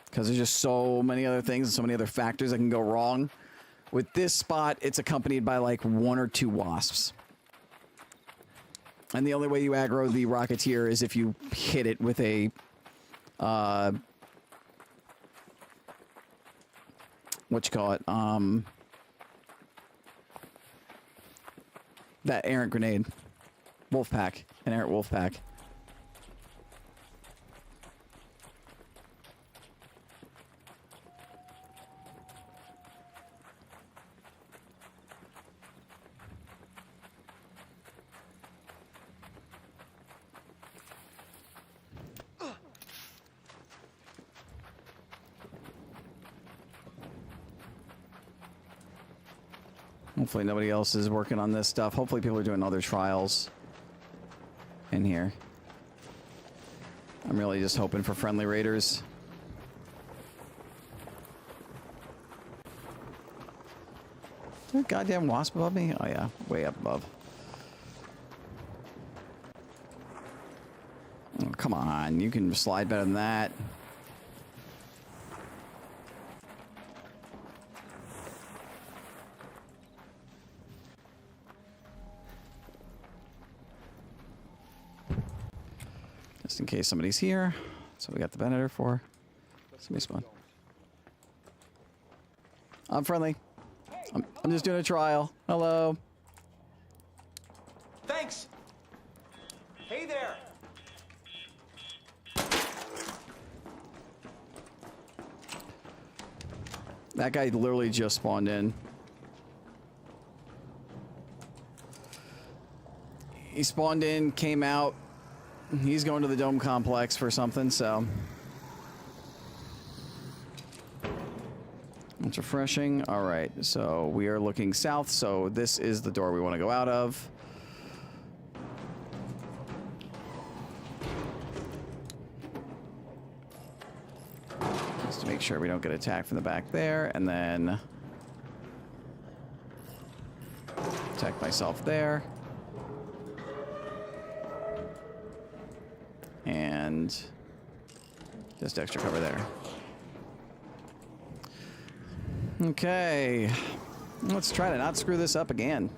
S1: Because there's just so many other things and so many other factors that can go wrong. With this spot, it's accompanied by like 1 or 2 wasps. And the only way you aggro the Rocketeer is if you hit it with a what you call it? That errant grenade. Wolfpack. An errant Wolfpack. Hopefully nobody else is working on this stuff. Hopefully people are doing other trials in here. I'm really just hoping for friendly raiders. Is there a goddamn wasp above me? Oh yeah, way up above. come on. You can slide better than that. Just in case somebody's here. That's what we got the Venator for. Somebody spawn. I'm friendly. I'm just doing a trial. Hello.
S7: Thanks. Hey there.
S1: That guy literally just spawned in. He spawned in, came out. He's going to the dome complex for something, so. It's refreshing. All right, so we are looking south, so this is the door we want to go out of. Just to make sure we don't get attacked from the back there, and then protect myself there. And just extra cover there. Okay. Let's try to not screw this up again.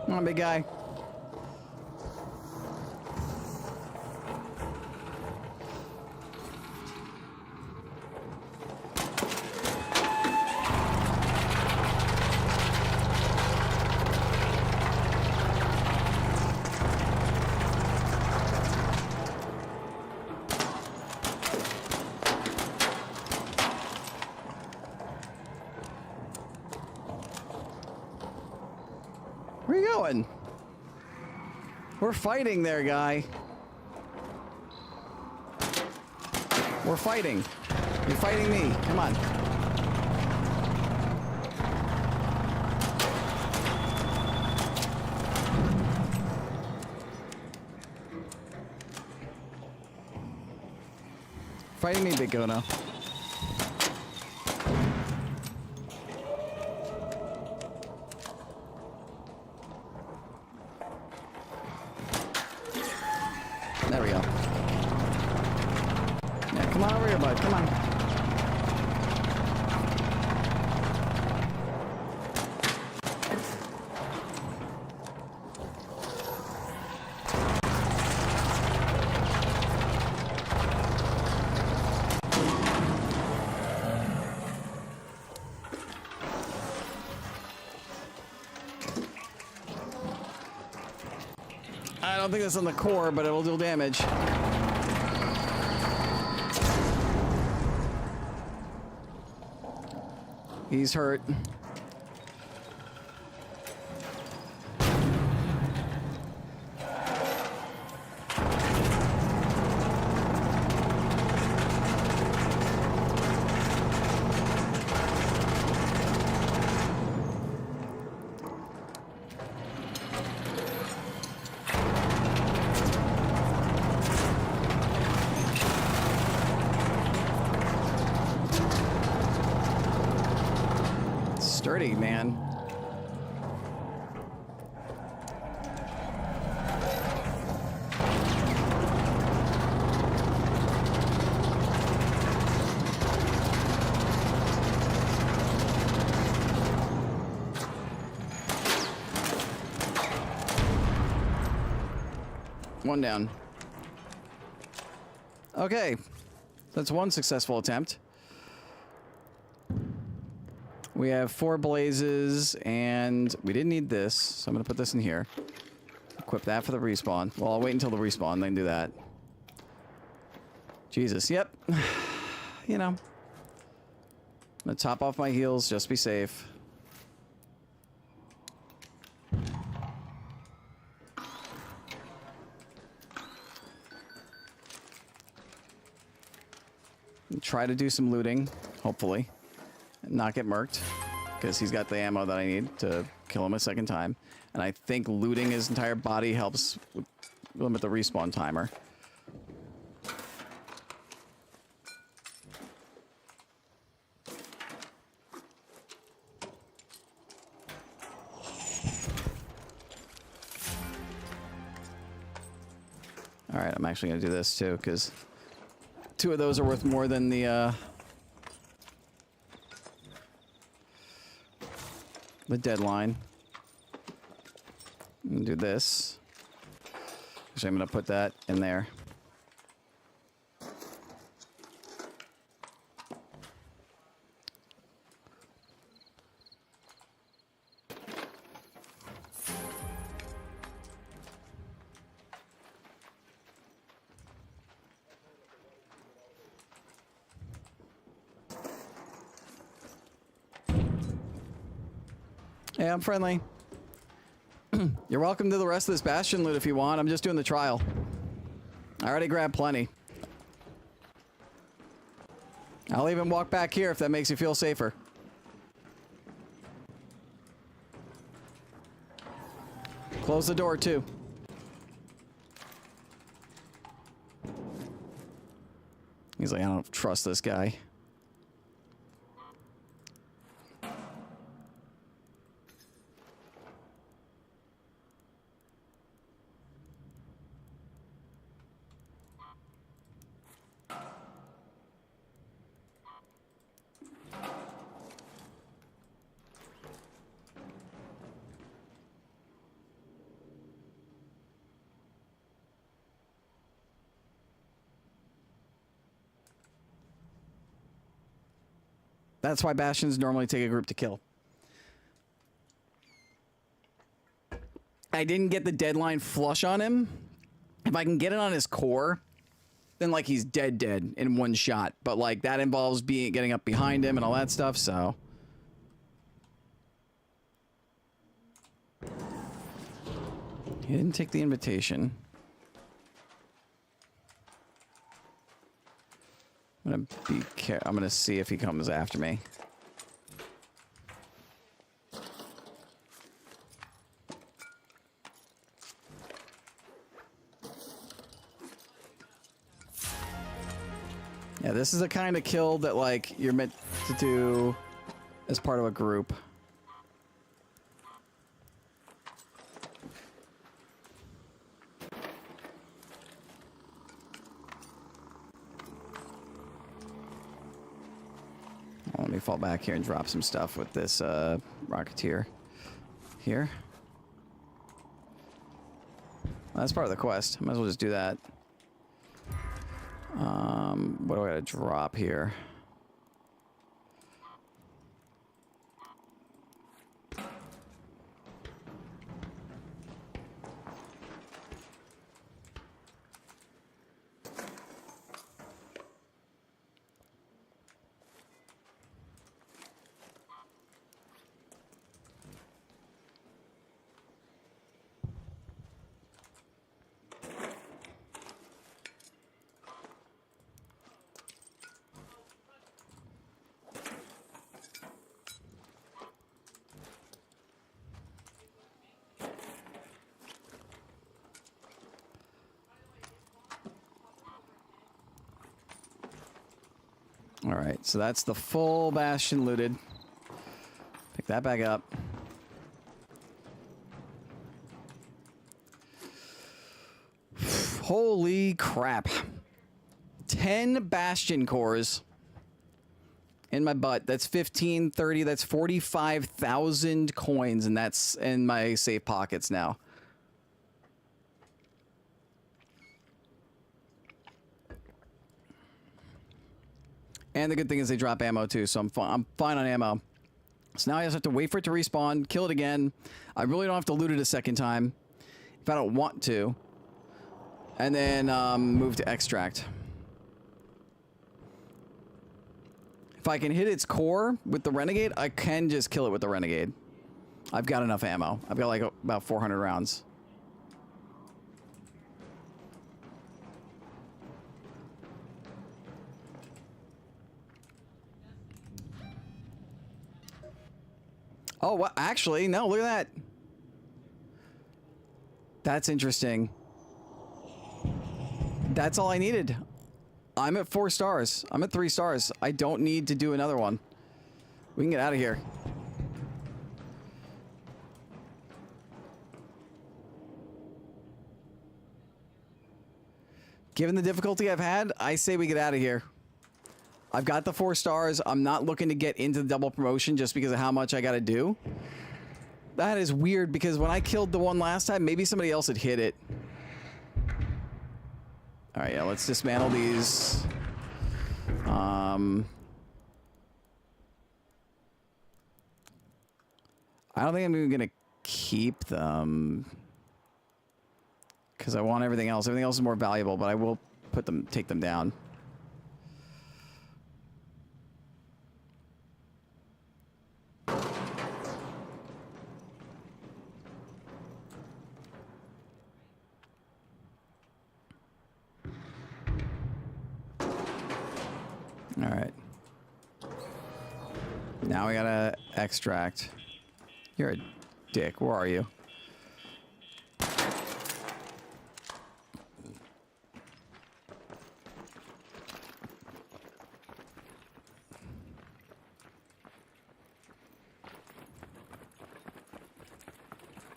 S1: Come on, big guy. Where are you going? We're fighting there, guy. We're fighting. You're fighting me. Come on. Fighting me, Big Gono. There we go. Yeah, come on over here, bud. Come on. I don't think that's on the core, but it'll do damage. He's hurt. Sturdy, man. One down. Okay. That's one successful attempt. We have 4 blazes, and we didn't need this, so I'm going to put this in here. Equip that for the respawn. Well, I'll wait until the respawn, then do that. Jesus, yep. You know. I'm going to top off my heals, just be safe. Try to do some looting, hopefully. Not get murked, because he's got the ammo that I need to kill him a second time. And I think looting his entire body helps limit the respawn timer. All right, I'm actually going to do this too, because 2 of those are worth more than the deadline. I'm going to do this. Actually, I'm going to put that in there. Yeah, I'm friendly. You're welcome to the rest of this Bastion loot if you want. I'm just doing the trial. I already grabbed plenty. I'll even walk back here if that makes you feel safer. Close the door too. He's like, I don't trust this guy. That's why Bastions normally take a group to kill. I didn't get the deadline flush on him. If I can get it on his core, then like he's dead in one shot. But like that involves getting up behind him and all that stuff, so. He didn't take the invitation. I'm gonna see if he comes after me. Yeah, this is the kind of kill that like you're meant to do as part of a group. Let me fall back here and drop some stuff with this Rocketeer here. Well, that's part of the quest. Might as well just do that. What do I gotta drop here? All right, so that's the full Bastion looted. Pick that back up. Holy crap. 10 Bastion cores in my butt. That's 15, 30, that's 45,000 coins, and that's in my safe pockets now. And the good thing is they drop ammo too, so I'm fine on ammo. So now I just have to wait for it to respawn, kill it again. I really don't have to loot it a second time if I don't want to. And then move to extract. If I can hit its core with the Renegade, I can just kill it with the Renegade. I've got enough ammo. I've got like about 400 rounds. Oh, well, actually, no, look at that. That's interesting. That's all I needed. I'm at 4 stars. I'm at 3 stars. I don't need to do another one. We can get out of here. Given the difficulty I've had, I say we get out of here. I've got the 4 stars. I'm not looking to get into the double promotion just because of how much I got to do. That is weird because when I killed the one last time, maybe somebody else had hit it. All right, yeah, let's dismantle these. I don't think I'm even going to keep them because I want everything else. Everything else is more valuable, but I will take them down. All right. Now we gotta extract. You're a dick. Where are you?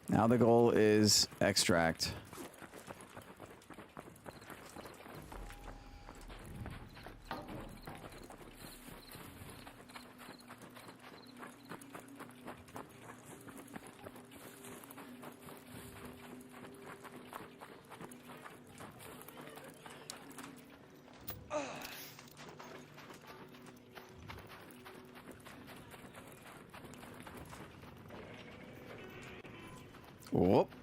S1: Now the goal is extract. Whoop.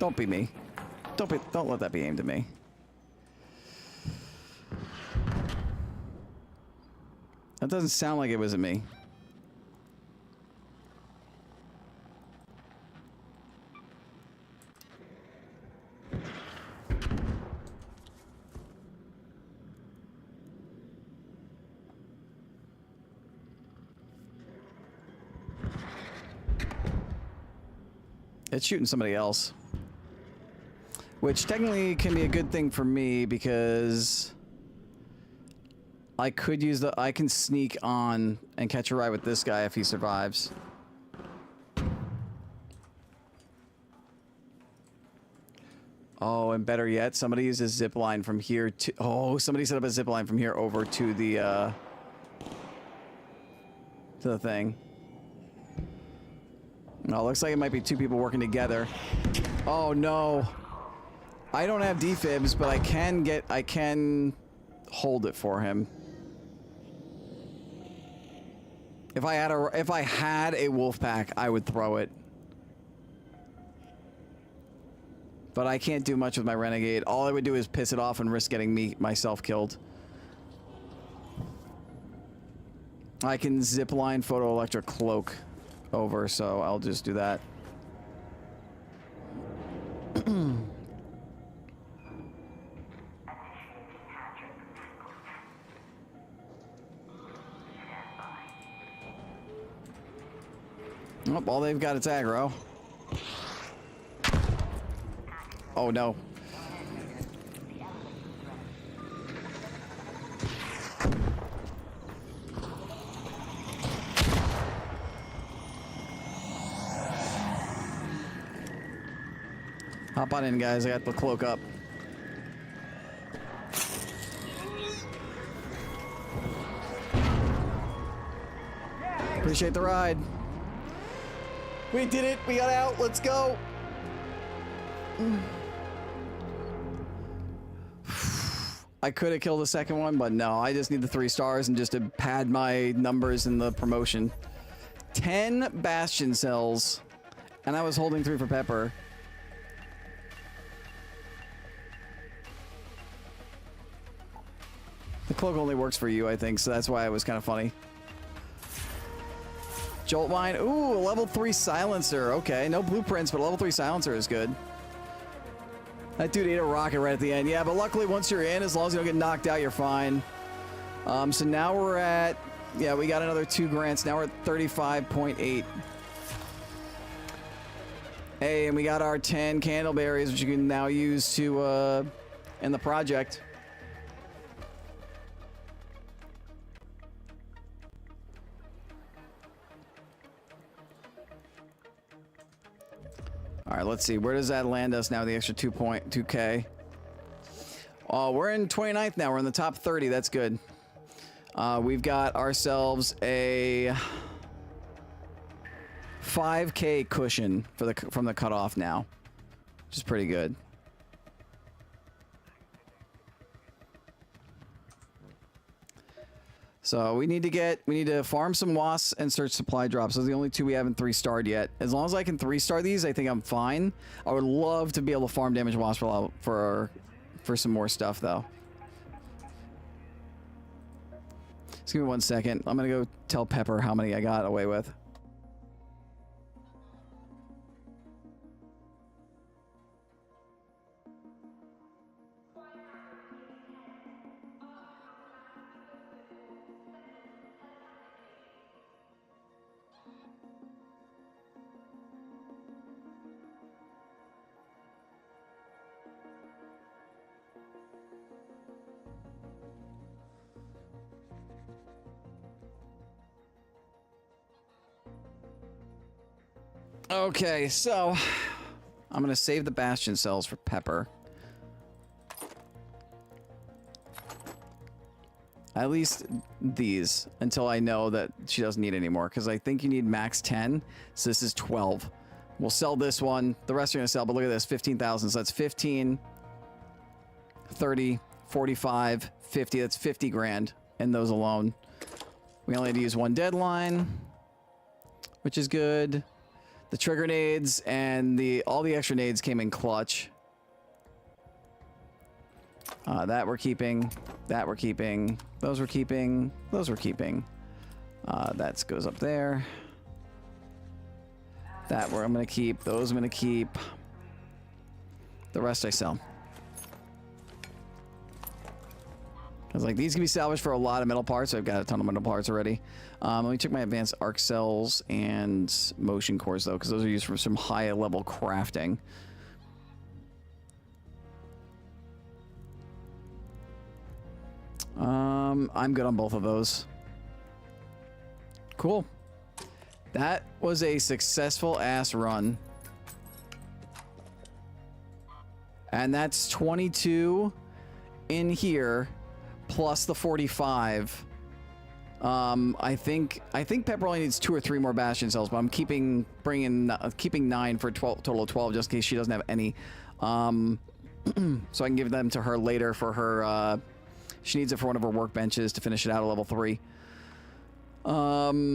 S1: Don't be me. Don't let that be aimed at me. That doesn't sound like it was at me. It's shooting somebody else. Which technically can be a good thing for me because I could use I can sneak on and catch a ride with this guy if he survives. Oh, and better yet, somebody used a zip line from here to... Oh, somebody set up a zip line from here over to the thing. No, looks like it might be 2 people working together. Oh, no. I don't have defibs, but I can hold it for him. If I had a wolf pack, I would throw it. But I can't do much with my renegade. All I would do is piss it off and risk getting myself killed. I can zipline photoelectric cloak over, so I'll just do that. Oh, all they've got is aggro. Oh no. Hop on in, guys. I got the cloak up. Appreciate the ride. We did it. We got out. Let's go. I could have killed the second one, but no. I just need the 3 stars and just to pad my numbers in the promotion. 10 Bastion cells. And I was holding 3 for Pepper. The cloak only works for you, I think, so that's why it was kind of funny. Jolt mine. Ooh, a level 3 silencer. Okay, no blueprints, but a level 3 silencer is good. That dude ate a rocket right at the end. Yeah, but luckily once you're in, as long as you don't get knocked out, you're fine. So now we're at, yeah, we got another 2 grants. Now we're at 35.8. Hey, and we got our 10 candleberries, which you can now use to, in the project. All right, let's see. Where does that land us now, the extra 2K? Oh, we're in 29th now. We're in the top 30. That's good. We've got ourselves a 5K cushion for from the cutoff now, which is pretty good. So we need to farm some wasps and search supply drops. Those are the only 2 we haven't 3-starred yet. As long as I can 3-star these, I think I'm fine. I would love to be able to farm damage wasp for some more stuff though. Just give me 1 second. I'm gonna go tell Pepper how many I got away with. Okay, so I'm gonna save the bastion cells for Pepper. At least these, until I know that she doesn't need any more, because I think you need max 10, so this is 12. We'll sell this one. The rest are gonna sell, but look at this, 15,000. So that's 15, 30, 45, 50. That's 50 grand in those alone. We only had to use 1 deadline, which is good. The trigger nades and all the extra nades came in clutch. That we're keeping. That we're keeping. Those we're keeping. Those we're keeping. That goes up there. That I'm gonna keep. Those I'm gonna keep. The rest I sell. I was like, these can be salvaged for a lot of metal parts. I've got a ton of metal parts already. Let me check my advanced arc cells and motion cores, though, because those are used for some high level crafting. I'm good on both of those. Cool. That was a successful ass run. And that's 22 in here. Plus the 45. I think Pepper only needs 2 or 3 more bastion cells, but I'm keeping 9 for 12, total of 12, just in case she doesn't have any. So I can give them to her later for her. She needs it for one of her workbenches to finish it out at level 3. But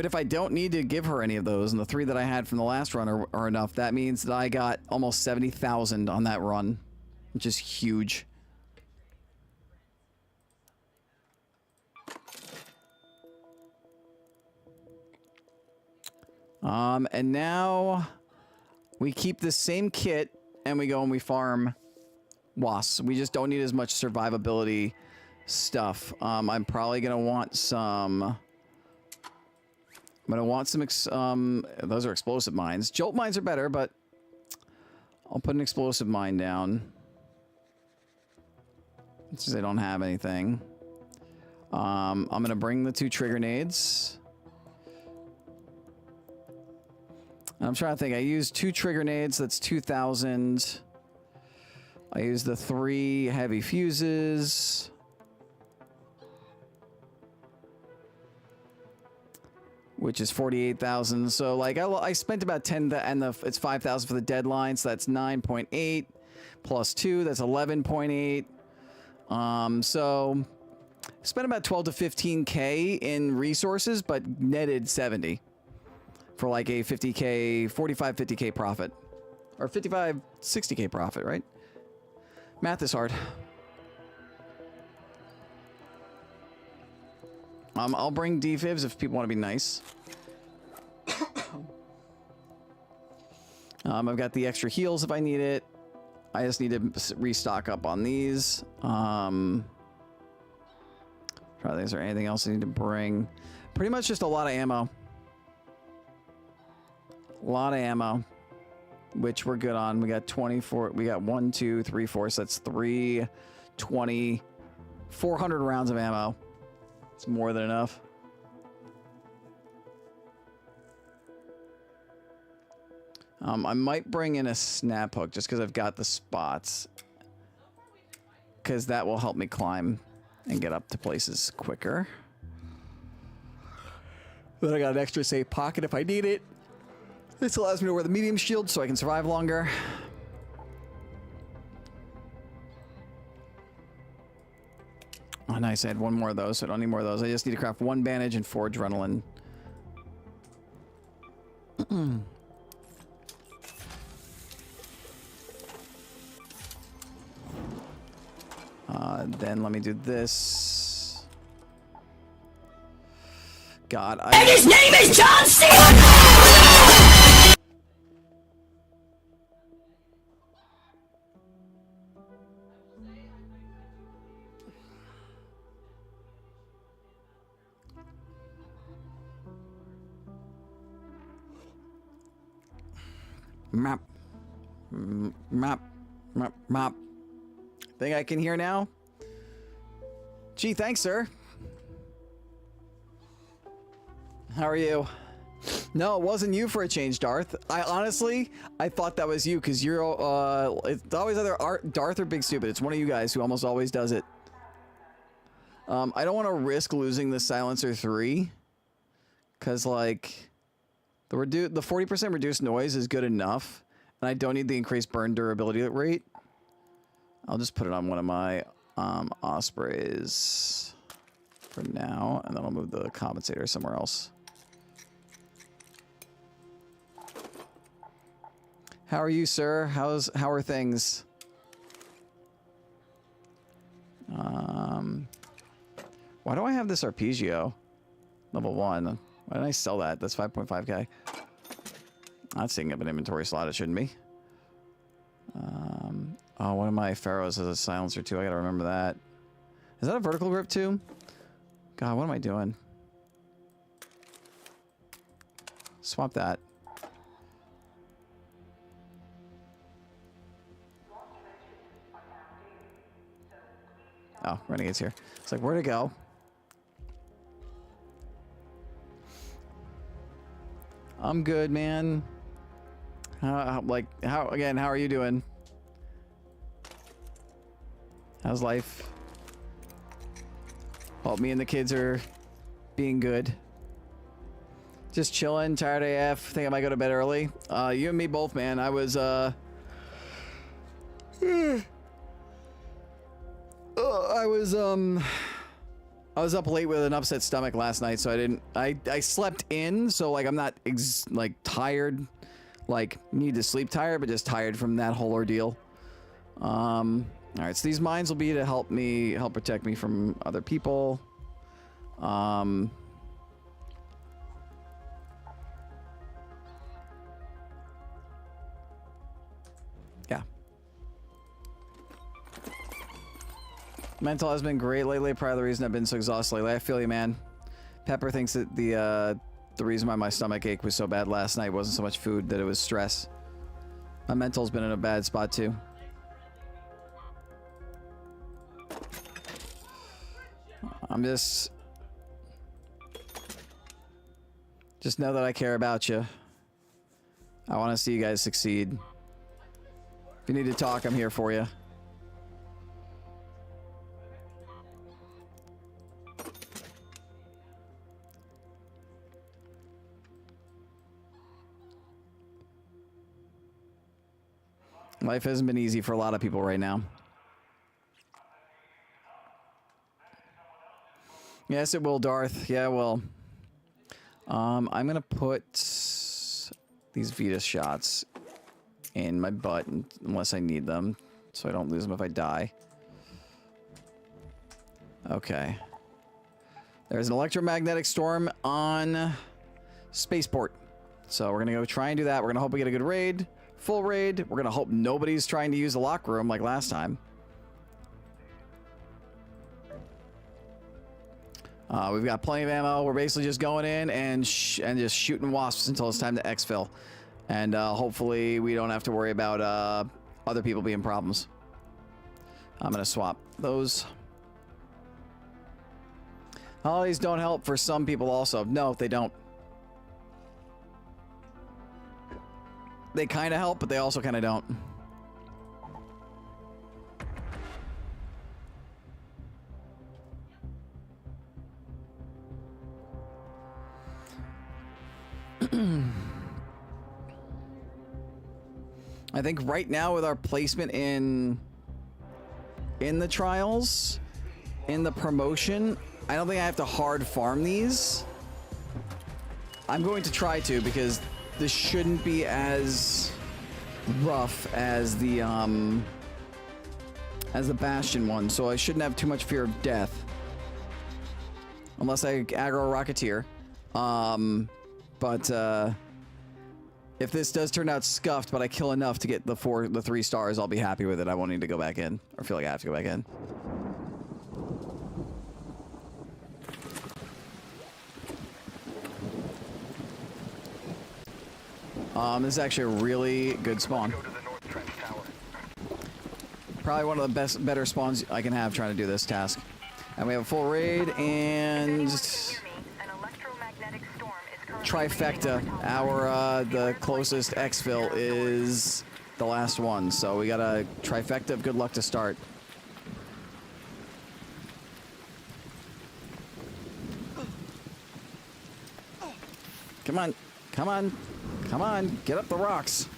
S1: if I don't need to give her any of those, and the 3 that I had from the last run are enough, that means that I got almost 70,000 on that run, which is huge. And now we keep the same kit and we go and we farm wasps. We just don't need as much survivability stuff. I'm probably gonna want some. Those are explosive mines. Jolt mines are better, but I'll put an explosive mine down since I don't have anything. I'm gonna bring the 2 trigger nades. I'm trying to think. I used 2 trigger nades. That's 2,000. I used the 3 heavy fuses. Which is 48,000. So like I spent about 10 and it's 5,000 for the deadline. So that's 9.8 plus 2. That's 11.8. So spent about 12 to 15K in resources, but netted 70. For like a 50K, 45, 50K profit. Or 55, 60K profit, right? Math is hard. I'll bring defibs if people want to be nice. I've got the extra heals if I need it. I just need to restock up on these. Is there anything else I need to bring? Pretty much just a lot of ammo. A lot of ammo, which we're good on. We got 24. We got 1, 2, 3, 4. So that's 320, 400 rounds of ammo. It's more than enough. I might bring in a snap hook just because I've got the spots. Because that will help me climb and get up to places quicker. Then I got an extra safe pocket if I need it. This allows me to wear the medium shield so I can survive longer. Oh, nice. I had one more of those, so I don't need more of those. I just need to craft 1 bandage and 4 adrenaline. Then let me do this. God, And his name is John C. Map. Map. Think I can hear now? Gee, thanks, sir. How are you? No, it wasn't you for a change, Darth. I thought that was you because you're, it's always either Darth or Big Stupid. It's one of you guys who almost always does it. I don't want to risk losing the Silencer 3 because, like, the 40% reduced noise is good enough, and I don't need the increased burn durability rate. I'll just put it on one of my Ospreys for now, and then I'll move the compensator somewhere else. How are you, sir? How are things? Why do I have this Arpeggio? Level 1. Why didn't I sell that? That's 5.5k. That's taking up an inventory slot. It shouldn't be. Oh, one of my Pharaohs has a silencer too. I gotta remember that. Is that a vertical grip too? God, what am I doing? Swap that. Oh, Renegade's here. It's like, where'd it go? I'm good, man. How are you doing? How's life? Hope me and the kids are being good. Just chilling, tired AF. Think I might go to bed early. You and me both, man. I was I was up late with an upset stomach last night, so I slept in, so like I'm not tired, like need to sleep tired, but just tired from that whole ordeal. All right, so these mines will be to help protect me from other people. Yeah. Mental has been great lately. Probably the reason I've been so exhausted lately. I feel you, man. Pepper thinks that the reason why my stomach ache was so bad last night wasn't so much food, that it was stress. My mental's been in a bad spot too. I'm just know that I care about you. I want to see you guys succeed. If you need to talk, I'm here for you. Life hasn't been easy for a lot of people right now. Yes, it will, Darth. Yeah, well. I'm going to put these Vita shots in my butt unless I need them, so I don't lose them if I die. Okay. There's an electromagnetic storm on Spaceport. So we're going to go try and do that. We're going to hope we get a good raid. Full raid. We're going to hope nobody's trying to use the locker room like last time. We've got plenty of ammo. We're basically just going in and just shooting wasps until it's time to exfil. And hopefully we don't have to worry about other people being problems. I'm going to swap those. Holidays don't help for some people also. No, they don't. They kind of help, but they also kind of don't. I think right now with our placement in the trials, in the promotion, I don't think I have to hard farm these. I'm going to try to, because this shouldn't be as rough as the Bastion one, so I shouldn't have too much fear of death. Unless I aggro a Rocketeer. If this does turn out scuffed, but I kill enough to get the 3 stars, I'll be happy with it. I won't need to go back in, or feel like I have to go back in. This is actually a really good spawn. Probably one of the better spawns I can have trying to do this task. And we have a full raid and trifecta. The closest exfil is the last one, so we got a trifecta of good luck to start. Come on, come on, come on, get up the rocks.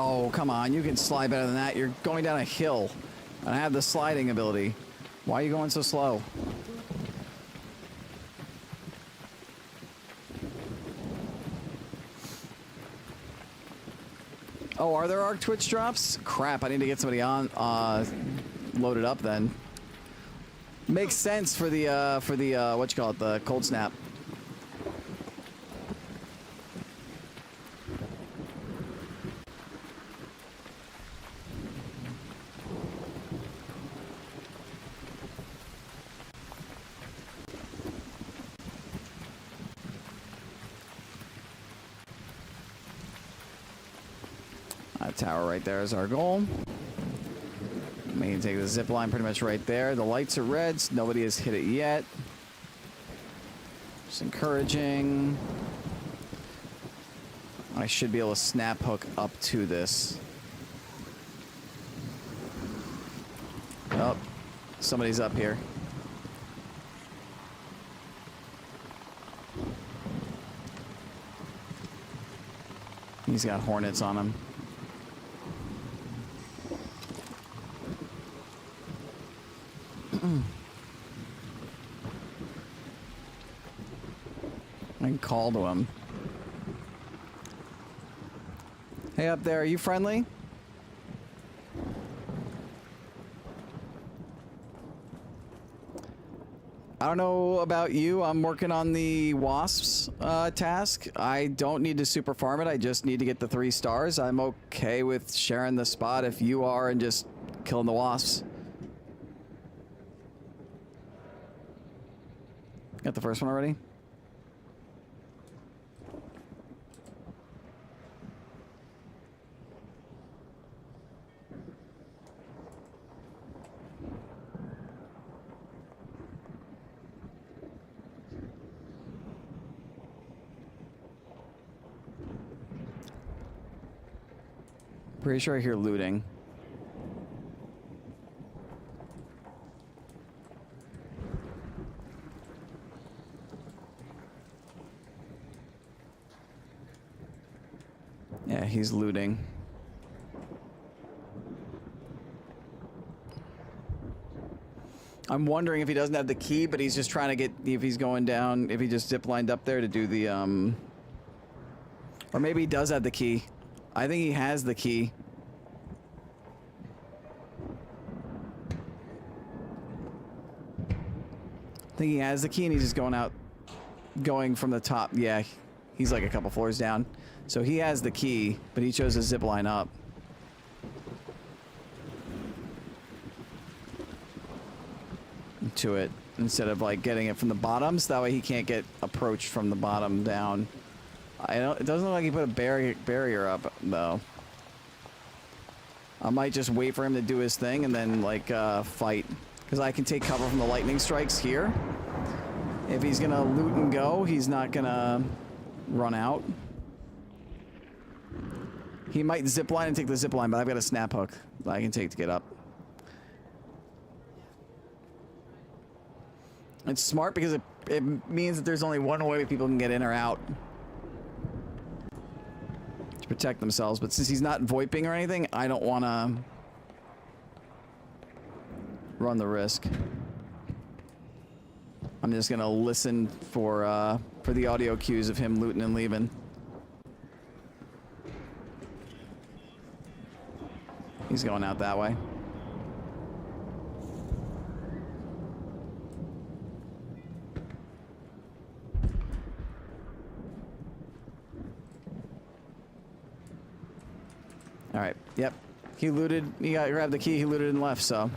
S1: Oh, come on. You can slide better than that. You're going down a hill. And I have the sliding ability. Why are you going so slow? Oh, are there Arc Twitch drops? Crap, I need to get somebody on loaded up then. Makes sense for the what you call it, the cold snap. Tower right there is our goal. We can take the zip line pretty much right there. The lights are red, so nobody has hit it yet. Just encouraging. I should be able to snap hook up to this. Oh, somebody's up here. He's got hornets on him. I can call to him. Hey, up there, are you friendly? I don't know about you. I'm working on the wasps task. I don't need to super farm it. I just need to get the 3 stars. I'm okay with sharing the spot if you are and just killing the wasps. Got the first one already? Pretty sure I hear looting. Yeah, he's looting. I'm wondering if he doesn't have the key, but he's just trying to get, if he's going down, if he just zip lined up there to do the, or maybe he does have the key. I think he has the key. I think he has the key and he's just going out, going from the top. Yeah, He's like a couple floors down. So he has the key, but he chose to zip line up. To it instead of like getting it from the bottom, so that way he can't get approached from the bottom down. It doesn't look like he put a barrier up though. I might just wait for him to do his thing and then like fight, because I can take cover from the lightning strikes here. If he's gonna loot and go, he's not gonna run out. He might zip line and take the zip line, but I've got a snap hook that I can take to get up. It's smart because it means that there's only one way people can get in or out to protect themselves. But since he's not VoIPing or anything, I don't want to run the risk. I'm just gonna listen for the audio cues of him looting and leaving. He's going out that way. All right. Yep. He looted. He grabbed the key. He looted and left. So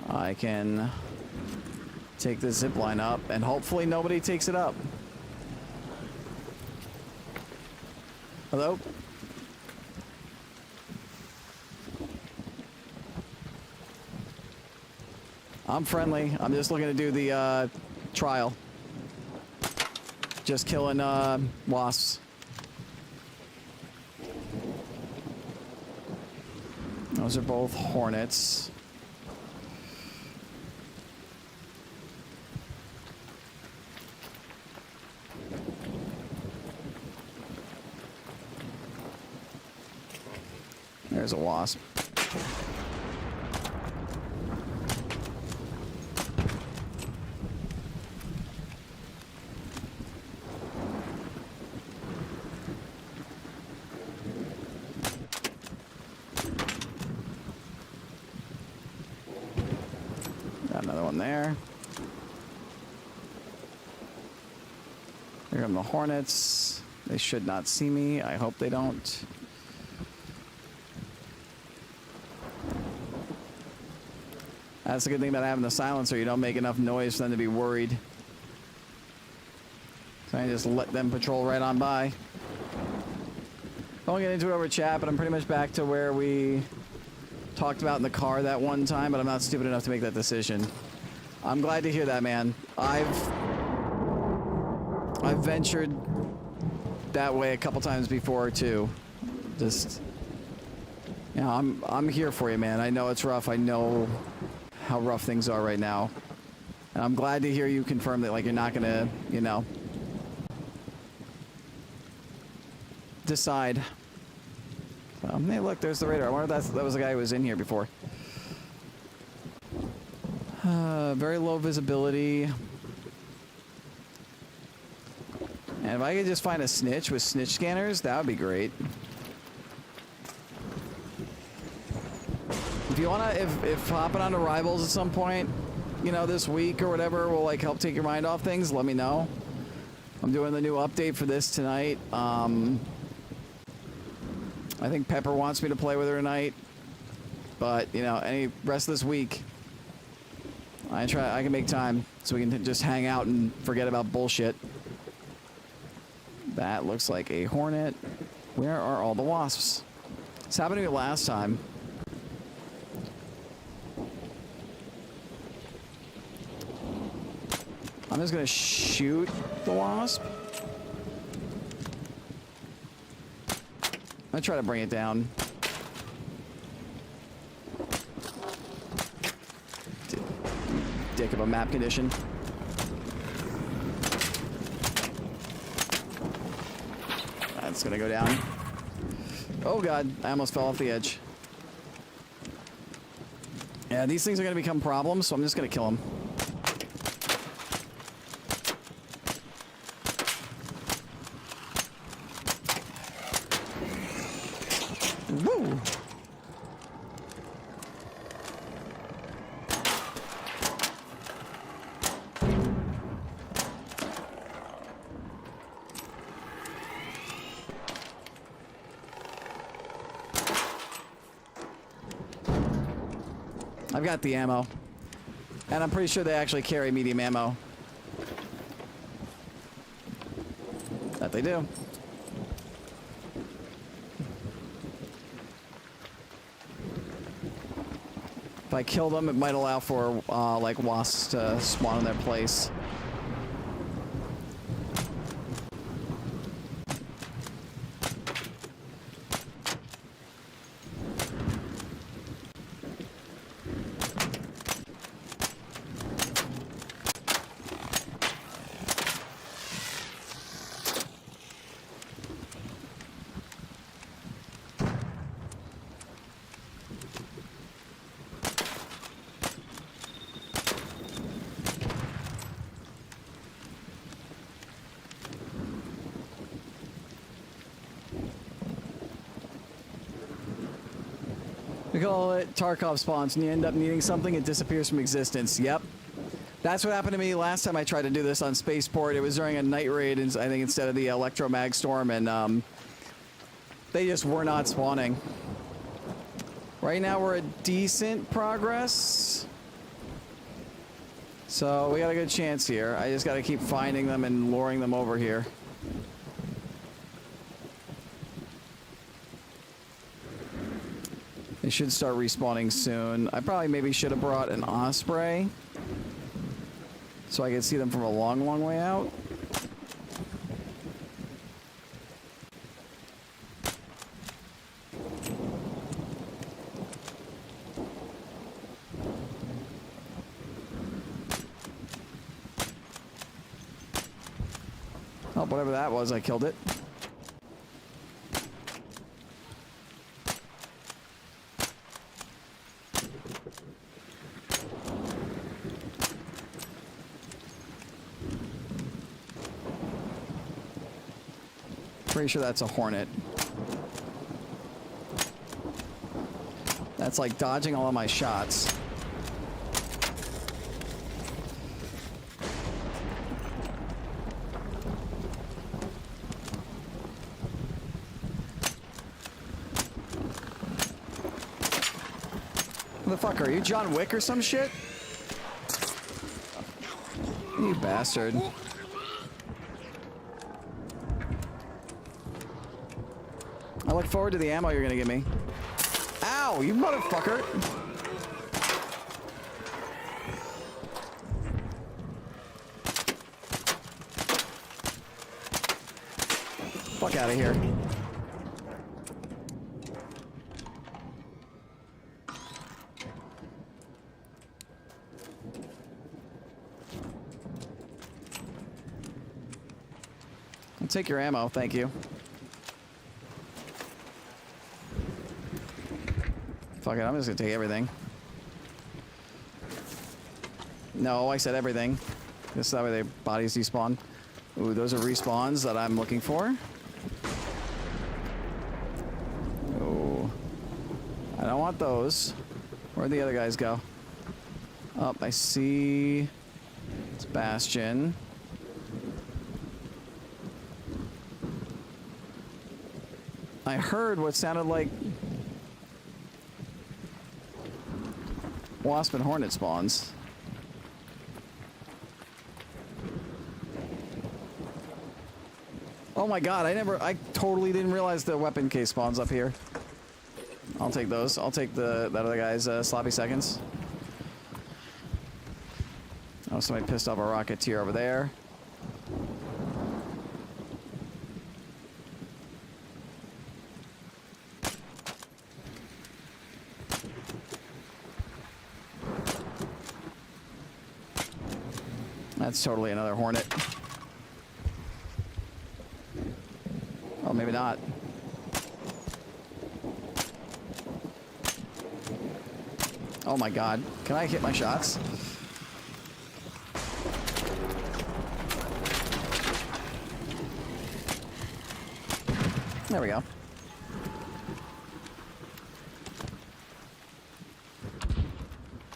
S1: I can take the zip line up, and hopefully nobody takes it up. Hello? I'm friendly. I'm just looking to do the trial. Just killing wasps. Those are both hornets. There's a wasp. Got another one there. Here come the hornets. They should not see me. I hope they don't. That's the good thing about having the silencer. You don't make enough noise for them to be worried. So I just let them patrol right on by. I won't get into it over chat, but I'm pretty much back to where we talked about in the car that one time, but I'm not stupid enough to make that decision. I'm glad to hear that, man. I've ventured that way a couple times before too. Just, you know, I'm here for you, man. I know it's rough. I know how rough things are right now. And I'm glad to hear you confirm that, like, you're not gonna, you know, decide. Hey, look, there's the radar. I wonder if that was the guy who was in here before. Very low visibility. And if I could just find a snitch with snitch scanners, that would be great. If you wanna, if hopping onto Rivals at some point, you know, this week or whatever will like help take your mind off things, let me know. I'm doing the new update for this tonight. I think Pepper wants me to play with her tonight, but you know, any rest of this week, I can make time so we can just hang out and forget about bullshit. That looks like a hornet. Where are all the wasps? This happened to me last time. I'm just gonna shoot the wasp. I'm gonna try to bring it down. Dick of a map condition. That's gonna go down. Oh god, I almost fell off the edge. Yeah, these things are gonna become problems, so I'm just gonna kill them. Woo! I've got the ammo. And I'm pretty sure they actually carry medium ammo. That they do. If I kill them, it might allow for, like, wasps to spawn in their place. We call it Tarkov spawns, and you end up needing something, it disappears from existence. Yep. That's what happened to me last time I tried to do this on Spaceport. It was during a night raid, and I think instead of the Electromag Storm, and they just were not spawning. Right now we're at decent progress. So we got a good chance here. I just got to keep finding them and luring them over here. They should start respawning soon. I probably maybe should have brought an Osprey so I could see them from a long, long way out. Oh, whatever that was, I killed it. Pretty sure that's a Hornet. That's like dodging all of my shots. Who the fuck are you, John Wick or some shit? You bastard. I look forward to the ammo you're gonna give me. Ow, you motherfucker! Fuck out of here. I'll take your ammo, thank you. Fuck it, I'm just gonna take everything. No, I said everything. This is that way their bodies despawn. Ooh, those are respawns that I'm looking for. Ooh. I don't want those. Where'd the other guys go? Oh, I see. It's Bastion. I heard what sounded like Wasp and Hornet spawns. Oh my god, I totally didn't realize the weapon case spawns up here. I'll take those. I'll take that other guy's sloppy seconds. Oh, somebody pissed off a Rocketeer over there. That's totally another Hornet. Oh, maybe not. Oh my god. Can I hit my shots? There we go.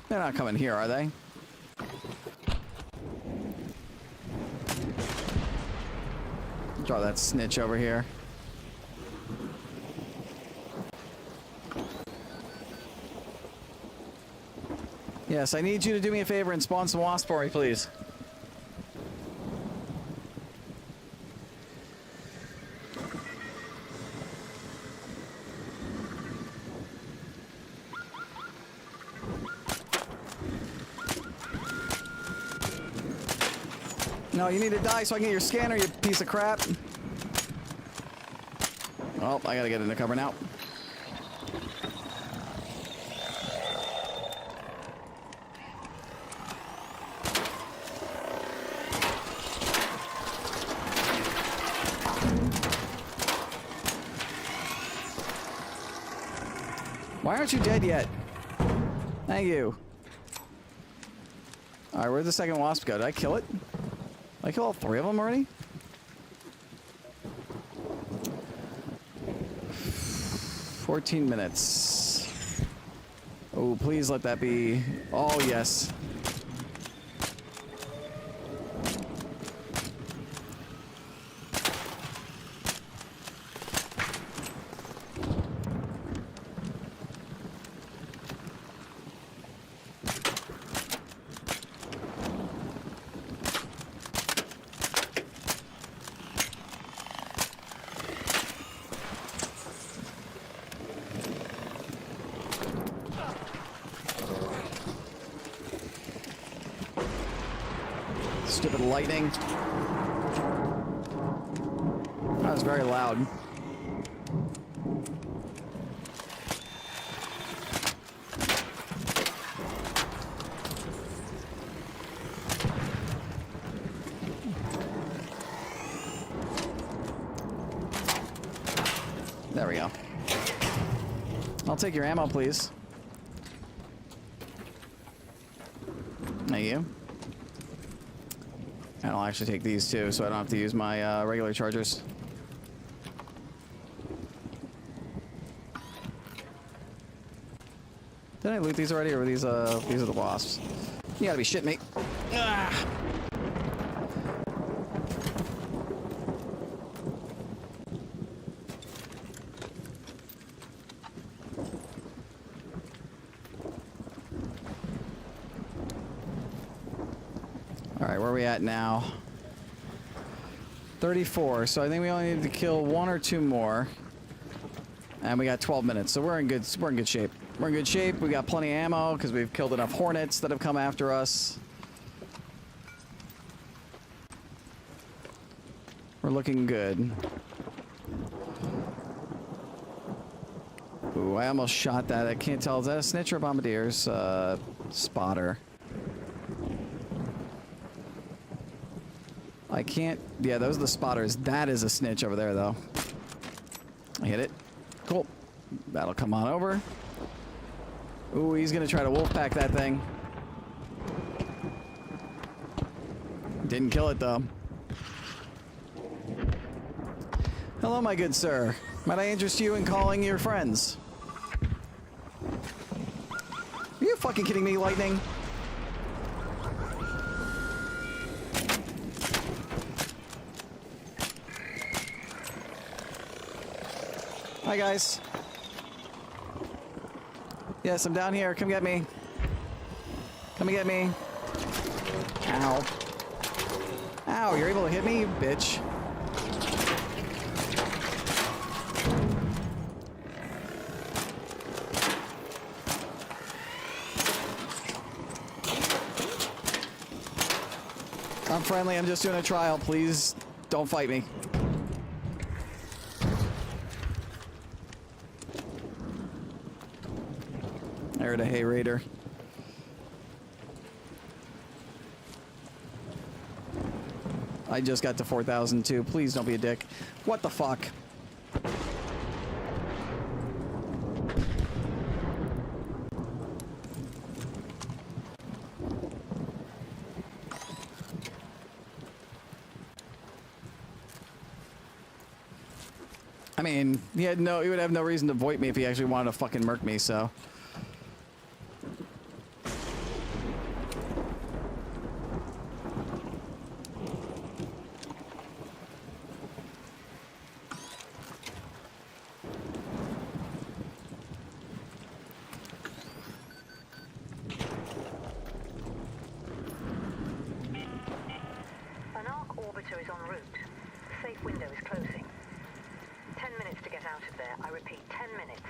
S1: They're not coming here, are they? Draw that snitch over here. Yes, I need you to do me a favor and spawn some wasps for me, please. No, you need to die so I can get your scanner, you piece of crap. Oh, I gotta get in the cover now. Why aren't you dead yet? Thank you. Alright, where'd the second wasp go? Did I kill it? Did I kill all 3 of them already? 14 minutes. Oh, please let that be. Oh, yes. Stupid lightning. That was very loud. There we go. I'll take your ammo, please. Thank you. And I'll actually take these too, so I don't have to use my regular chargers. Did I loot these already, or were these are the wasps? You gotta be shitting me. Ah. Alright, where are we at now? 34, so I think we only need to kill 1 or 2 more. And we got 12 minutes, so we're in good shape. We're in good shape, we got plenty of ammo, because we've killed enough hornets that have come after us. We're looking good. Ooh, I almost shot that. I can't tell. Is that a snitch or a bombardier's spotter? I can't. Yeah, those are the spotters. That is a snitch over there, though. I hit it. Cool. That'll come on over. Ooh, he's gonna try to wolf pack that thing. Didn't kill it, though. Hello, my good sir. Might I interest you in calling your friends? Are you fucking kidding me, Lightning? Hi, guys. Yes, I'm down here. Come get me. Come and get me. Ow. Ow, you're able to hit me, you bitch. I'm friendly. I'm just doing a trial. Please don't fight me. There to Hay Raider. I just got to 4,002. Please don't be a dick. What the fuck? I mean, he would have no reason to void me if he actually wanted to fucking murk me, so.
S6: safe window is closing. 10 minutes to get out of there. I repeat, 10 minutes.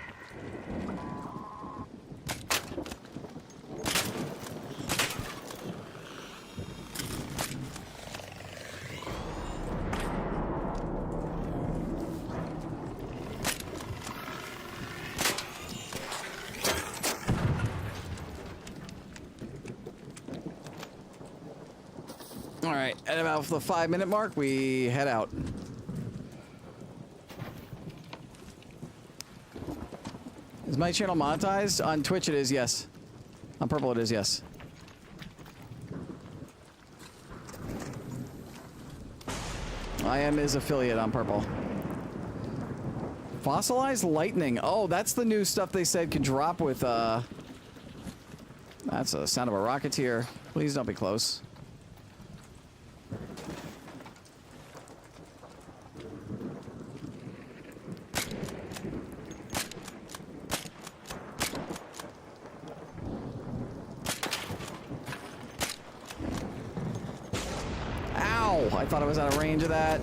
S1: All right, at about the 5-minute mark, we head out. Is my channel monetized? On Twitch it is, yes. On Purple it is, yes. I am his affiliate on Purple. Fossilized lightning. Oh, that's the new stuff they said could drop with, That's the sound of a rocketeer. Please don't be close. Ow! I thought I was out of range of that.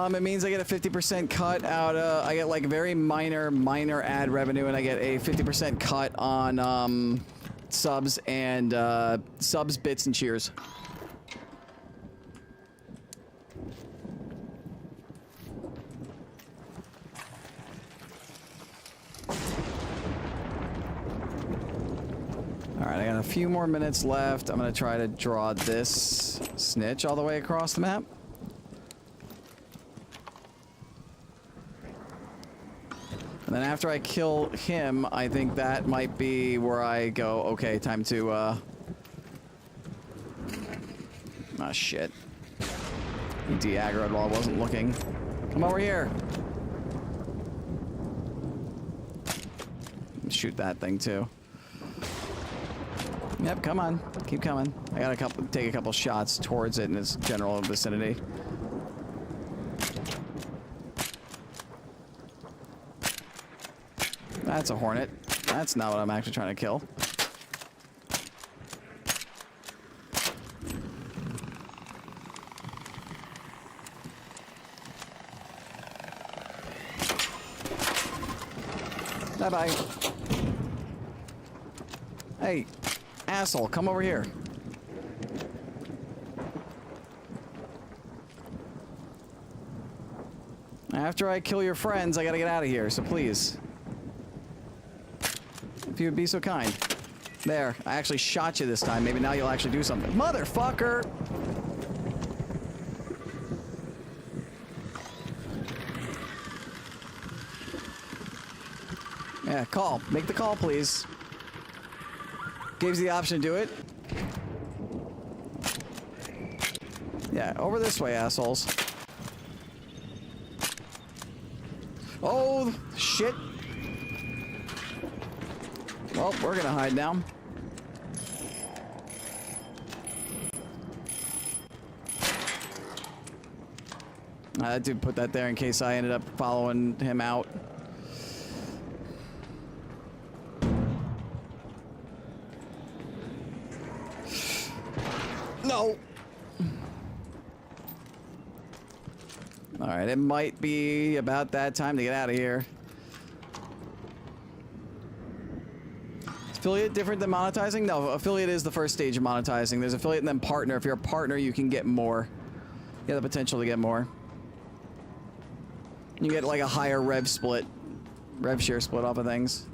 S1: It means I get a 50% cut out. I get like very minor ad revenue, and I get a 50% cut on subs and subs, bits, and cheers. Alright, I got a few more minutes left. I'm gonna try to draw this snitch all the way across the map. And then after I kill him, I think that might be where I go, okay, time to, ah, shit. He de-aggroed while I wasn't looking. Come over here. Shoot that thing, too. Yep, come on. Keep coming. I gotta take a couple shots towards it in its general vicinity. That's a hornet. That's not what I'm actually trying to kill. Bye-bye. Hey, asshole, come over here. After I kill your friends, I gotta get out of here, so please. If you would be so kind. There, I actually shot you this time. Maybe now you'll actually do something. Motherfucker! Yeah, call. Make the call, please. Gives you the option to do it. Yeah, over this way, assholes. Oh, shit. Well, we're gonna hide now. I had to put that there in case I ended up following him out. No! Alright, it might be about that time to get out of here. Affiliate different than monetizing? No, affiliate is the first stage of monetizing. There's affiliate and then partner. If you're a partner, you can get more. You have the potential to get more. You get like a higher rev share split off of things.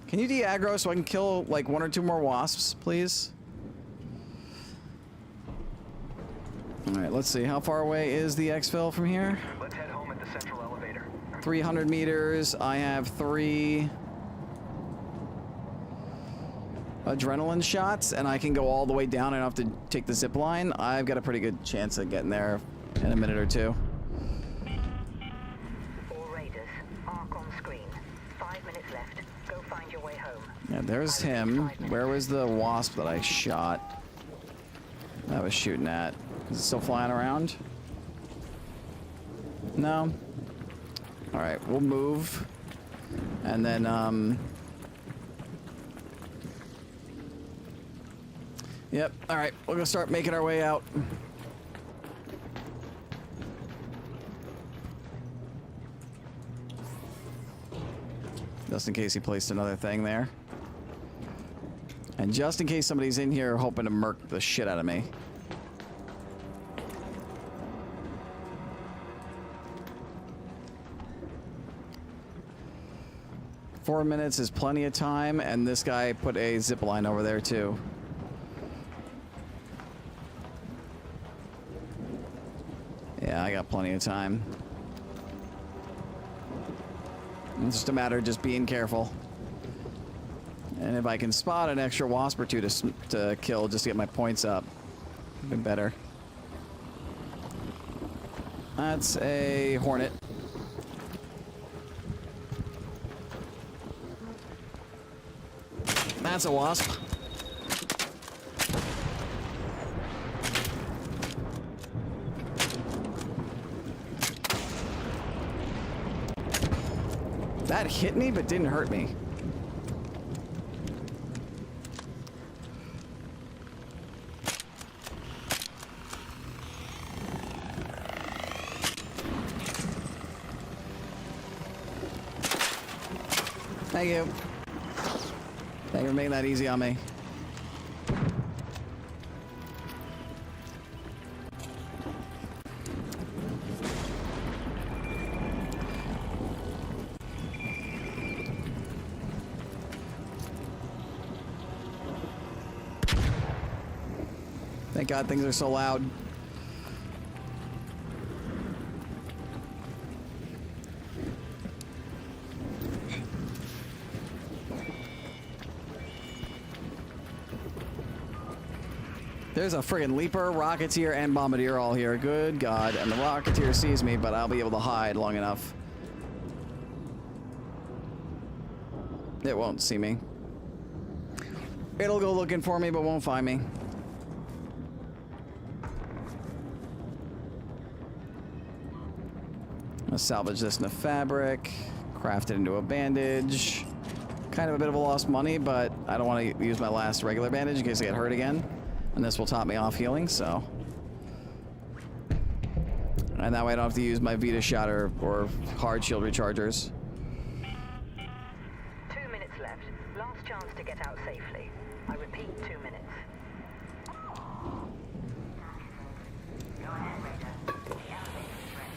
S1: Can you de-aggro so I can kill like 1 or 2 more wasps, please? Alright, let's see. How far away is the exfil from here?
S5: Let's head home at the central elevator.
S1: 300 meters. I have 3 adrenaline shots, and I can go all the way down. I don't have to take the zip line. I've got a pretty good chance of getting there in a minute or 2.
S6: All raiders, arc on screen. 5 minutes left. Go find your way home.
S1: Yeah, there's him. Where was the wasp that I shot? That I was shooting at. Is it still flying around? No? Alright, we'll move. And then, Yep. All right. We're gonna start making our way out. Just in case he placed another thing there. And just in case somebody's in here hoping to murk the shit out of me. Four minutes is plenty of time, and this guy put a zip line over there too. Yeah, I got plenty of time. It's just a matter of just being careful. And if I can spot an extra wasp or two to kill just to get my points up, even better. That's a hornet. That's a wasp. That hit me, but didn't hurt me. Thank you. Thank you for making that easy on me. Thank God things are so loud. There's a friggin' Leaper, Rocketeer, and Bombardier all here. Good God. And the Rocketeer sees me, but I'll be able to hide long enough. It won't see me. It'll go looking for me, but won't find me. Let's salvage this into fabric. Craft it into a bandage. Kind of a bit of a lost money, but I don't want to use my last regular bandage in case I get hurt again. And this will top me off healing, so. And that way I don't have to use my Vita shot or hard shield rechargers.
S6: 2 minutes left. Last chance to get out safely. I repeat, 2 minutes. Go ahead, Raider. The elevator's ready.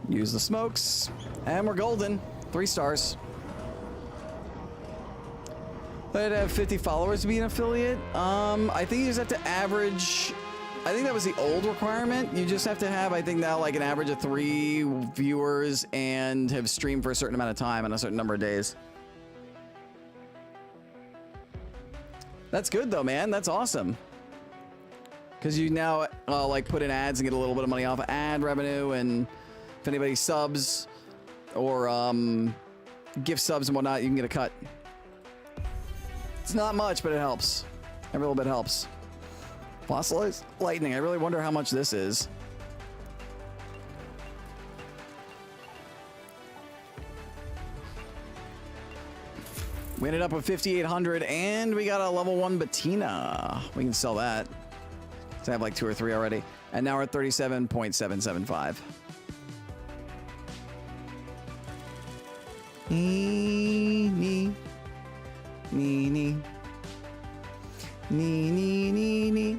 S1: Use the smokes, and we're golden. 3 stars. I'd have 50 followers to be an affiliate. I think you just have to average. I think that was the old requirement. You just have to have, I think now, like an average of 3 viewers and have streamed for a certain amount of time and a certain number of days. That's good though, man. That's awesome. Because you now like put in ads and get a little bit of money off of ad revenue, and if anybody subs or gift subs and whatnot, you can get a cut. It's not much, but it helps. Every little bit helps. Fossilized lightning. I really wonder how much this is. We ended up with 5,800, and we got a level 1 Bettina. We can sell that. So I have like 2 or 3 already. And now we're at 37.775. Nee, nee. Nee, nee. Nee, nee, nee, nee.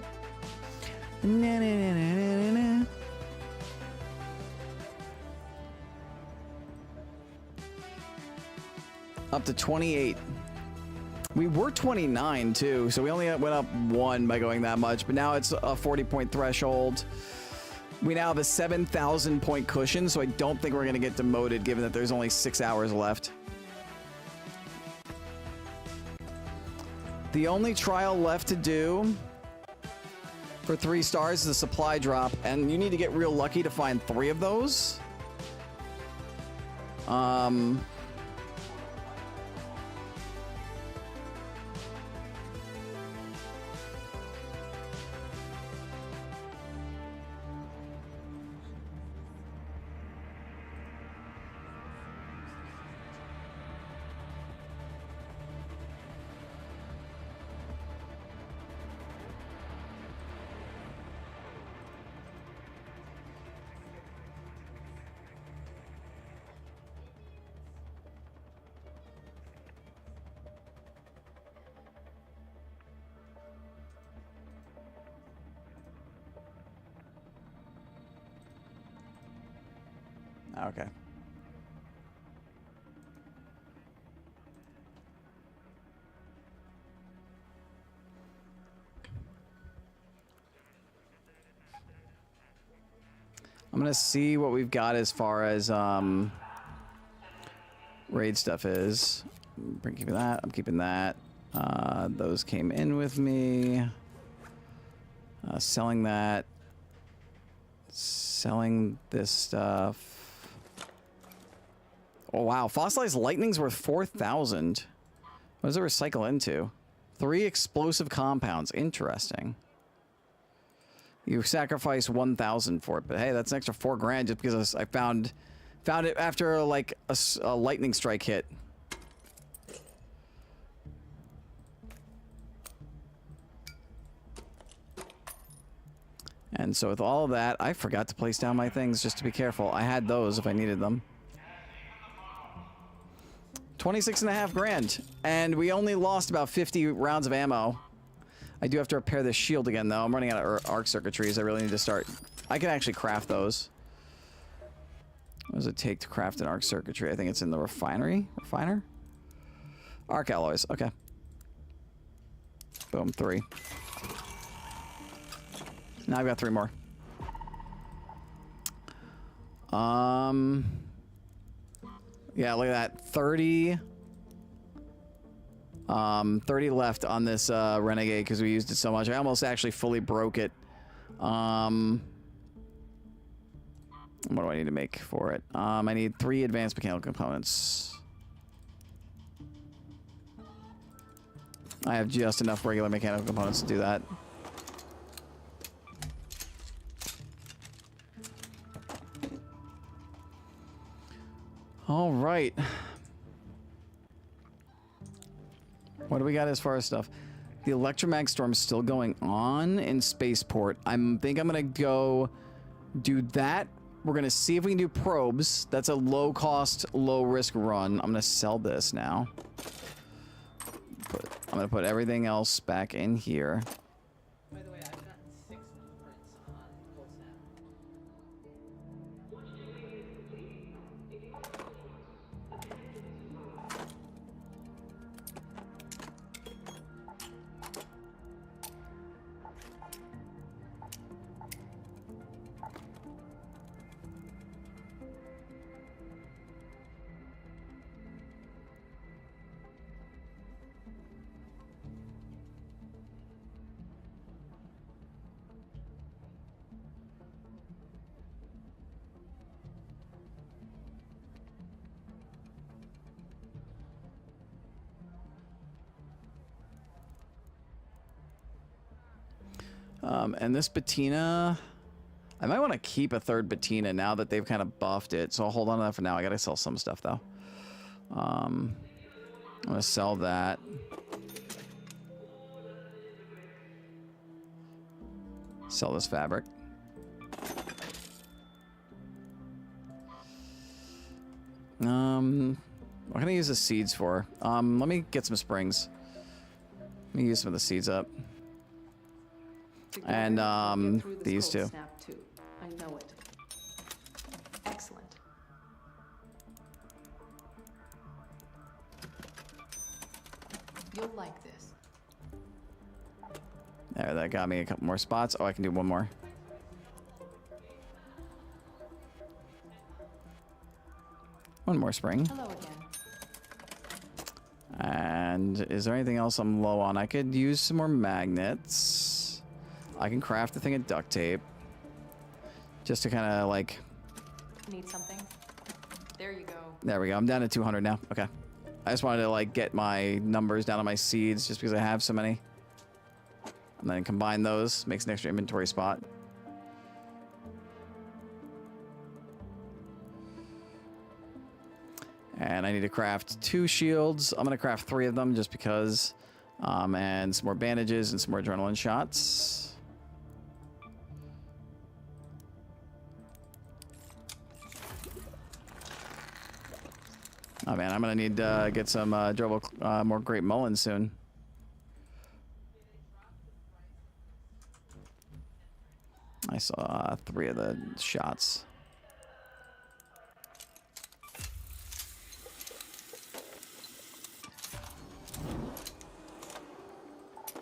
S1: Na, na, na, na, na, na. Up to 28. We were 29 too, so we only went up 1 by going that much, but now it's a 40-point threshold. We now have a 7,000 point cushion, so I don't think we're going to get demoted given that there's only 6 hours left. The only trial left to do for 3 stars is a supply drop, and you need to get real lucky to find 3 of those. Okay. I'm gonna see what we've got as far as raid stuff is. I'm keeping that. I'm keeping that. Those came in with me. Selling that. Selling this stuff. Oh wow, fossilized lightning's worth 4,000. What does it recycle into? 3 explosive compounds. Interesting. You sacrifice 1,000 for it, but hey, that's an extra 4 grand just because I found it after like a lightning strike hit. And so with all of that, I forgot to place down my things just to be careful. I had those if I needed them. 26.5 grand, and we only lost about 50 rounds of ammo. I do have to repair this shield again, though. I'm running out of arc circuitries. I really need to start. I can actually craft those. What does it take to craft an arc circuitry? I think it's in the refiner? Arc alloys. Okay. Boom. 3. Now I've got 3 more. Yeah, look at that. 30 left on this Renegade because we used it so much. I almost actually fully broke it. What do I need to make for it? I need 3 advanced mechanical components. I have just enough regular mechanical components to do that. All right. What do we got as far as stuff? The electromag storm's still going on in Spaceport. I think I'm gonna go do that. We're gonna see if we can do probes. That's a low cost, low risk run. I'm gonna sell this now. I'm gonna put everything else back in here.
S9: By the way, I've gotten 6 blueprints on Cold Snap.
S1: And this Patina, I might want to keep a 3rd Patina now that they've kind of buffed it. So I'll hold on to that for now. I gotta sell some stuff though. I'm gonna sell that. Sell this fabric. What can I use the seeds for? Let me get some springs. Let me use some of the seeds up. And these two.
S2: I know it. Excellent. You'll like this.
S1: There, that got me a couple more spots. Oh, I can do one more. One more spring.
S2: Hello again.
S1: And is there anything else I'm low on? I could use some more magnets. I can craft the thing of duct tape. Just to kind of like...
S2: Need something? There you go.
S1: There we go. I'm down to 200 now. Okay. I just wanted to like get my numbers down on my seeds just because I have so many. And then combine those. Makes an extra inventory spot. And I need to craft 2 shields. I'm going to craft 3 of them just because. And some more bandages and some more adrenaline shots. Oh man, I'm going to need to get some more Great Mullins soon. I saw 3 of the shots.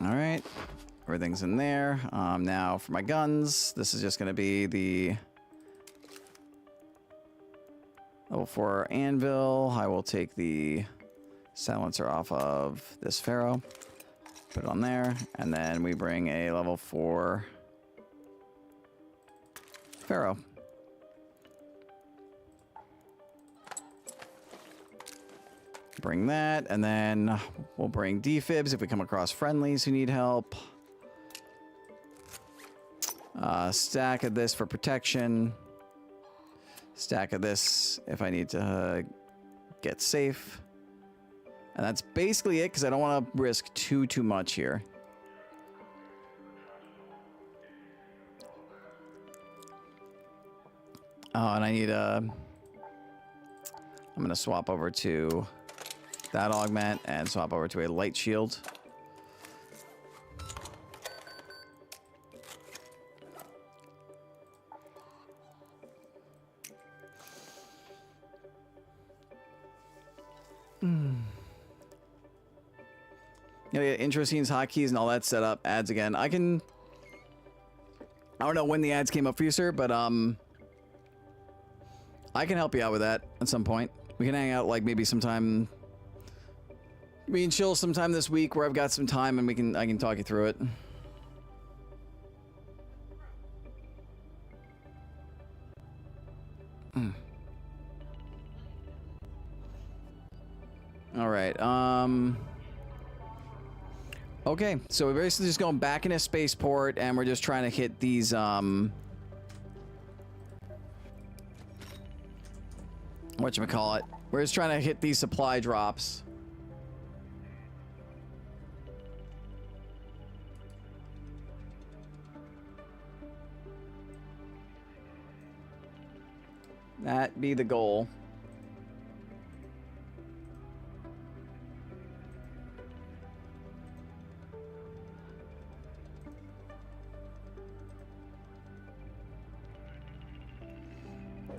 S1: All right. Everything's in there. Now for my guns, this is just going to be the level 4 anvil. I will take the silencer off of this Pharaoh. Put it on there. And then we bring a level 4 Pharaoh. Bring that, and then we'll bring defibs if we come across friendlies who need help. Stack of this for protection. Stack of this if I need to get safe. And that's basically it, because I don't want to risk too much here. Oh, and I need a... I'm going to swap over to that augment and swap over to a light shield. Yeah, intro scenes, hotkeys, and all that setup. Ads again. I don't know when the ads came up for you, sir, but I can help you out with that at some point. We can hang out like maybe sometime. We can chill sometime this week where I've got some time and I can talk you through it. All right. Okay, so we're basically just going back into spaceport and we're just trying to hit these whatchamacallit. We're just trying to hit these supply drops. That be the goal.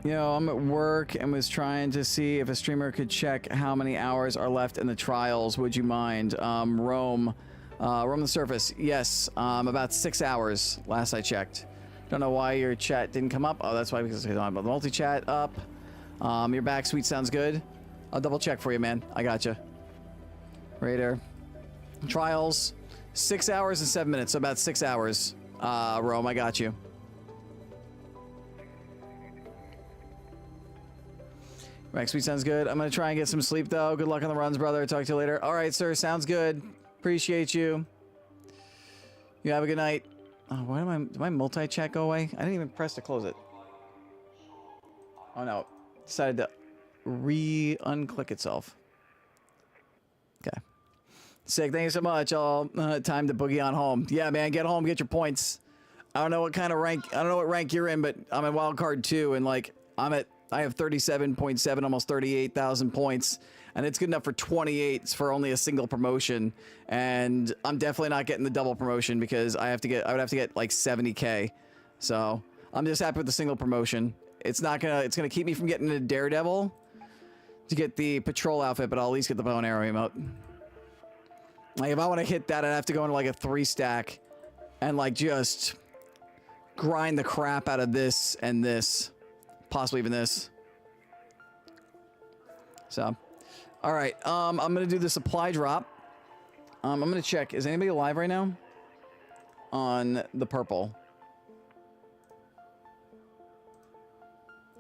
S1: You know, I'm at work and was trying to see if a streamer could check how many hours are left in the trials. Would you mind? Roam the surface. Yes, about 6 hours last I checked. Don't know why your chat didn't come up. Oh, that's why, because I don't have the multi-chat up. You're back, sweet, sounds good. I'll double check for you, man. I gotcha. Raider. Trials. 6 hours and 7 minutes, so about 6 hours. Rome, I got you. Max Sweet sounds good. I'm gonna try and get some sleep though. Good luck on the runs, brother. Talk to you later. All right, sir. Sounds good. Appreciate you. You have a good night. Oh, why did my multi-chat go away? I didn't even press to close it. Oh no. Decided to unclick itself. Okay. Sick. Thank you so much. All time to boogie on home. Yeah, man. Get home. Get your points. I don't know what kind of rank. I don't know what rank you're in, but I'm in wild card 2, and like I have 37.7, almost 38,000 points, and it's good enough for 28 for only a single promotion. And I'm definitely not getting the double promotion because I would have to get like 70k. So I'm just happy with the single promotion. It's gonna keep me from getting a Daredevil to get the patrol outfit, but I'll at least get the bow and arrow emote. Like if I want to hit that, I'd have to go into like a 3-stack and like just grind the crap out of this and this. Possibly even this. So, all right. I'm gonna do the supply drop. I'm gonna check. Is anybody alive right now? On the purple.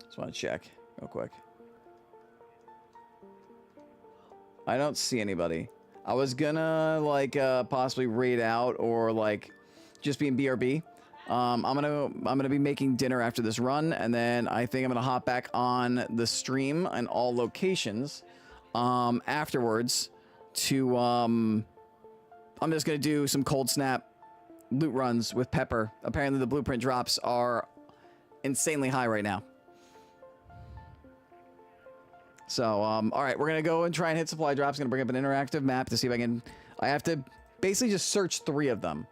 S1: Just want to check real quick. I don't see anybody. I was gonna like possibly raid out or like just be in BRB. I'm gonna be making dinner after this run, and then I think I'm gonna hop back on the stream and all locations afterwards to I'm just gonna do some cold snap loot runs with Pepper. Apparently the blueprint drops are insanely high right now. So all right, we're gonna go and try and hit supply drops. Gonna bring up an interactive map to see if I have to basically just search 3 of them.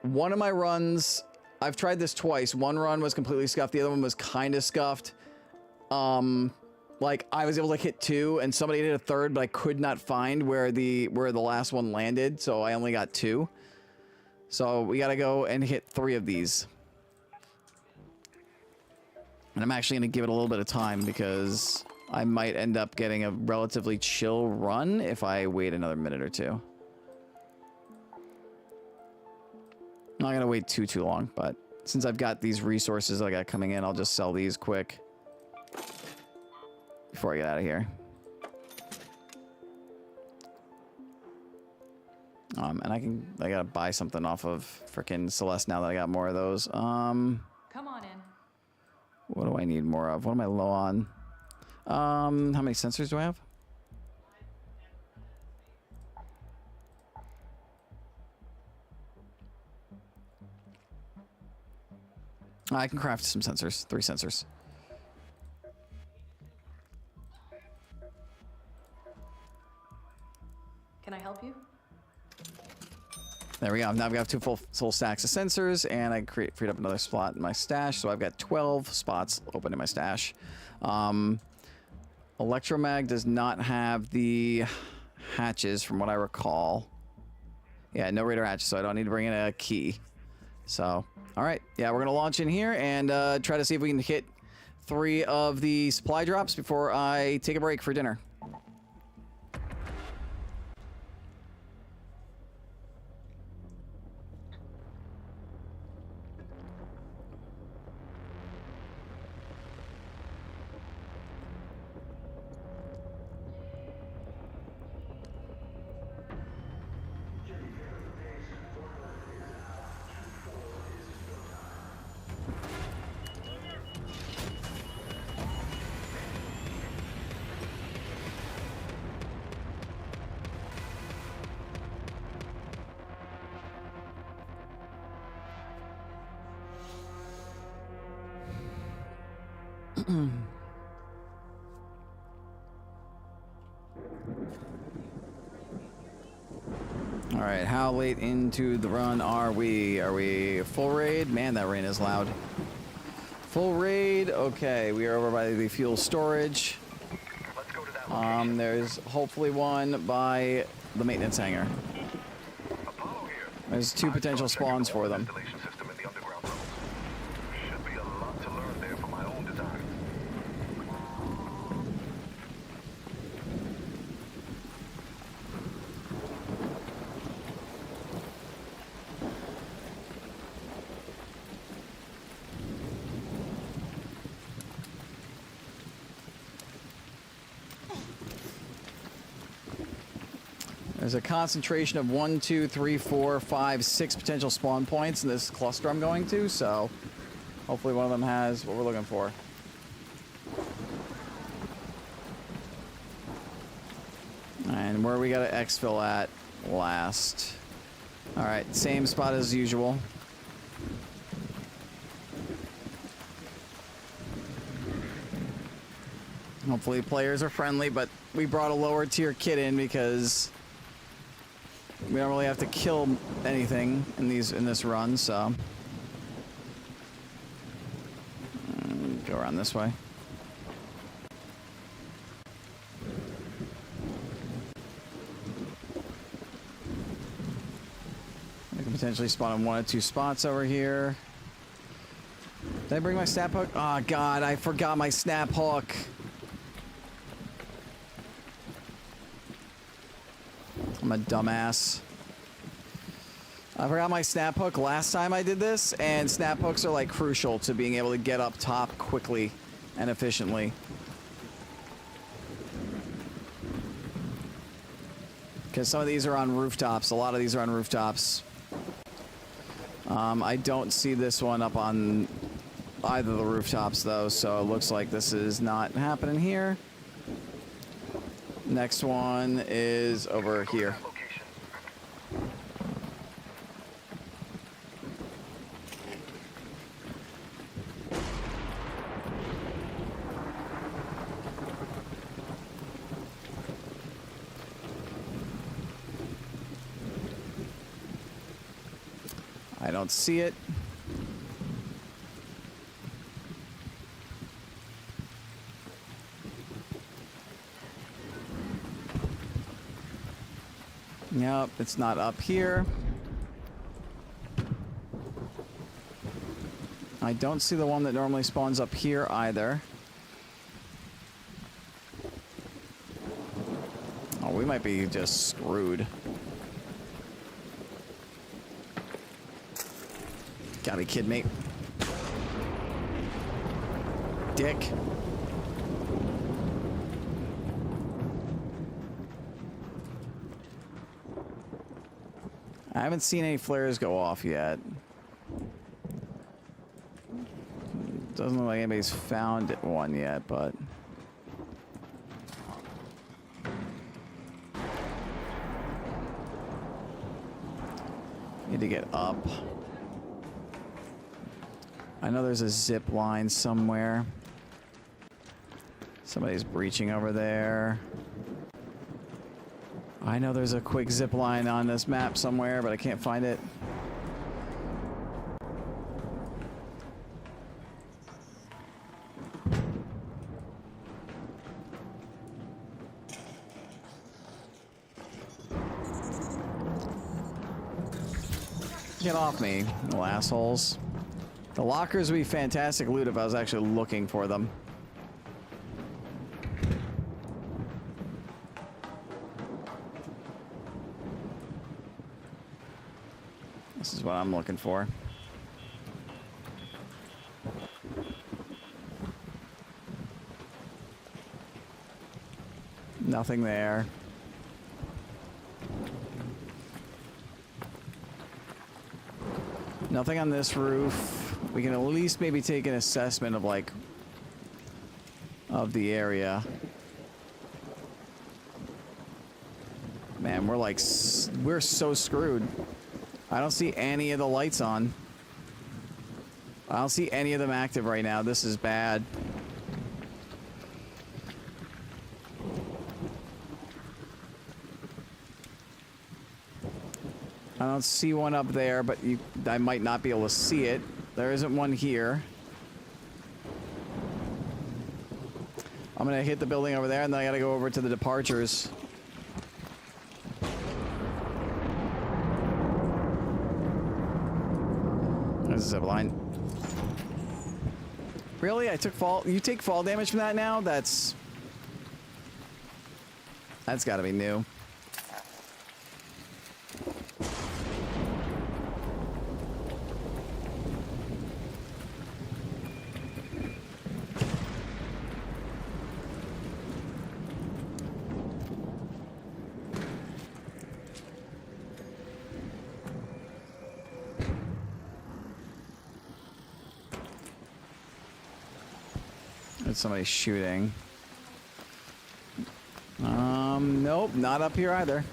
S1: One of my runs, I've tried this twice. One run was completely scuffed. The other one was kind of scuffed. like I was able to hit 2 and somebody hit a 3rd, but I could not find where the last one landed, so I only got 2. So we gotta go and hit 3 of these. And I'm actually gonna give it a little bit of time because I might end up getting a relatively chill run if I wait another minute or 2. I'm not gonna wait too long, but since I've got these resources that I got coming in, I'll just sell these quick before I get out of here. And I gotta buy something off of frickin' Celeste now that I got more of those.
S9: Come on in.
S1: What do I need more of? What am I low on? How many sensors do I have? I can craft some sensors. 3 sensors.
S9: Can I help you?
S1: There we go. Now I've got 2 full stacks of sensors, and I freed up another slot in my stash, so I've got 12 spots open in my stash. Electromag does not have the hatches, from what I recall. Yeah, no radar hatches, so I don't need to bring in a key. So, all right. Yeah, we're going to launch in here and try to see if we can hit 3 of the supply drops before I take a break for dinner. All right, how late into the run are we? Are we full raid? Man, that rain is loud. Full raid. Okay, we are over by the fuel storage.
S5: Let's go to that location.
S1: There's hopefully one by the maintenance hangar.
S5: Apollo here.
S1: There's 2 potential spawns for them.
S5: Installation system in the underground tunnels. Should be a lot to learn there for my own design.
S1: There's a concentration of 1, 2, 3, 4, 5, 6 potential spawn points in this cluster I'm going to, so hopefully one of them has what we're looking for. And where we got to exfil at last. Alright, same spot as usual. Hopefully players are friendly, but we brought a lower tier kit in because we don't really have to kill anything in this run, so go around this way. I can potentially spawn in 1 or 2 spots over here. Did I bring my snap hook? Oh god, I forgot my snap hook. I'm a dumbass. I forgot my snap hook last time I did this, and snap hooks are like crucial to being able to get up top quickly and efficiently. Because some of these are on rooftops. A lot of these are on rooftops. I don't see this one up on either of the rooftops though, so it looks like this is not happening here. Next one is over here. I don't see it. Nope, it's not up here. I don't see the one that normally spawns up here either. Oh, we might be just screwed. Gotta be kidding me. Dick. I haven't seen any flares go off yet. Doesn't look like anybody's found one yet, but... Need to get up. I know there's a zip line somewhere. Somebody's breaching over there. I know there's a quick zip line on this map somewhere, but I can't find it. Get off me, little assholes. The lockers would be fantastic loot if I was actually looking for them. This is what I'm looking for. Nothing there. Nothing on this roof. We can at least maybe take an assessment of like of the area. Man, we're so screwed. I don't see any of the lights on. I don't see any of them active right now. This is bad. I don't see one up there, but I might not be able to see it. There isn't one here. I'm gonna hit the building over there, and then I gotta go over to the departures. There's a zip line. Really? I took fall. You take fall damage from that now? That's gotta be new. There's somebody shooting. Nope, not up here either.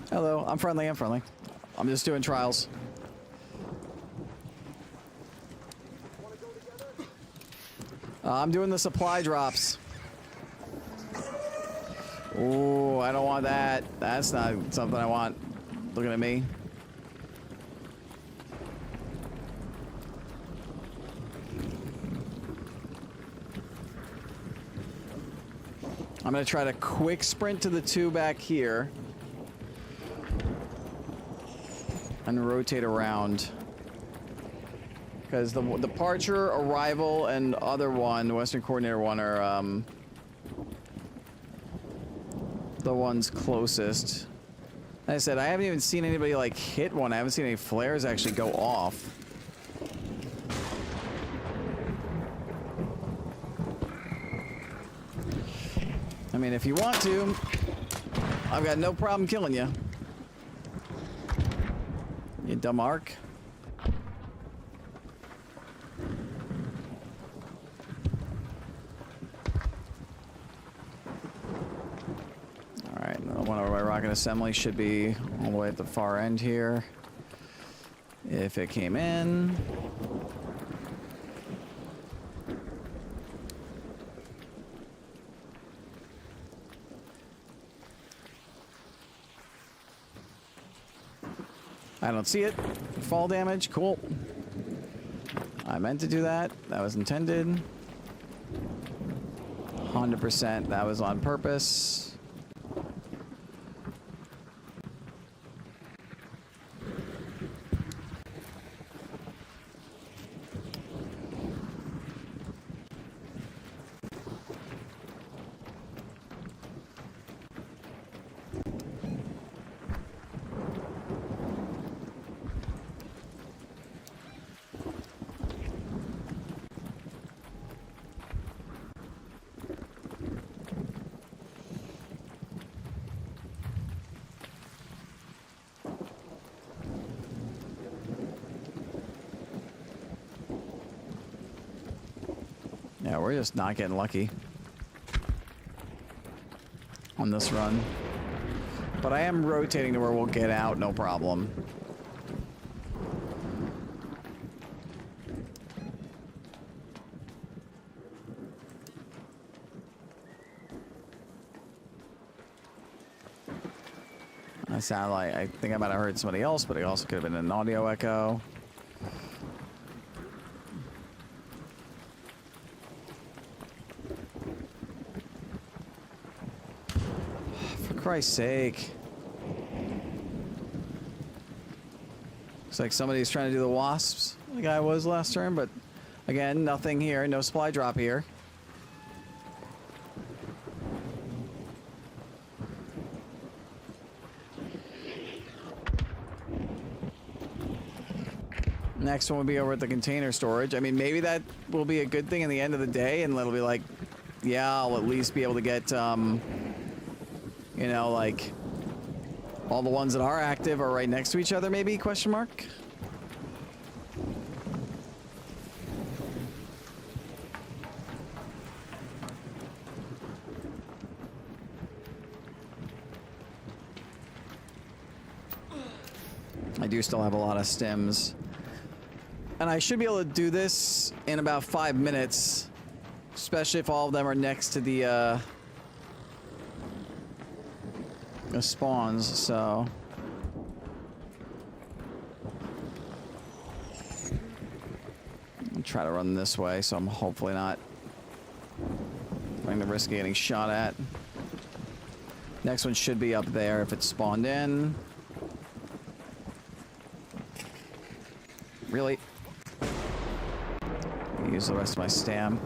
S1: Hello, I'm friendly, I'm friendly. I'm just doing trials. I'm doing the supply drops. Ooh, I don't want that. That's not something I want. Looking at me. I'm gonna try to quick sprint to the two back here and rotate around. Because the departure, arrival, and other one, the Western Coordinator one, are the ones closest. Like I said, I haven't even seen anybody like hit one. I haven't seen any flares actually go off. I mean, if you want to, I've got no problem killing you. You dumb arc. Alright, another one over by rocket assembly should be all the way at the far end here. If it came in. I don't see it. Fall damage, cool. I meant to do that. That was intended. 100% that was on purpose. Yeah, we're just not getting lucky on this run. But I am rotating to where we'll get out, no problem. I sound like, I think I might have heard somebody else, but it also could have been an audio echo. For Christ's sake. Looks like somebody's trying to do the wasps, the guy was last turn, but again, nothing here, no supply drop here. Next one will be over at the container storage. I mean, maybe that will be a good thing in the end of the day, and it'll be like, yeah, I'll at least be able to get, you know, like, all the ones that are active are right next to each other, maybe, question mark? I do still have a lot of stems. And I should be able to do this in about 5 minutes, especially if all of them are next to the spawns, so. I'll try to run this way, so I'm hopefully not running the risk of getting shot at. Next one should be up there if it's spawned in. Really? Use the rest of my stam.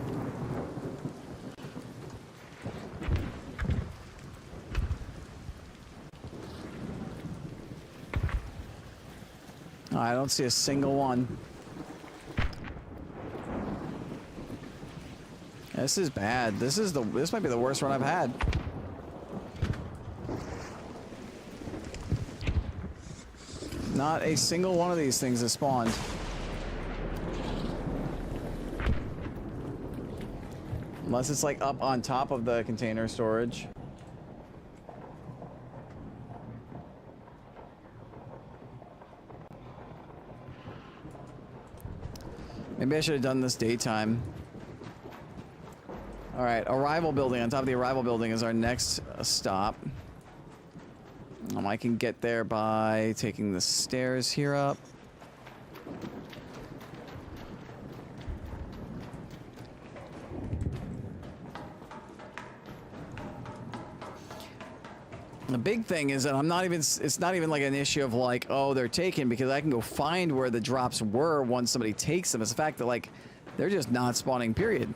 S1: Oh, I don't see a single one. This is bad. This might be the worst run I've had. Not a single one of these things has spawned. Unless it's like up on top of the container storage. Maybe I should have done this daytime. Alright, arrival building. On top of the arrival building is our next stop. I can get there by taking the stairs here up. The big thing is that it's not even like an issue of like, oh, they're taken, because I can go find where the drops were once somebody takes them. It's the fact that, like, they're just not spawning, period.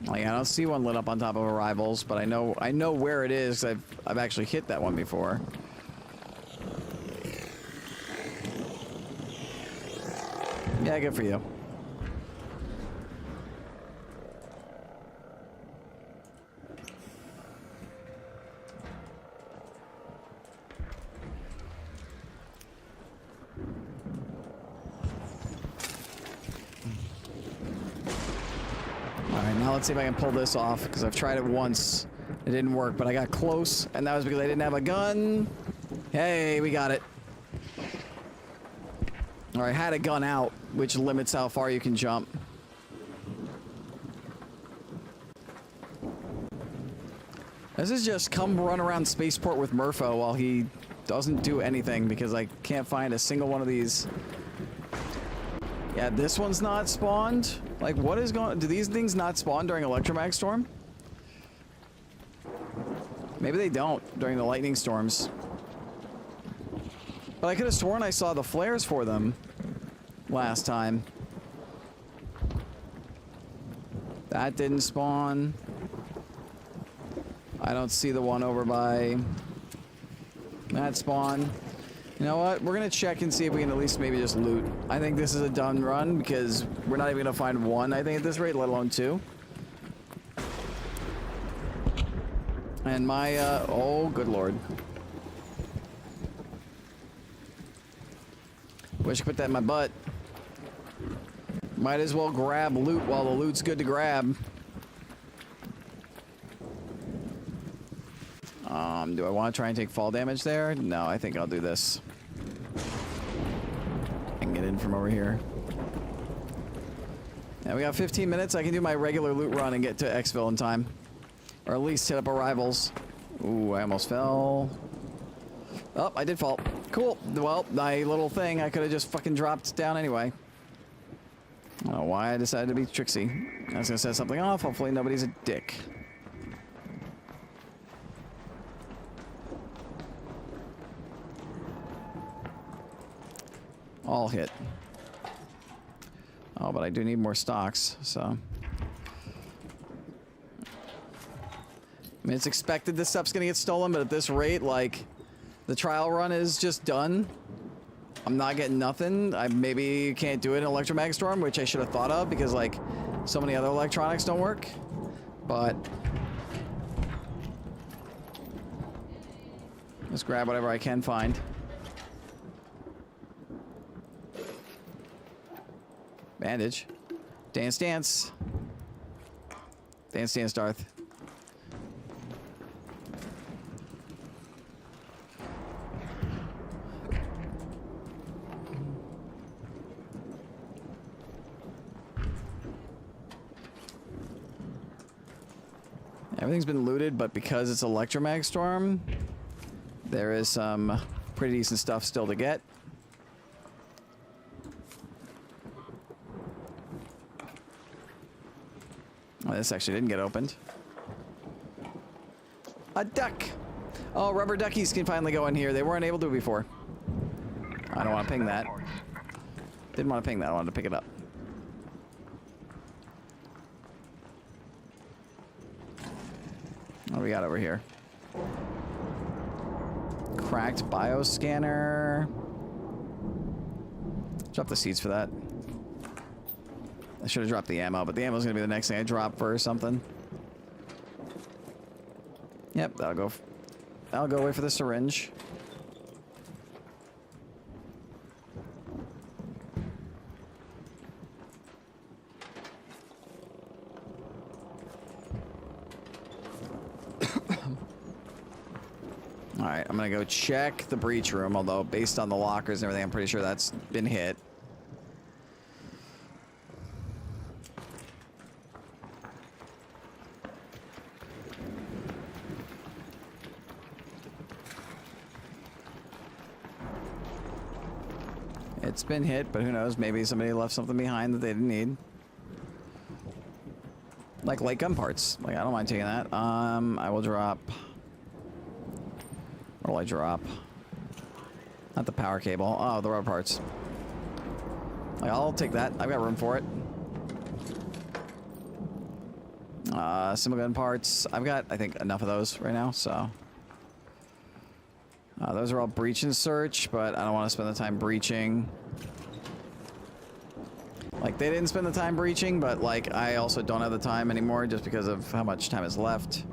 S1: Like, I don't see one lit up on top of arrivals, but I know where it is. I've actually hit that one before. Yeah, good for you. Alright, now let's see if I can pull this off, because I've tried it once. It didn't work, but I got close, and that was because I didn't have a gun. Hey, we got it. Or I had a gun out, which limits how far you can jump. This is just come run around Spaceport with Murpho while he doesn't do anything because I can't find a single one of these. Yeah, this one's not spawned. Like, what is going on? Do these things not spawn during Electromag Storm? Maybe they don't during the lightning storms. But I could have sworn I saw the flares for them last time. That didn't spawn. I don't see the one over by that spawn. You know what? We're gonna check and see if we can at least maybe just loot. I think this is a done run because we're not even gonna find one, I think, at this rate, let alone two. And my, oh, good lord. Wish I put that in my butt. Might as well grab loot while the loot's good to grab. Do I want to try and take fall damage there? No, I think I'll do this. And get in from over here. Yeah, we got 15 minutes. I can do my regular loot run and get to Xville in time. Or at least hit up arrivals. Ooh, I almost fell. Oh, I did fall. Cool. Well, my little thing, I could have just fucking dropped down anyway. I don't know why I decided to be tricksy. I was gonna set something off. Hopefully nobody's a dick. All hit. Oh, but I do need more stocks, so. I mean, it's expected this stuff's gonna get stolen, but at this rate, like, the trial run is just done. I'm not getting nothing. I maybe can't do it in Electromag Storm, which I should have thought of because, like, so many other electronics don't work. But let's grab whatever I can find. Bandage. Dance, dance. Dance, dance, Darth. Everything's been looted, but because it's Electromag Storm, there is some pretty decent stuff still to get. Oh, this actually didn't get opened. A duck! Oh, rubber duckies can finally go in here. They weren't able to before. I don't want to ping that. Didn't want to ping that. I wanted to pick it up. What do we got over here? Cracked bioscanner. Drop the seeds for that. I should have dropped the ammo, but the ammo's gonna be the next thing I drop for something. Yep, that'll go. I'll go wait for the syringe. Alright, I'm gonna go check the breach room, although based on the lockers and everything, I'm pretty sure that's been hit. It's been hit, but who knows, maybe somebody left something behind that they didn't need. Like light gun parts. Like, I don't mind taking that. I will drop... What'll I drop? Not the power cable. Oh, the rubber parts. Like, I'll take that. I've got room for it. Single gun parts. I've got, I think, enough of those right now, so... those are all breach and search, but I don't want to spend the time breaching. Like, they didn't spend the time breaching, but, like, I also don't have the time anymore just because of how much time is left.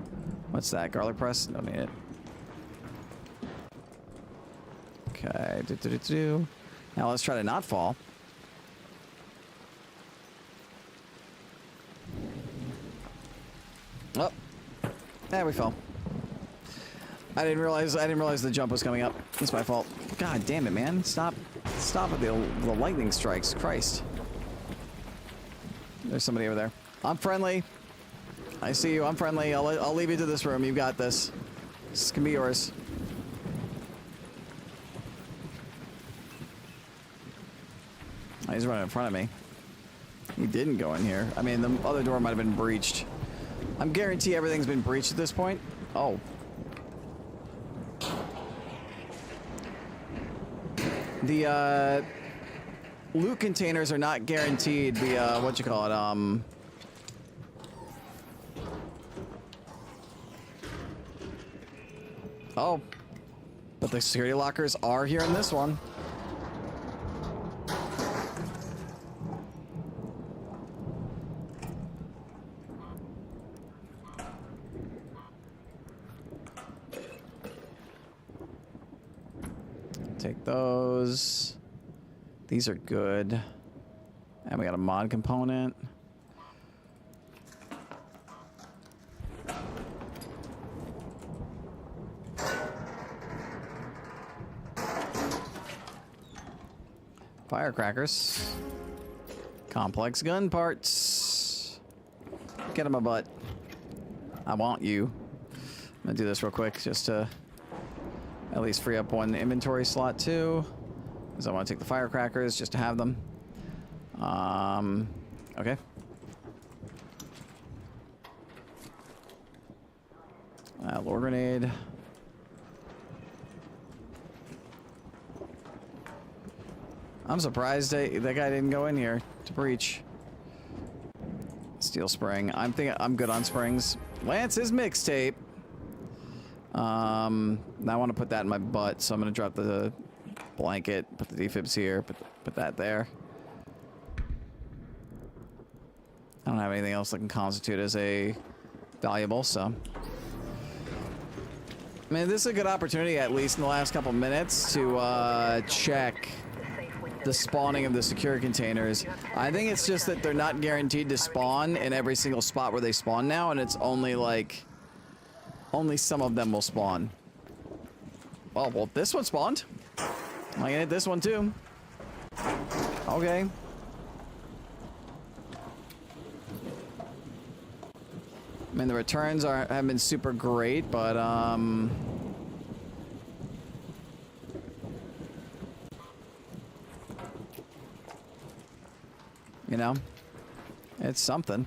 S1: What's that? Garlic press? Don't need it. Okay. Now let's try to not fall. Oh. There we fell. I didn't realize the jump was coming up. It's my fault. God damn it, man. Stop with the lightning strikes. Christ. There's somebody over there. I'm friendly. I see you. I'm friendly. I'll leave you to this room. You got this. This can be yours. Oh, he's running in front of me. He didn't go in here. I mean, the other door might have been breached. I'm guarantee everything's been breached at this point. Oh. The loot containers are not guaranteed the what you call it, oh. But the security lockers are here in this one. Take those. These are good. And we got a mod component. Firecrackers. Complex gun parts. Get in my butt. I want you. I'm gonna do this real quick just to at least free up one inventory slot too. Because I want to take the firecrackers just to have them. Okay. Lore grenade. I'm surprised that guy didn't go in here to breach. Steel spring. I'm good on springs. Lance's mixtape. Now I want to put that in my butt, so I'm gonna drop the blanket, put the defibs here, put that there. I don't have anything else that can constitute as a valuable, so. I mean, this is a good opportunity, at least in the last couple minutes, to check the spawning of the secure containers. I think it's just that they're not guaranteed to spawn in every single spot where they spawn now, and it's only like, only some of them will spawn. Well, this one spawned. I can hit this one too. Okay. I mean, the returns haven't been super great, but you know, it's something.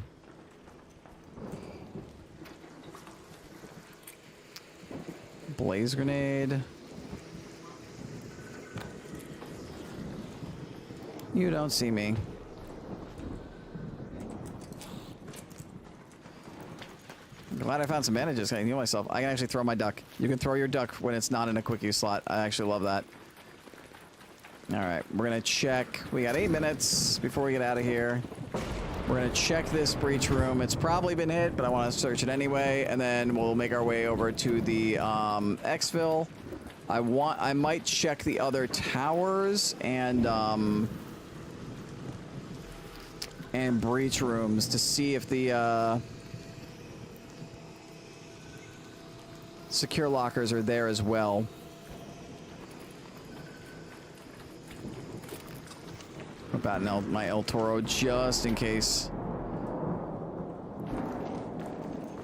S1: Blaze grenade. You don't see me. I'm glad I found some bandages. I can heal myself. I can actually throw my duck. You can throw your duck when it's not in a quick use slot. I actually love that. Alright, we're gonna check. We got 8 minutes before we get out of here. We're gonna check this breach room. It's probably been hit, but I want to search it anyway, and then we'll make our way over to the exfil. I might check the other towers and breach rooms to see if the secure lockers are there as well. What about my El Toro just in case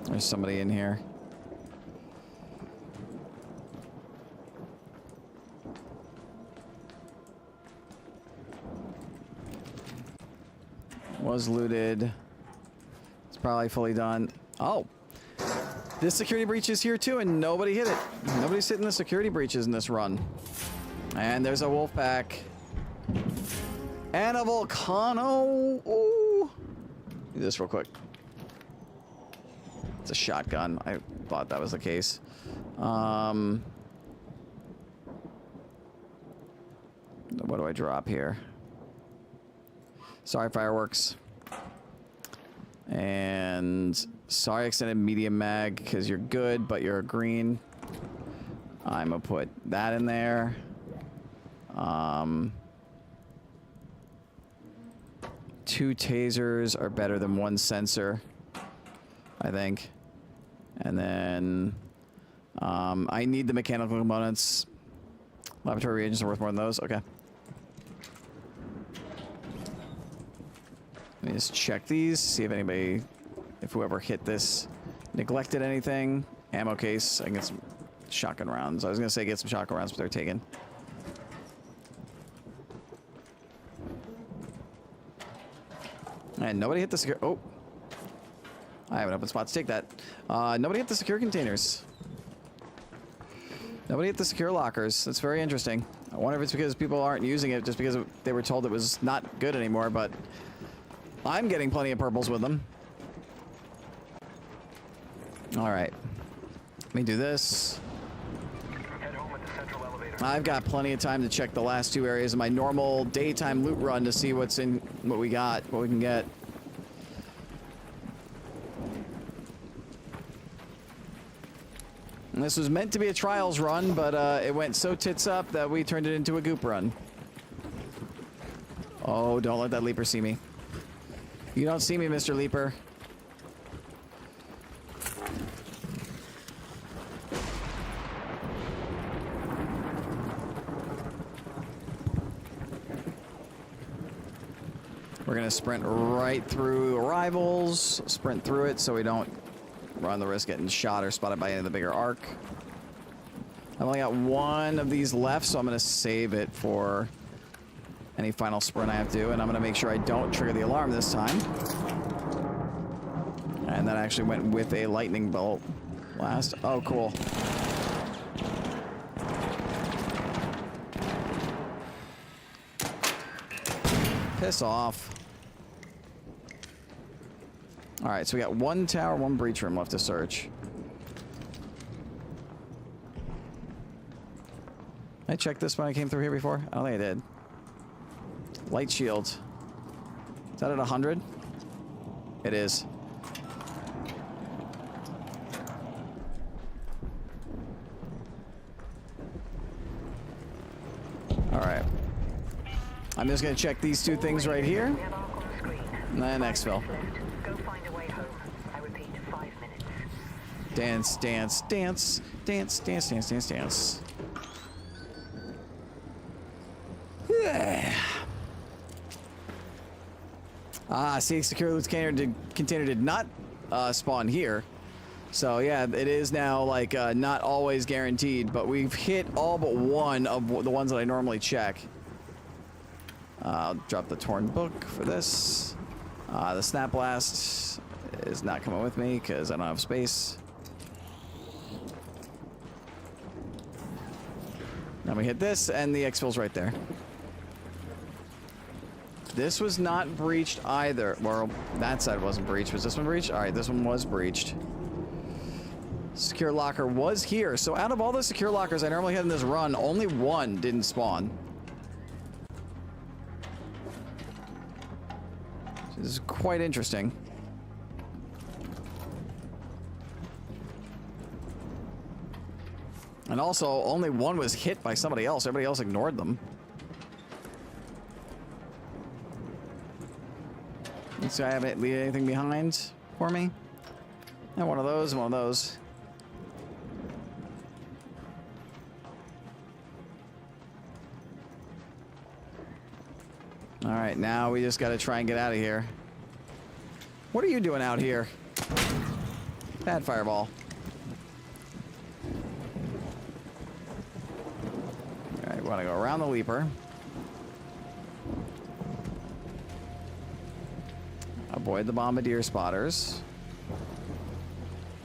S1: there's somebody in here. Was looted. It's probably fully done. Oh, this security breach is here too, and nobody hit it. Nobody's hitting the security breaches in this run. And there's a wolf pack. And a Volcano. Ooh. Do this real quick. It's a shotgun. I thought that was the case. What do I drop here? Sorry, fireworks. And sorry, extended medium mag, because you're good, but you're green. I'm gonna put that in there. 2 tasers are better than 1 sensor, I think. And then I need the mechanical components. Laboratory reagents are worth more than those. Okay. Let me just check these, see if anybody if whoever hit this neglected anything. Ammo case. I can get some shotgun rounds. I was gonna say get some shotgun rounds, but they're taken. And nobody hit the secure. Oh, I have an open spot to take that. Nobody hit the secure containers. Nobody hit the secure lockers. That's very interesting. I wonder if it's because people aren't using it just because they were told it was not good anymore, but I'm getting plenty of purples with them. All right. Let me do this.
S5: Head home at the central elevator.
S1: I've got plenty of time to check the last two areas of my normal daytime loot run to see what's in, what we got, what we can get. And this was meant to be a trials run, but it went so tits up that we turned it into a goop run. Oh, don't let that leaper see me. You don't see me, Mr. Leaper. We're gonna sprint right through arrivals, sprint through it so we don't run the risk of getting shot or spotted by any of the bigger arc. I've only got one of these left, so I'm gonna save it for any final sprint I have to do, and I'm gonna make sure I don't trigger the alarm this time. And that actually went with a lightning bolt blast. Oh, cool. Piss off. Alright, so we got one tower, one breach room left to search. I checked this when I came through here before? I don't think I did. Light shield. Is that at 100? It is. Alright. I'm just gonna check these two things right here.
S6: We have Ark on the screen.
S1: And then exfil.
S6: Go find a way home. I repeat, 5 minutes.
S1: Dance, dance, dance, dance, dance, dance, dance, dance. Yeah. Ah, see, secure loot container did not spawn here. So yeah, it is now like not always guaranteed, but we've hit all but one of the ones that I normally check. I'll drop the torn book for this. The snap blast is not coming with me because I don't have space. Now we hit this, and the exfil's right there. This was not breached either. Well, that side wasn't breached. Was this one breached? All right, this one was breached. Secure locker was here. So out of all the secure lockers I normally had in this run, only one didn't spawn. This is quite interesting. And also, only one was hit by somebody else. Everybody else ignored them. So I haven't leave anything behind for me. And one of those, one of those. All right, now we just got to try and get out of here. What are you doing out here? Bad fireball. All right, we want to go around the leaper. Avoid the bombardier spotters.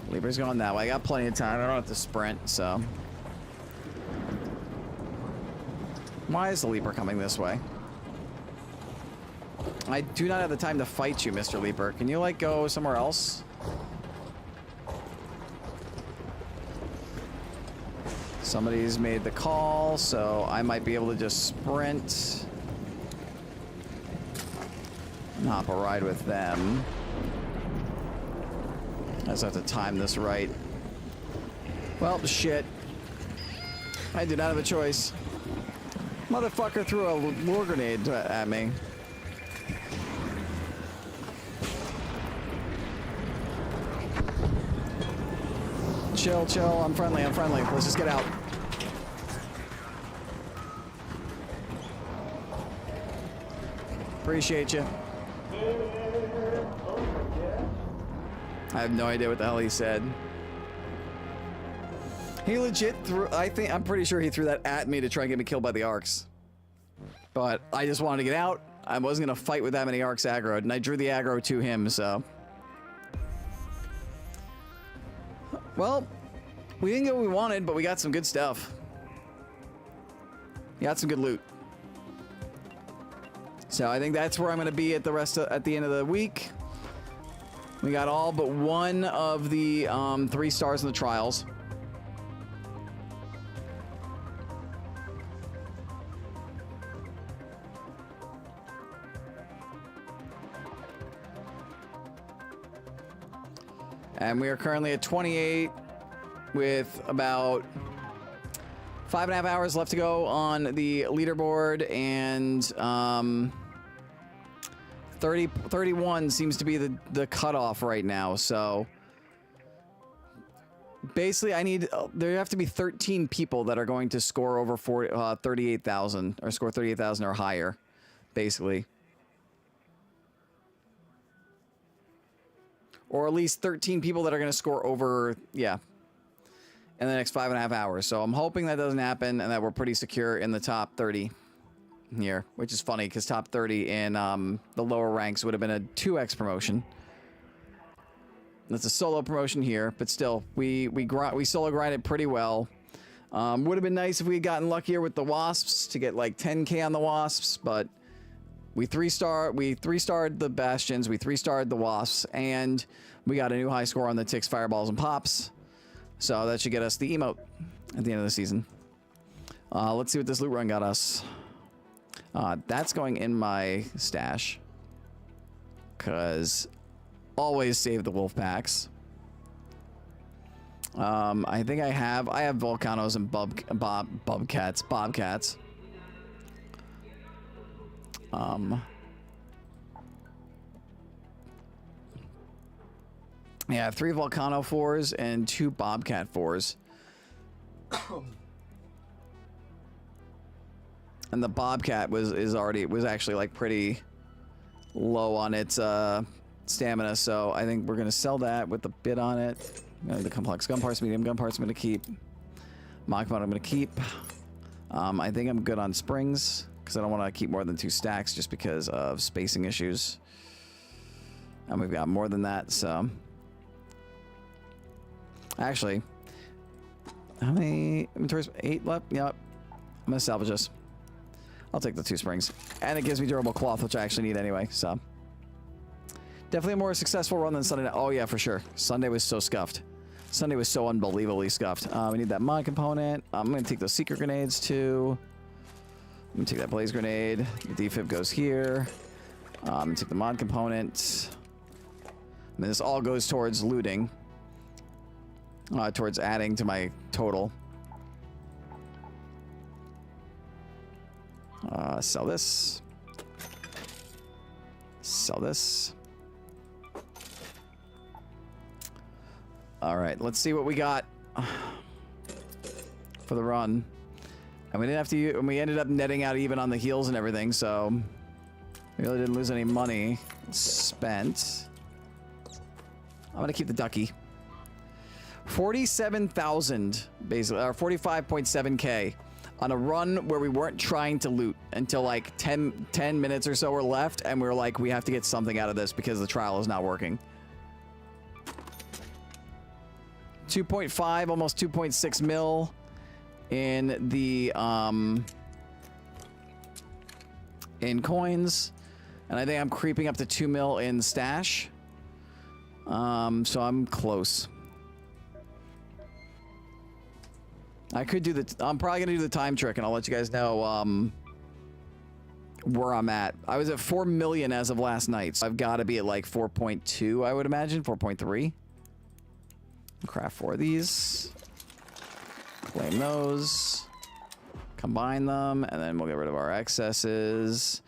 S1: Leaper's going that way. I got plenty of time. I don't have to sprint, so. Why is the leaper coming this way? I do not have the time to fight you, Mr. Leaper. Can you, like, go somewhere else? Somebody's made the call, so I might be able to just sprint. And hop a ride with them. I just have to time this right. Well, shit. I did not have a choice. Motherfucker threw a lure grenade at me. Chill, chill. I'm friendly, I'm friendly. Let's just get out. Appreciate you. I have no idea what the hell he said. He legit threw, I'm pretty sure he threw that at me to try and get me killed by the arcs. But I just wanted to get out. I wasn't going to fight with that many arcs aggroed, and I drew the aggro to him, so. Well, we didn't get what we wanted, but we got some good stuff. We got some good loot. So I think that's where I'm going to be at at the end of the week. We got all but one of the 3 stars in the trials. And we are currently at 28 with about 5.5 hours left to go on the leaderboard, and 31 seems to be the cutoff right now. So basically there have to be 13 people that are going to score over 38,000 or score 38,000 or higher, basically. Or at least 13 people that are going to score over, yeah, in the next 5.5 hours. So I'm hoping that doesn't happen and that we're pretty secure in the top 30 here, which is funny because top 30 in the lower ranks would have been a 2x promotion. That's a solo promotion here, but still, we solo grinded pretty well. Would have been nice if we had gotten luckier with the wasps to get like 10k on the wasps, but we 3-starred the bastions, we 3-starred the wasps, and we got a new high score on the ticks, fireballs, and pops. So that should get us the emote at the end of the season. Let's see what this loot run got us. That's going in my stash, cause always save the wolf packs. I think I have volcanoes and bobcats. Yeah, I have 3 Volcano 4s and 2 Bobcat 4s. And the Bobcat was actually like pretty low on its stamina, so I think we're gonna sell that with the bid on it. The complex gun parts, medium gun parts I'm gonna keep. Mock mod I'm gonna keep. I think I'm good on springs, because I don't want to keep more than 2 stacks just because of spacing issues. And we've got more than that, so. Actually, how many inventories? 8 left? Yep. I'm going to salvage this. I'll take the 2 springs. And it gives me durable cloth, which I actually need anyway, so. Definitely a more successful run than Sunday night. Oh, yeah, for sure. Sunday was so scuffed. Sunday was so unbelievably scuffed. We need that mod component. I'm going to take those secret grenades, too. I'm gonna take that blaze grenade. The defib goes here. Take the mod component. And this all goes towards looting. Towards adding to my total. Sell this. Sell this. All right, let's see what we got for the run. And we didn't have to, and we ended up netting out even on the heals and everything, so we really didn't lose any money spent. I'm gonna keep the ducky. 47,000 basically, or 45.7k on a run where we weren't trying to loot until like 10 minutes or so were left, and we were like, we have to get something out of this because the trial is not working. 2.5, almost 2.6 mil in the in coins, and I think I'm creeping up to 2 mil in stash. So I'm close. I could do I'm probably gonna do the time trick, and I'll let you guys know where I'm at. I was at 4 million as of last night, so I've got to be at like 4.2, I would imagine, 4.3. Craft 4 of these. Claim those. Combine them, and then we'll get rid of our excesses.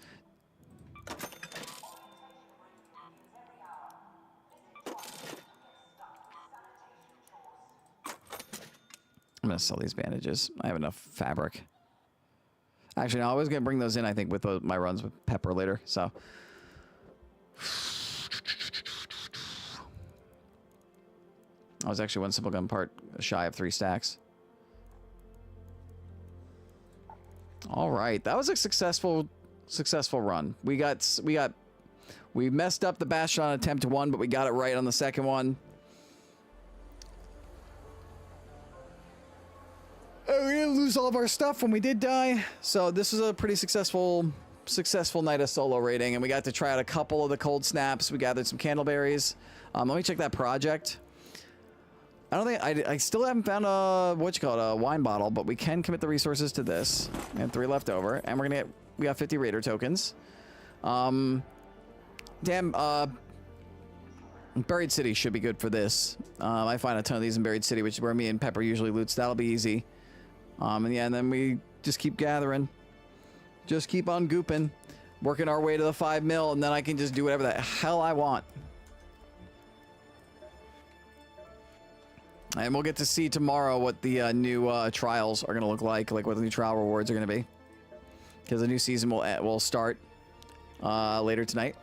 S1: I'm gonna sell these bandages. I have enough fabric. Actually, no, I was gonna bring those in, I think, with my runs with Pepper later, so. I was actually one simple gun part shy of 3 stacks. All right, that was a successful run. We messed up the Bastion on attempt 1, but we got it right on the second one. We didn't lose all of our stuff when we did die, so this was a pretty successful night of solo raiding, and we got to try out a couple of the cold snaps. We gathered some candleberries. Let me check that project. I don't think I still haven't found a a wine bottle, but we can commit the resources to this. We have 3 left over, and we got 50 raider tokens. Buried City should be good for this. I find a ton of these in Buried City, which is where me and Pepper usually loots. That'll be easy. And yeah, and then we just keep gathering. Just keep on gooping. Working our way to the 5 mil, and then I can just do whatever the hell I want. And we'll get to see tomorrow what the new trials are going to look like what the new trial rewards are going to be. Because the new season will start later tonight.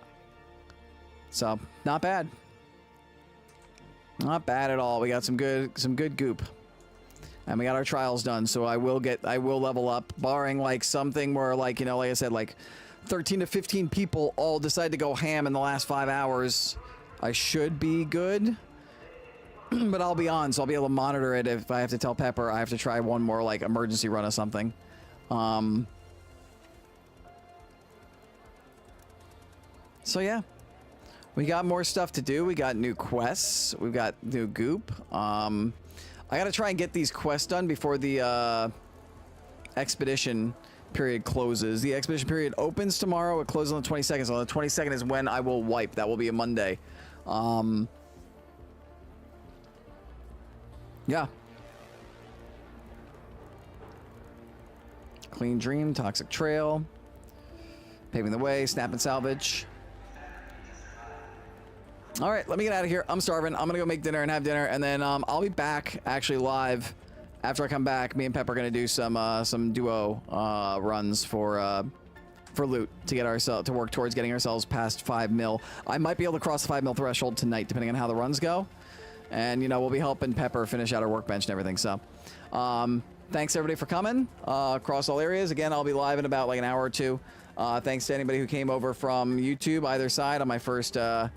S1: So, not bad. Not bad at all. We got some good goop. And we got our trials done, so I will level up, barring like something where like, you know, like I said, like 13 to 15 people all decide to go ham in the last 5 hours. I should be good. But I'll be on, so I'll be able to monitor it if I have to tell Pepper I have to try one more like emergency run of something. So yeah. We got more stuff to do. We got new quests. We've got new goop. I gotta try and get these quests done before the expedition period closes. The expedition period opens tomorrow. It closes on the 22nd. So on the 22nd is when I will wipe. That will be a Monday. Yeah. Clean Dream, Toxic Trail. Paving the Way, Snap and Salvage. All right, let me get out of here. I'm starving. I'm gonna go make dinner and have dinner, and then I'll be back actually live after I come back. Me and Pep are gonna do some duo runs for loot to get ourselves to work towards getting ourselves past 5 mil. I might be able to cross the 5 mil threshold tonight, depending on how the runs go. And you know, we'll be helping Pepper finish out our workbench and everything. So, thanks everybody for coming across all areas. Again, I'll be live in about like an hour or two. Thanks to anybody who came over from YouTube either side on my first time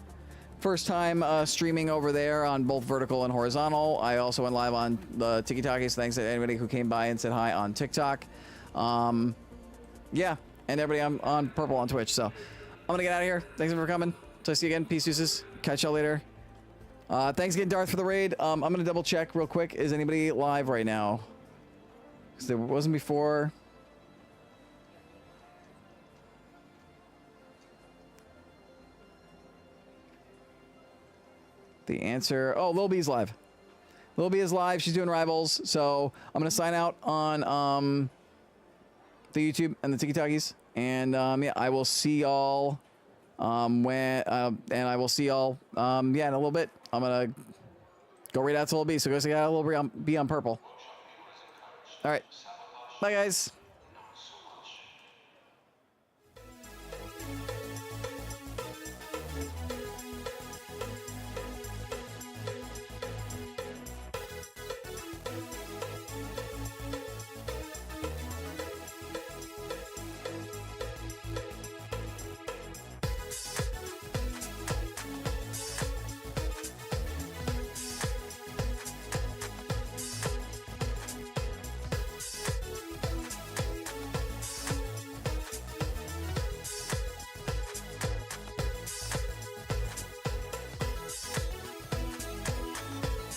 S1: streaming over there on both vertical and horizontal. I also went live on the TikTok, so thanks to anybody who came by and said hi on TikTok. Yeah, and everybody on Purple on Twitch. So I'm gonna get out of here. Thanks for coming. So I see you again. Peace, deuces. Catch y'all later. Thanks again, Darth, for the raid. I'm gonna double check real quick. Is anybody live right now? Because there wasn't before. The answer, oh, Lil B's live. Lil B is live. She's doing Rivals. So I'm gonna sign out on the YouTube and the TikTokies. And yeah, I will see y'all and I will see y'all yeah, in a little bit. I'm gonna go raid out to Lil B. So go see Lil B on Purple. All right, bye guys.